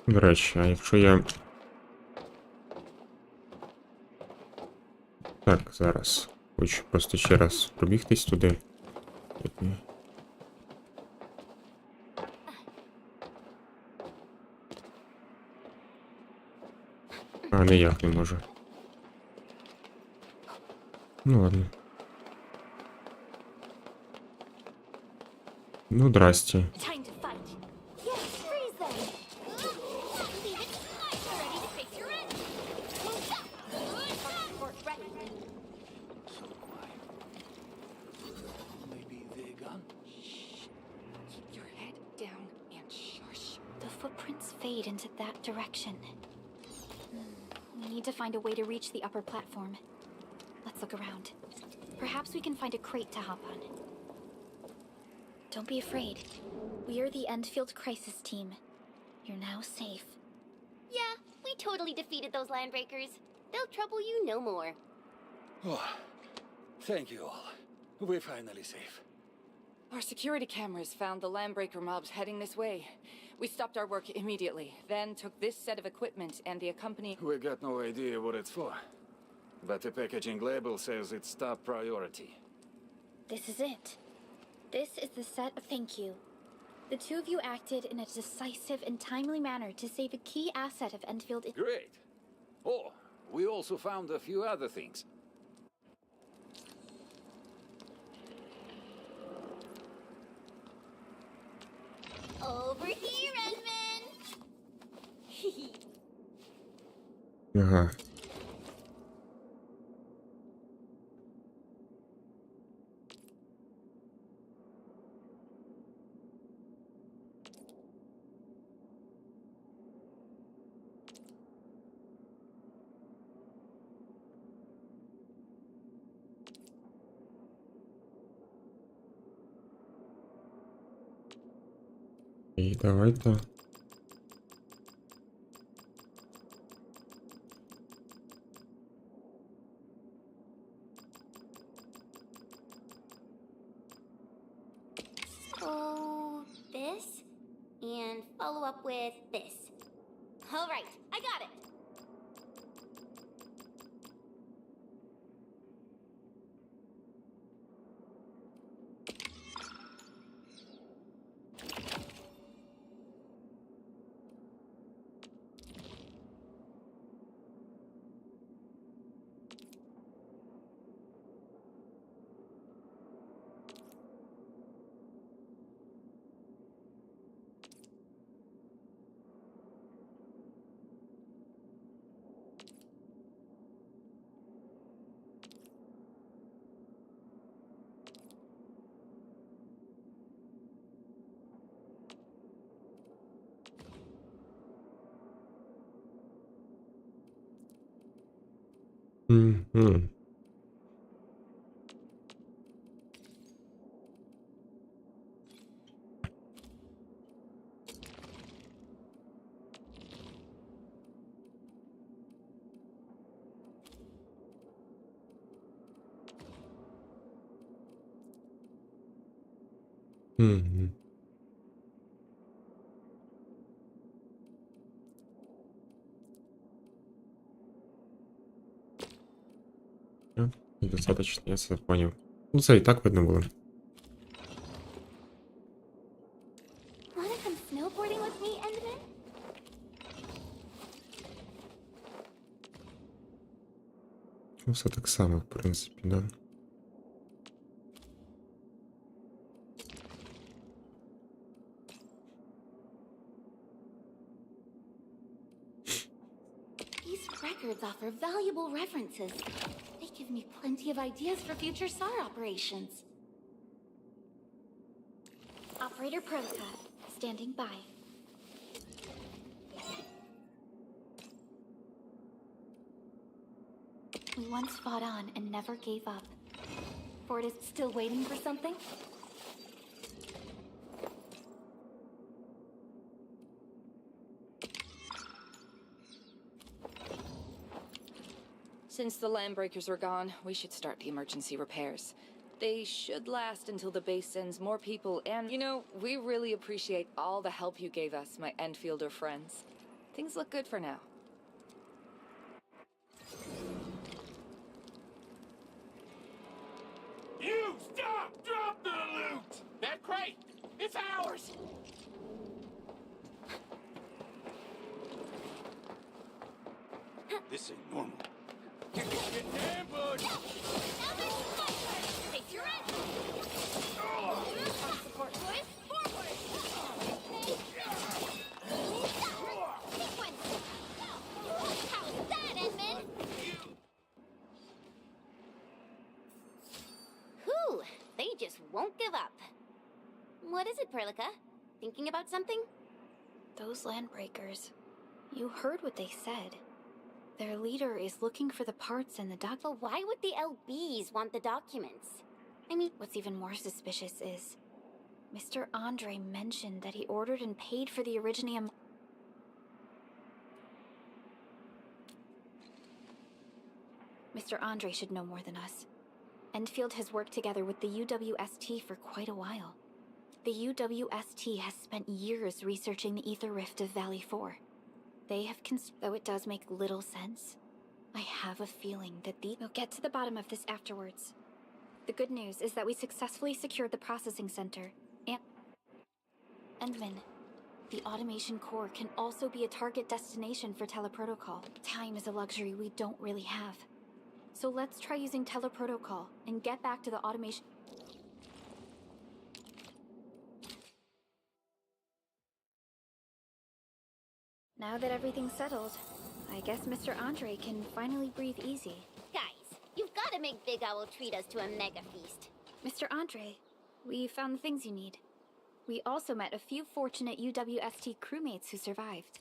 До речі, а якщо я... Так, зараз. Хочу просто ще раз пробігтись туди. А, ніяк не можу. Ну ладно. Ну, здрасте. Time to fight. Yes, freeze them. Leave it. I'm ready to face your end. Maybe they're gone. Keep your head down and shush. The footprints fade into that direction. We need to find a way to reach the upper platform. Let's look around. Perhaps we can find a crate to hop on. Don't be afraid. We are the Endfield crisis team. You're now safe. Yeah, we totally defeated those landbreakers. They'll trouble you no more. Oh, thank you all. We're finally safe. Our security cameras found the landbreaker mobs heading this way. We stopped our work immediately, then took this set of equipment and the accompanying... We got no idea what it's for. But the packaging label says it's top priority. This is it. This is the set of thank you. The two of you acted in a decisive and timely manner to save a key asset of Endfield. Great. Oh, we also found a few other things. Over here, Edmund! Ага. І давайте. Oh, this? And follow up with this. All right, I got it. Мгм. Мгм. Достаточно, я все понял. Ну, це і так видно було. Wanna come snowboarding with me, Endman? Ну, все так само, в принципі, да. These records offer valuable references. They give me plenty of ideas for future SAR operations. Operator Protocol, standing by. We once fought on and never gave up. Ford is still waiting for something? Since the landbreakers are gone, we should start the emergency repairs. They should last until the base sends more people, and, you know, we really appreciate all the help you gave us, my Endfielder friends. Things look good for now. You stop! Drop the loot! That crate! It's ours! This ain't normal. Get ambushed! Take your end! Support boys, forward! Sequence! How's that, Edmund? Whew, they just won't give up. What is it, Perlica? Thinking about something? Those landbreakers. You heard what they said. Their leader is looking for the parts and the But why would the LBs want the documents? I mean, what's even more suspicious is Mr. Andre mentioned that he ordered and paid for the Originium. Mr. Andre should know more than us. Endfield has worked together with the UWST for quite a while. The UWST has spent years researching the ether rift of Valley 4. They have though it does make little sense, I have a feeling that we'll get to the bottom of this afterwards. The good news is that we successfully secured the processing center, and Endman, the automation core can also be a target destination for teleprotocol. Time is a luxury we don't really have. So let's try using teleprotocol and get back to the automation. Now that everything's settled, I guess Mr. Andre can finally breathe easy. guys, you've got to make Big Owl treat us to a mega feast. Mr. Andre, we found the things you need. We also met a few fortunate UWST crewmates who survived.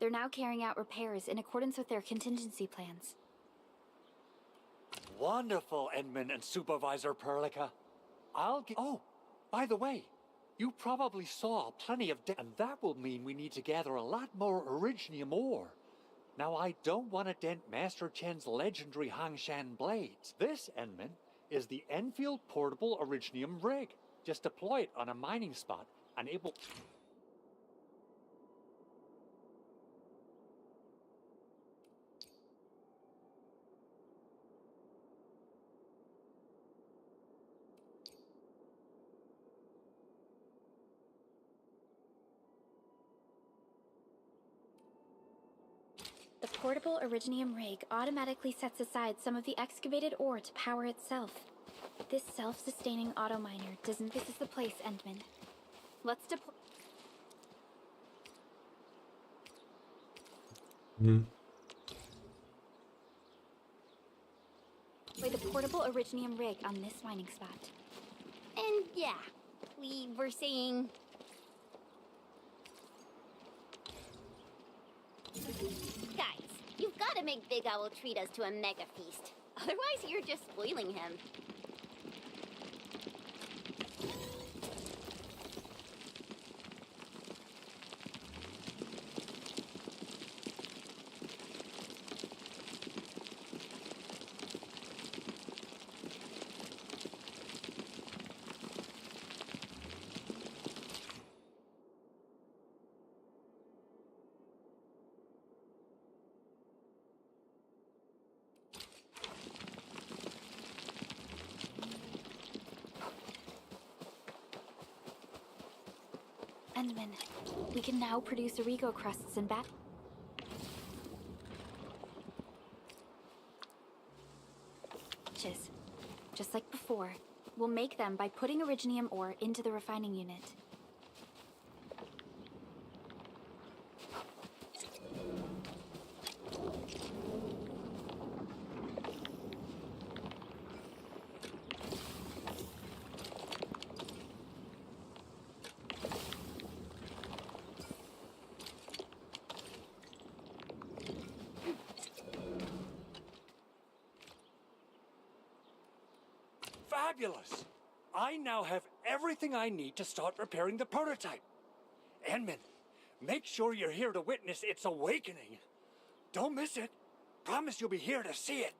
They're now carrying out repairs in accordance with their contingency plans. Wonderful, Edmund and Supervisor Perlica. Oh, by the way, you probably saw plenty of and that will mean we need to gather a lot more Originium ore. Now, I don't want to dent Master Chen's legendary Hangshan blades. This, Edmund, is the Enfield portable Originium rig. Just deploy it on a mining spot and it will... The portable Originium rig automatically sets aside some of the excavated ore to power itself. This self-sustaining auto miner doesn't... This is the place, Endman. Let's deploy... the portable Originium rig on this mining spot. And yeah, we were saying... Guys, You've got to make Big Owl treat us to a mega feast. Otherwise, you're just spoiling him. Endman, we can now produce Origo crusts and bat. Just like before, we'll make them by putting originium ore into the refining unit. Fabulous! I now have everything I need to start repairing the prototype. Endman, make sure you're here to witness its awakening. Don't miss it. Promise you'll be here to see it.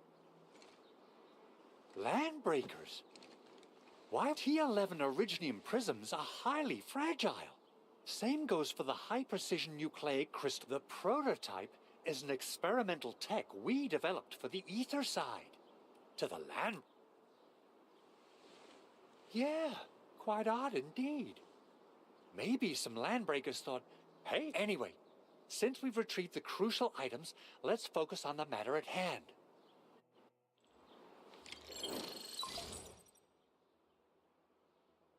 Landbreakers. While T11 originium prisms are highly fragile. Same goes for the high-precision nucleic crystal. The prototype is an experimental tech we developed for the ether side. To the land... Yeah, quite odd indeed. Maybe some landbreakers thought, hey, anyway, since we've retrieved the crucial items, let's focus on the matter at hand.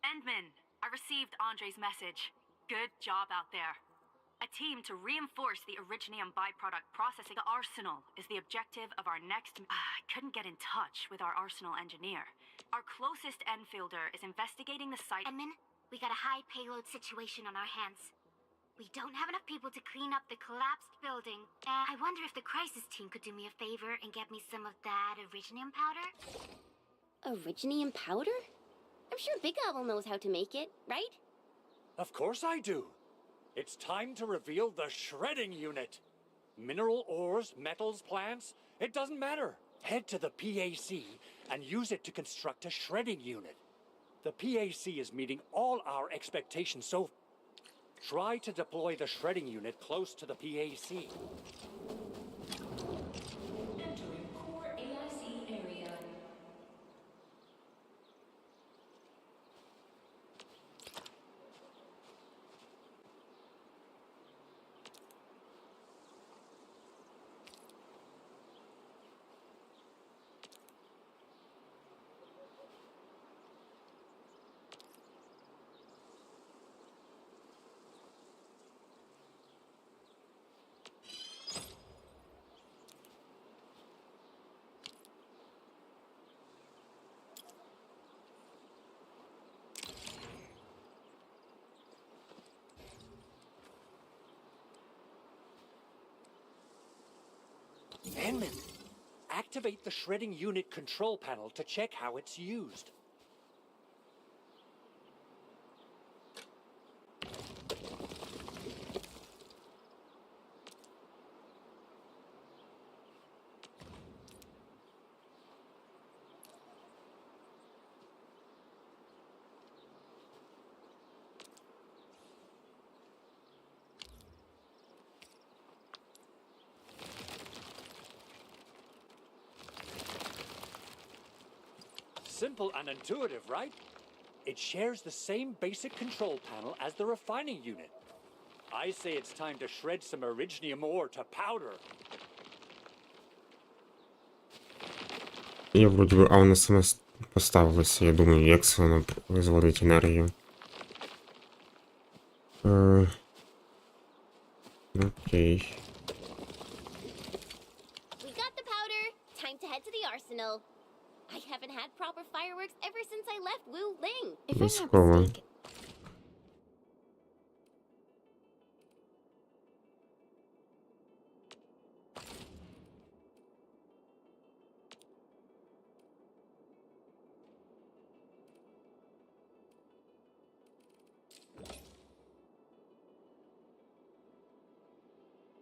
Endman, I received Andre's message. Good job out there. A team to reinforce the originium byproduct processing. The arsenal is the objective of our next... I couldn't get in touch with our arsenal engineer. Our closest Enfielder is investigating the site... Endman, we got a high payload situation on our hands. We don't have enough people to clean up the collapsed building. I wonder if the crisis team could do me a favor and get me some of that originium powder? Originium powder? I'm sure Big Owl knows how to make it, right? Of course I do. It's time to reveal the shredding unit. Mineral ores, metals, plants, it doesn't matter. Head to the PAC and use it to construct a shredding unit. The PAC is meeting all our expectations, so try to deploy the shredding unit close to the PAC. Entering core AIC area. Endman, activate the shredding unit control panel to check how it's used. Simple and intuitive, right? It shares the same basic control panel as the refining unit. I say it's time to shred some originium ore to powder. Я вроді би, а воно саме поставилося. Я думаю, як це воно визволить енергію. Окей. We got the powder. Time to head to the arsenal. I haven't had proper fireworks ever since I left Wu Ling. If I'm not Військово. mistaken,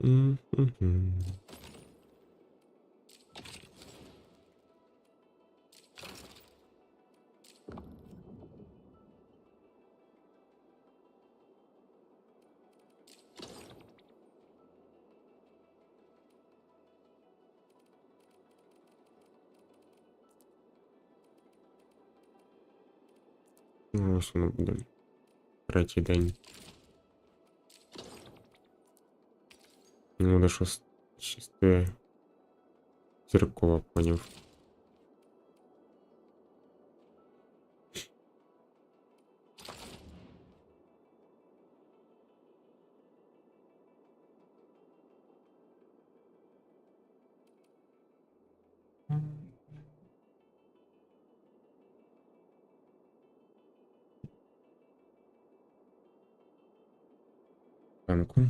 М-м-м. Ну, ось воно буде. Третій день. Ну, буде шосте зіркова, поняв. Ранку.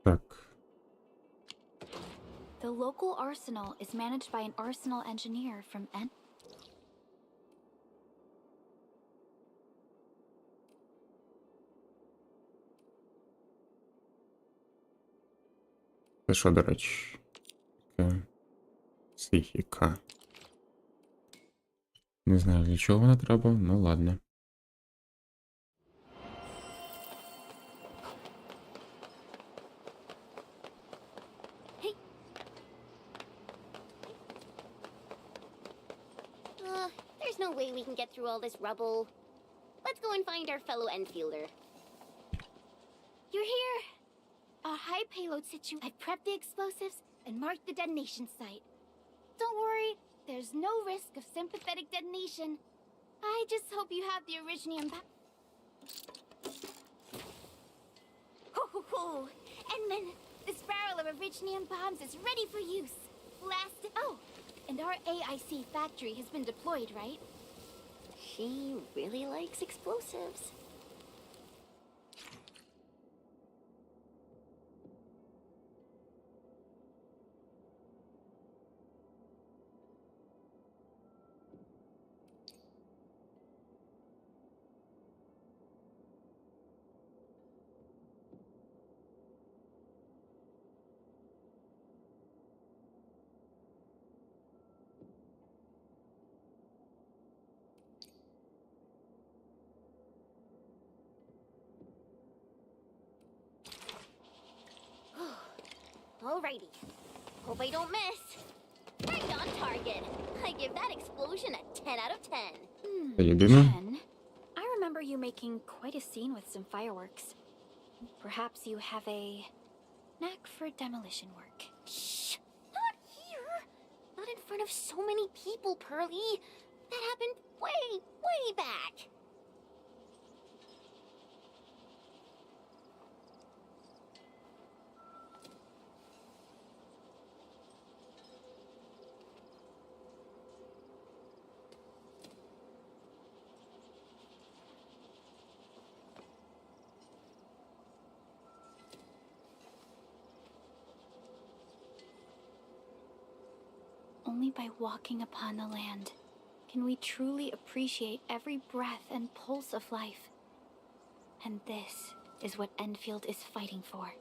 Так. The local arsenal is managed by an arsenal engineer from Це що, до речі? Таке психіка. Не знаю, для чого вона треба, ну ладно. There's no way we can get through all this rubble. Let's go and find our fellow Endfielder. You're here! A high payload I've prepped the explosives and marked the detonation site. Don't worry, there's no risk of sympathetic detonation. I just hope you have the Originium Ho ho ho! Endman, this barrel of Originium bombs is ready for use. Blast it. Oh, and our AIC factory has been deployed, right? She really likes explosives. Alrighty. Hope I don't miss. Right on target. I give that explosion a 10 out of 10. Це єдине. 10? I remember you making quite a scene with some fireworks. Perhaps you have a knack for demolition work. Shh! Not here! Not in front of so many people, Pearly. That happened way back. Only by walking upon the land can we truly appreciate every breath and pulse of life. And this is what Endfield is fighting for.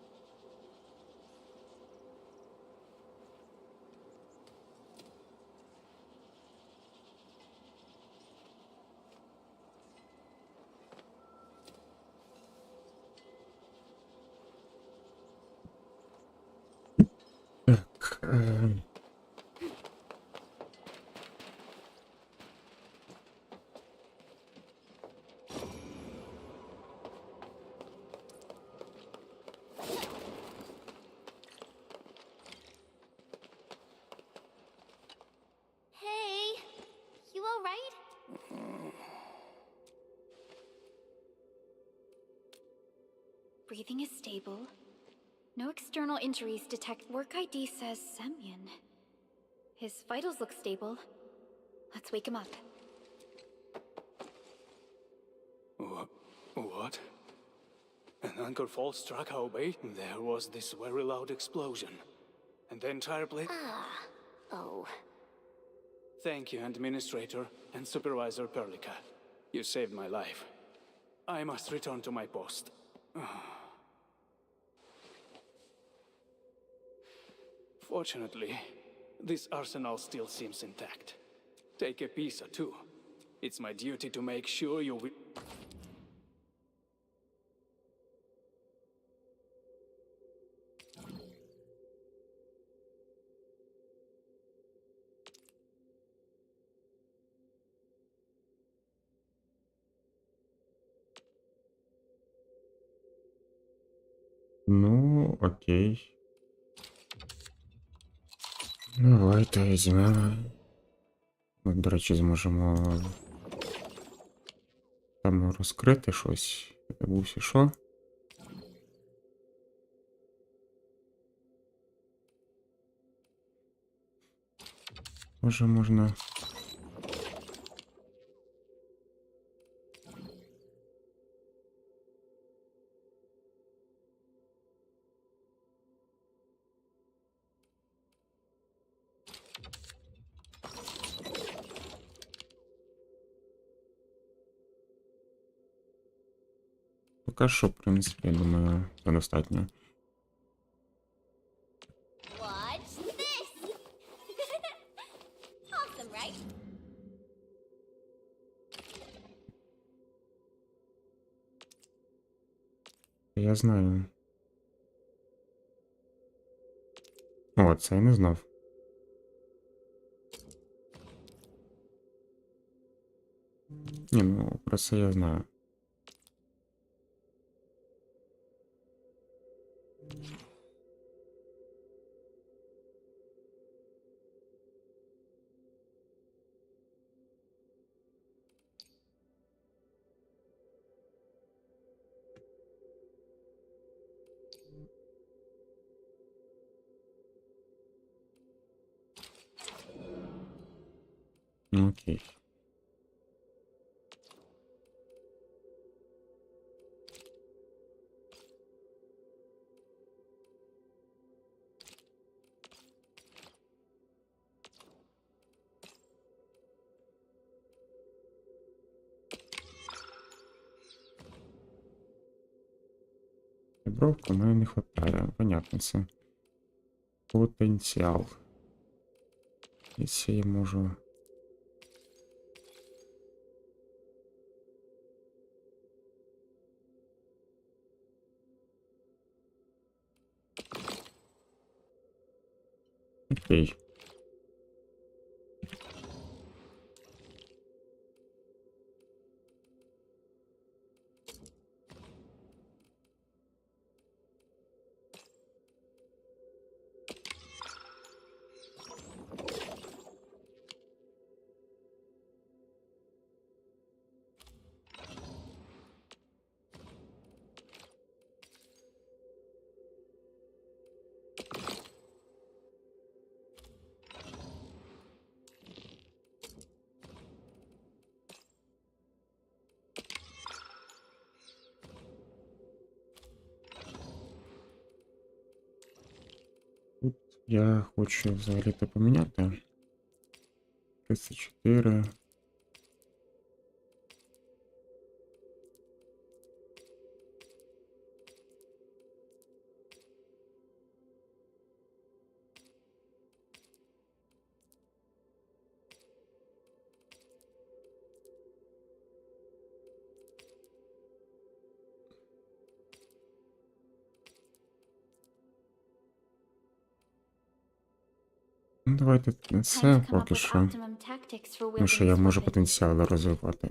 Hey, you all right? Breathing is stable. No external injuries detect. Work ID says Semyon. His vitals look stable. Let's wake him up. What? An anchor fault struck our base. There was this very loud explosion. And the entire place... Oh. Thank you, Administrator and Supervisor Perlica. You saved my life. I must return to my post. Fortunately, this arsenal still seems intact. Take a piece or two. It's my duty to make sure you will... Ну, окей. Давайте візьмемо. Ми, до речі, зможемо там розкрити щось. Забувся, що? Може, можна... Поки що, в принципі, я думаю, це достатньо. Watch this! Awesome, right? Я знаю. О, це я не знав. Ні, ну, про це я знаю. Окей. Бровку мене не хватає, понятно це. Потенціал. Якщо я можу... Окей. Тут я хочу взагалі-то поміняти. 34. Ну, давайте на це поки що. Тому що я можу потенціал розвивати.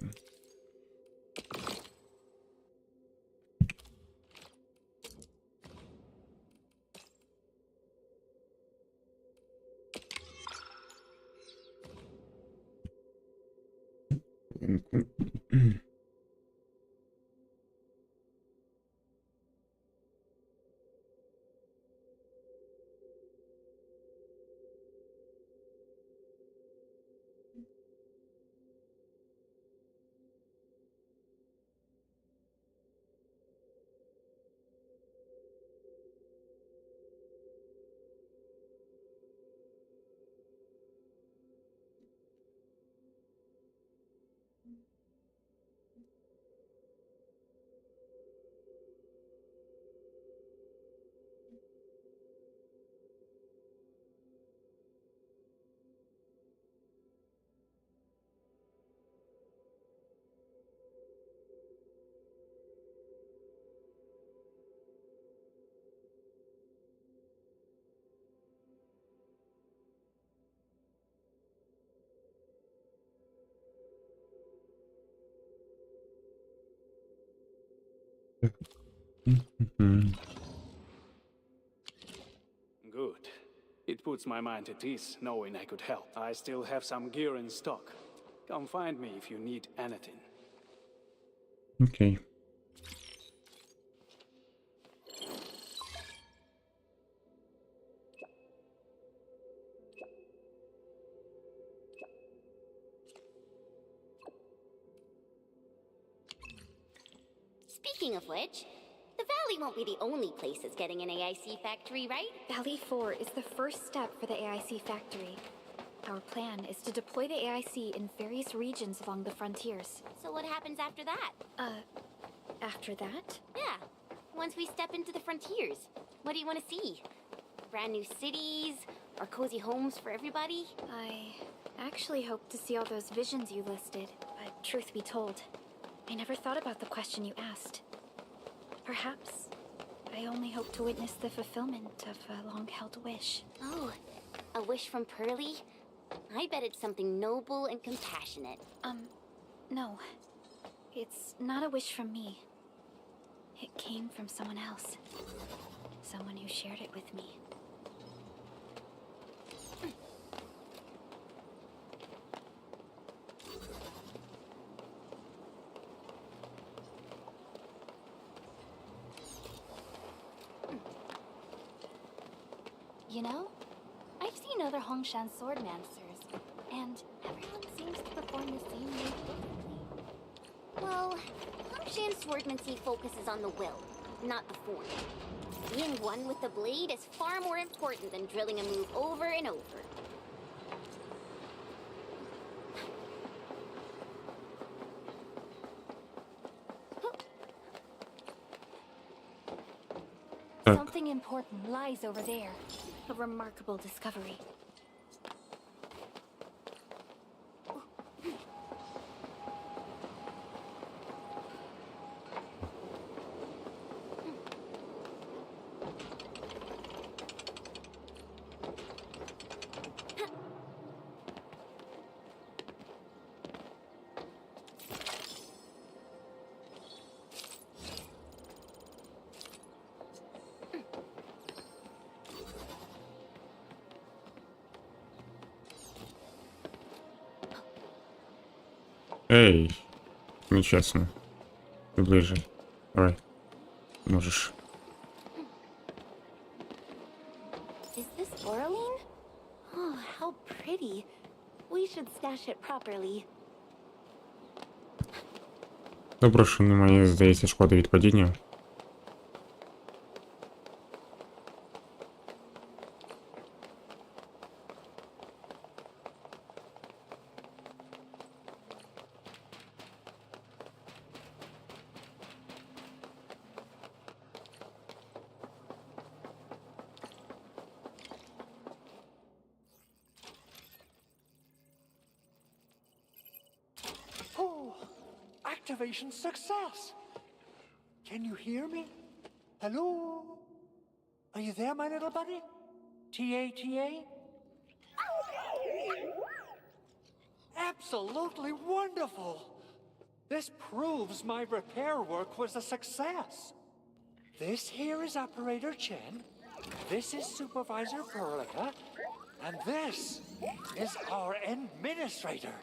Good. It puts my mind at ease knowing I could help. I still have some gear in stock. Come find me if you need anything. Окей. Speaking of which, the Valley won't be the only place that's getting an AIC factory, right? Valley 4 is the first step for the AIC factory. Our plan is to deploy the AIC in various regions along the frontiers. So what happens after that? After that? Yeah, once we step into the frontiers. What do you want to see? Brand new cities? Or cozy homes for everybody? I actually hoped to see all those visions you listed, but truth be told, I never thought about the question you asked. Perhaps I only hope to witness the fulfillment of a long-held wish. Oh, a wish from Pearly? I bet it's something noble and compassionate. No. It's not a wish from me. It came from someone else. Someone who shared it with me. You know, I've seen other Hongshan swordmancers, and everyone seems to perform the same way differently. Well, Hongshan swordmancy focuses on the will, not the form. Being one with the blade is far more important than drilling a move over and over. Something important lies over there. A remarkable discovery. Эй, нечестно. Ты ближе. Давай. Можешь. Is this Oraline? Oh, how pretty. We should stash it properly. Добре, що немає, здається, шкоди від падіння. Activation success! Can you hear me? Hello? Are you there, my little buddy? T-A-T-A? Absolutely wonderful! This proves my repair work was a success. This here is Operator Chen, this is Supervisor Perlica, and this is our Administrator.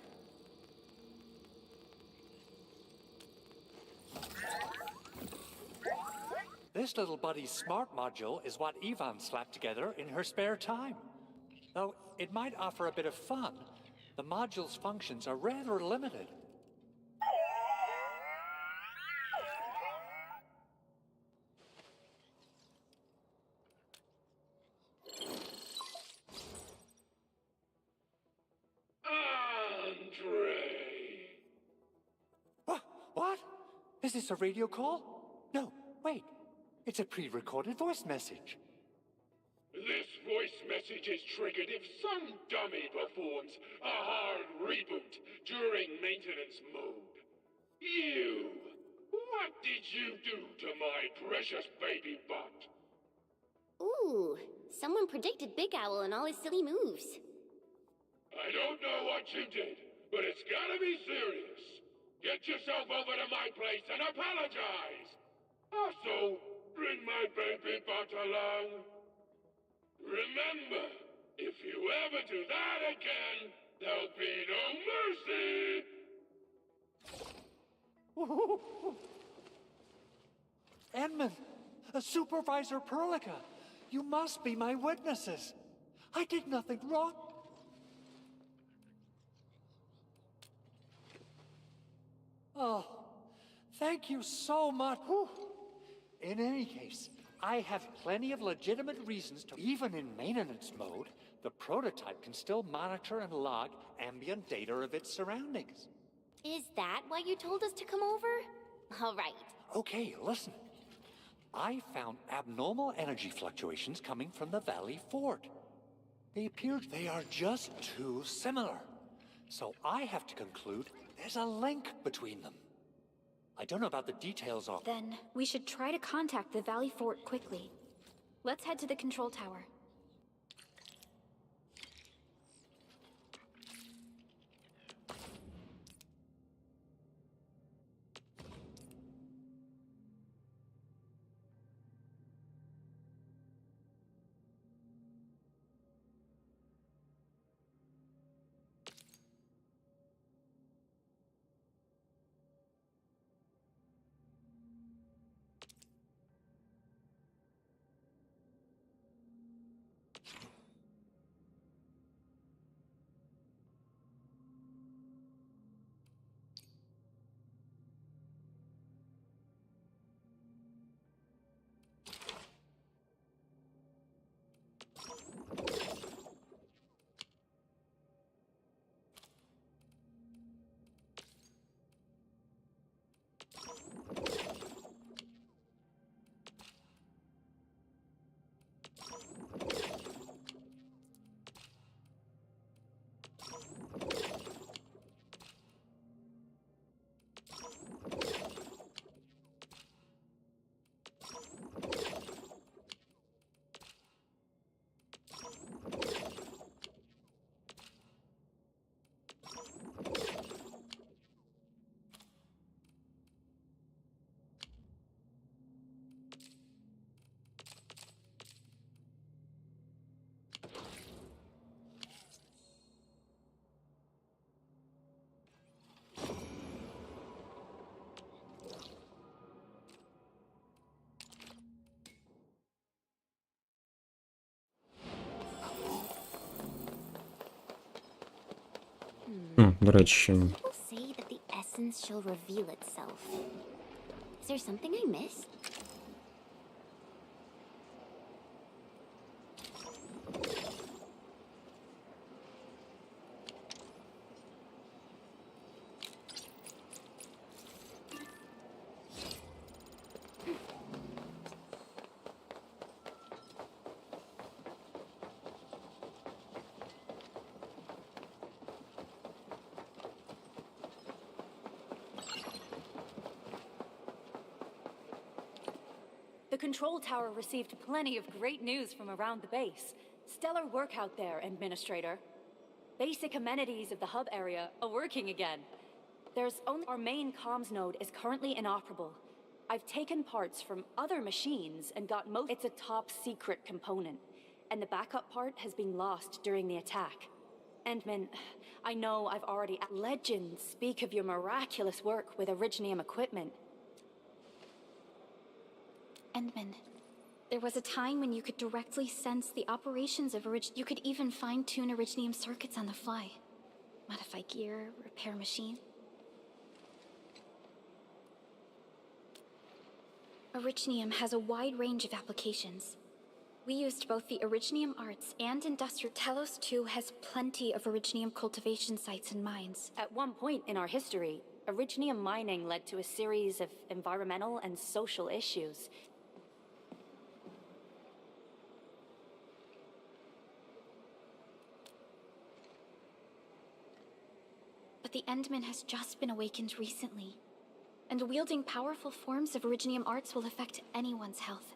This little buddy's smart module is what Ivan slapped together in her spare time. Though it might offer a bit of fun, the module's functions are rather limited. What? Is this a radio call? No, wait. It's a pre-recorded voice message. This voice message is triggered if some dummy performs a hard reboot during maintenance mode. You! What did you do to my precious baby butt? Ooh, someone predicted Big Owl and all his silly moves. I don't know what you did, but it's gotta be serious. Get yourself over to my place and apologize. Also, bring my baby butt along. Remember, if you ever do that again, there'll be no mercy. Edmund, Supervisor Perlica, you must be my witnesses. I did nothing wrong. Oh, thank you so much. Whew. In any case, I have plenty of legitimate reasons to, even in maintenance mode, the prototype can still monitor and log ambient data of its surroundings. Is that why you told us to come over? All right. Okay, listen. I found abnormal energy fluctuations coming from the Valley Fort. They are just too similar. So I have to conclude there's a link between them. I don't know about the details of... Then we should try to contact the Valley Fort quickly. Let's head to the control tower. До речі, People say that the essence shall reveal itself. Is there something I missed? The control tower received plenty of great news from around the base. Stellar work out there, Administrator. basic amenities of the hub area are working again. There's only our main comms node is currently inoperable. I've taken parts from other machines and got most. It's a top secret component, and the backup part has been lost during the attack. Endman, I know I've already. Legends speak of your miraculous work with Originium equipment. Endman, there was a time when you could directly sense the operations of You could even fine-tune Originium circuits on the fly. Modify gear, repair machine. Originium has a wide range of applications. We used both the Originium arts and industrial. Telos 2 has plenty of Originium cultivation sites and mines. At one point in our history, Originium mining led to a series of environmental and social issues. But the Endman has just been awakened recently, and wielding powerful forms of Originium arts will affect anyone's health.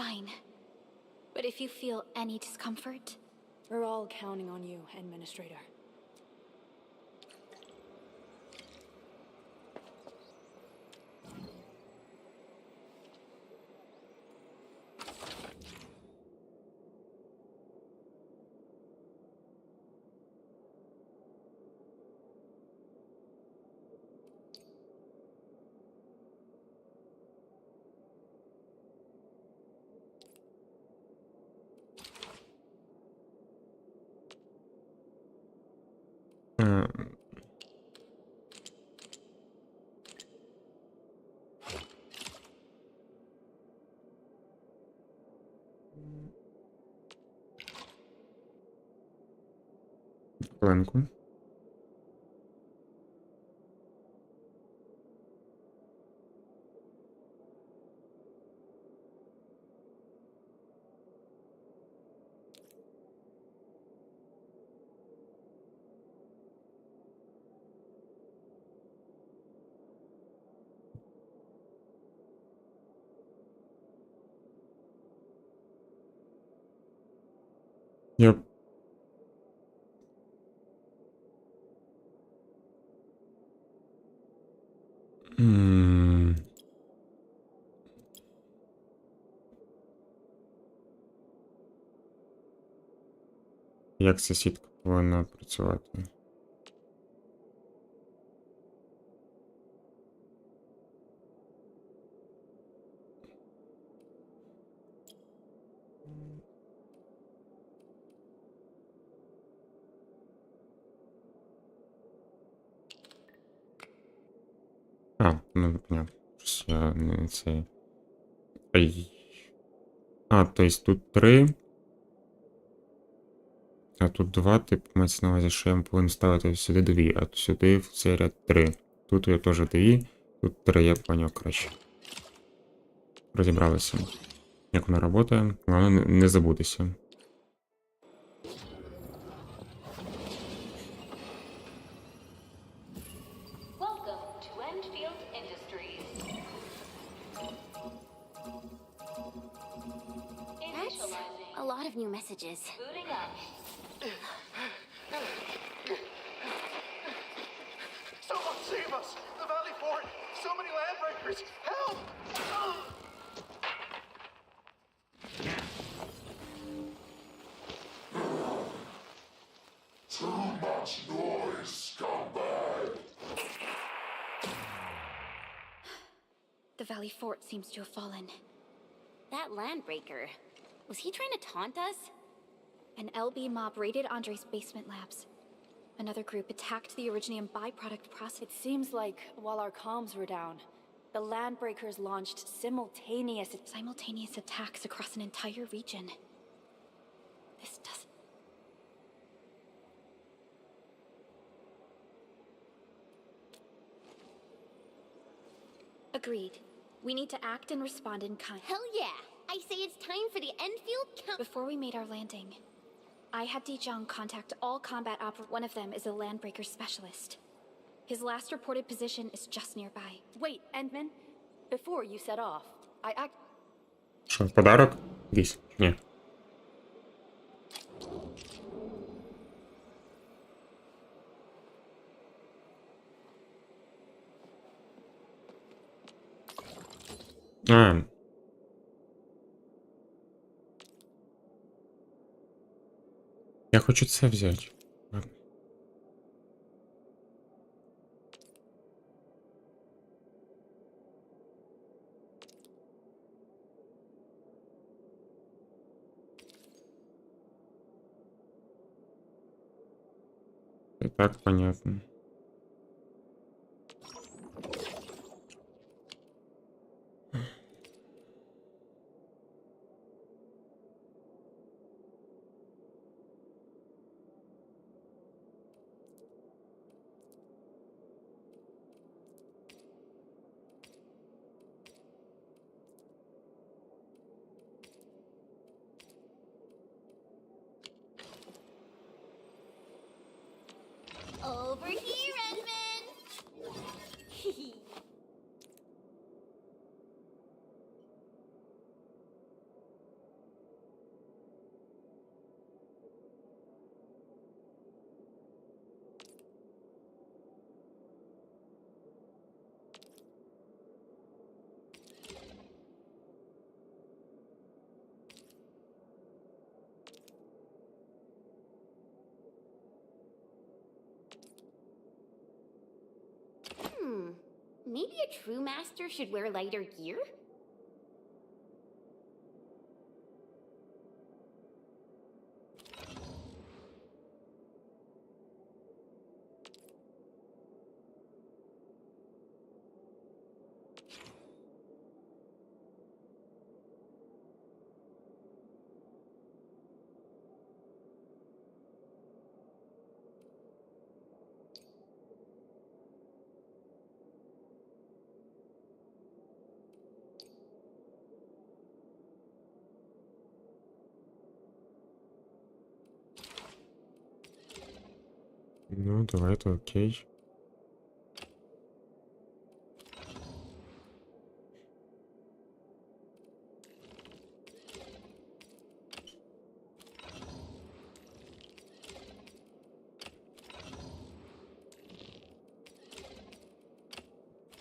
Fine. But if you feel any discomfort... We're all counting on you, Administrator. Хвилинку. Yep. Як ця сітка повинна працювати? Ну, понятно. Щось я не цей. Ай. То есть тут 3. А тут 2, типу, мається на увазі, що я повинен ставити сюди 2, а сюди в цей ряд 3. Тут я теж 2, тут 3, я поняв краще. Розібралися. Як вона працює, головне не забутися. Welcome to Endfield Industries. Initializing. A lot of new messages. Booting up. Someone save us! The Valley Fort! So many landbreakers! Help! Too much noise, scumbag! The Valley Fort seems to have fallen. That landbreaker. Was he trying to taunt us? An LB mob raided Andre's basement labs. Another group attacked the Originium byproduct process. It seems like while our comms were down, the landbreakers launched simultaneous attacks across an entire region. This doesn't... Agreed. We need to act and respond in kind. Hell yeah! I say it's time for the Endfield count. Before we made our landing, I had Dijong contact all combat One of them is a landbreaker specialist. His last reported position is just nearby. Wait, Endman. Before you set off, Що, подарок? Якийсь? Ні. А. Я хочу це взяти. Ладно. И так понятно. Over here, Edmund! Maybe a true master should wear lighter gear? Ну, давайте, окей.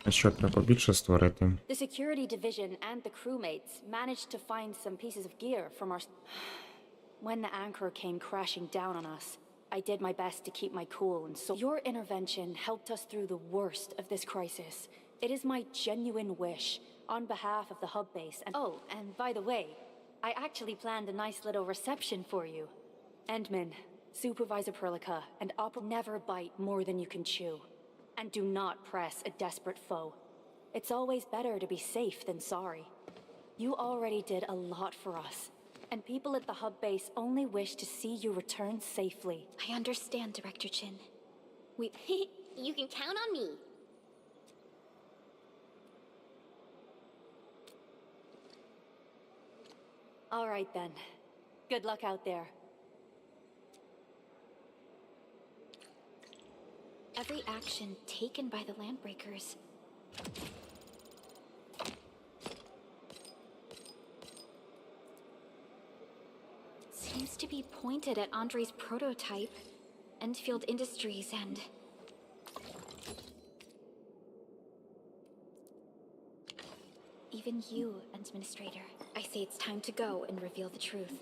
А що, треба більше створити? The security division and the crewmates managed to find some pieces of gear from our... When the anchor came crashing down on us, I did my best to keep my cool and so... Your intervention helped us through the worst of this crisis. It is my genuine wish, on behalf of the hub base and... Oh, and by the way, I actually planned a nice little reception for you. Endman, Supervisor Perlica, and never bite more than you can chew. And do not press a desperate foe. It's always better to be safe than sorry. You already did a lot for us, and people at the hub base only wish to see you return safely. I understand, Director Chin. You can count on me. All right then. Good luck out there. Every action taken by the Landbreakers seems to be pointed at Andre's prototype, Endfield Industries, and... Even you, Administrator. I say it's time to go and reveal the truth.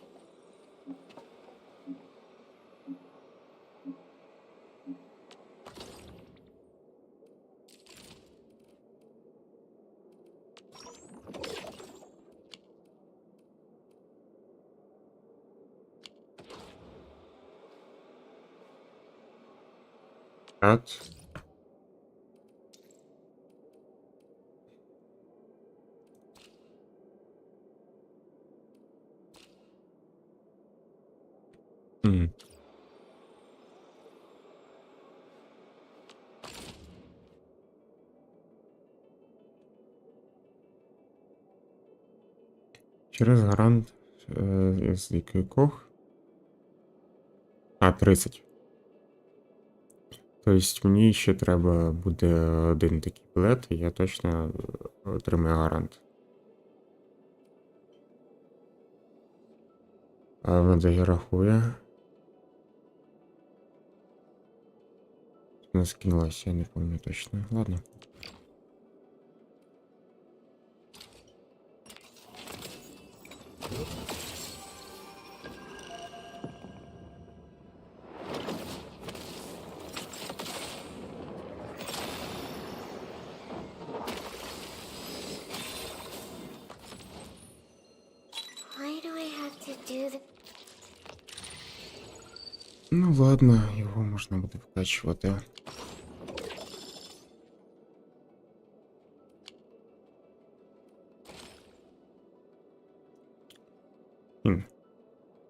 От. Через гарант з яких А, 30. Тобто мені ще треба буде один такий білет, і я точно отримаю гарант. А воно тоді рахує. Вона скинулася, я не пам'ятаю точно. Ладно. Why do I have to do the... Ну ладно, його можна буде вкачувати.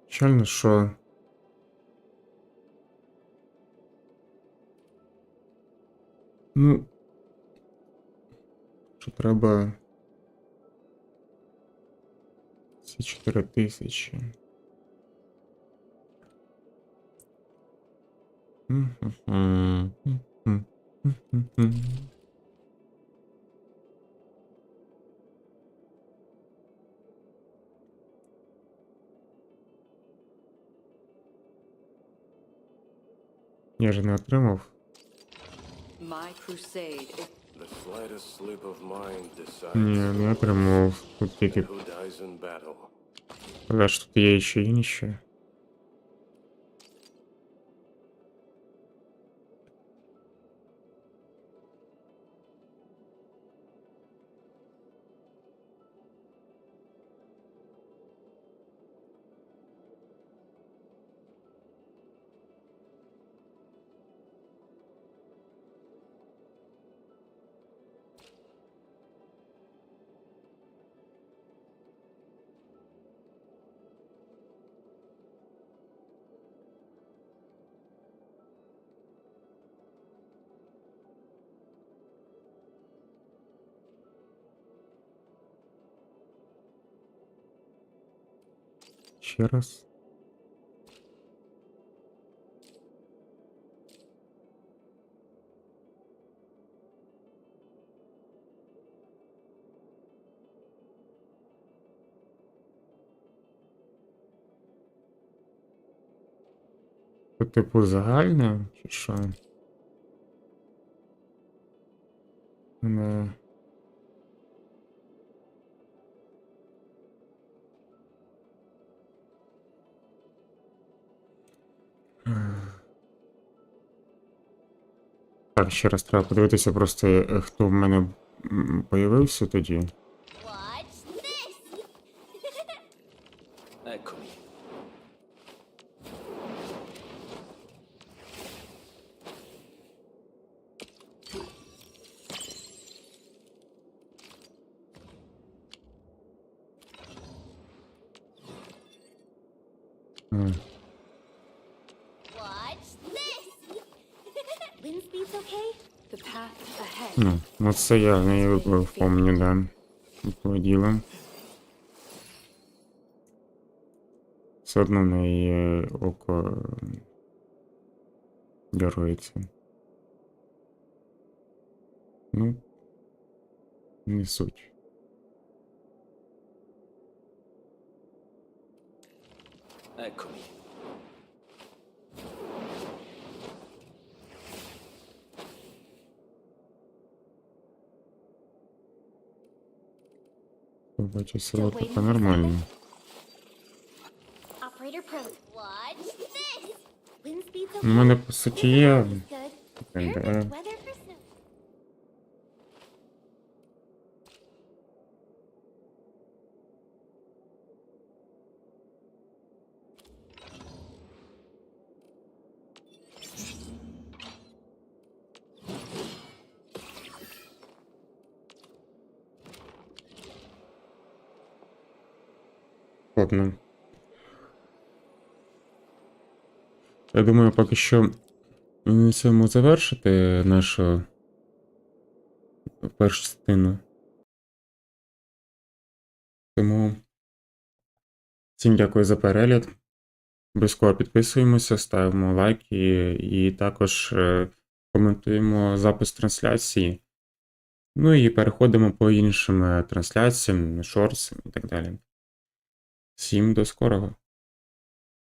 Печально, що... Ну... Що треба... Ці 4000. Я же не отримав. My crusade is... The slightest slip of mine decides Ні, не отримав. Тут тільки... who dies in battle. Але ж тут є ще інші. Ще раз. Це типу загальне, чи що? Не. Так, ще раз треба подивитися просто, хто в мене появився тоді. Eccomi. Ну це я не помню, да. Поводіла. Все одно в неї око дарується. Ну, не суть. Eccomi. Бачу, село таке нормально. Operator Pro. Watch this. Wind speed's У мене по суті є. good. Perfect weather for snow. Ладно. Я думаю, поки що на цьому завершити нашу першу частину. Тому всім дякую за перегляд. Обов'язково підписуємося, ставимо лайки і також коментуємо запис трансляції. Ну і переходимо по іншим трансляціям, шортсам і так далі. Всім до скорого!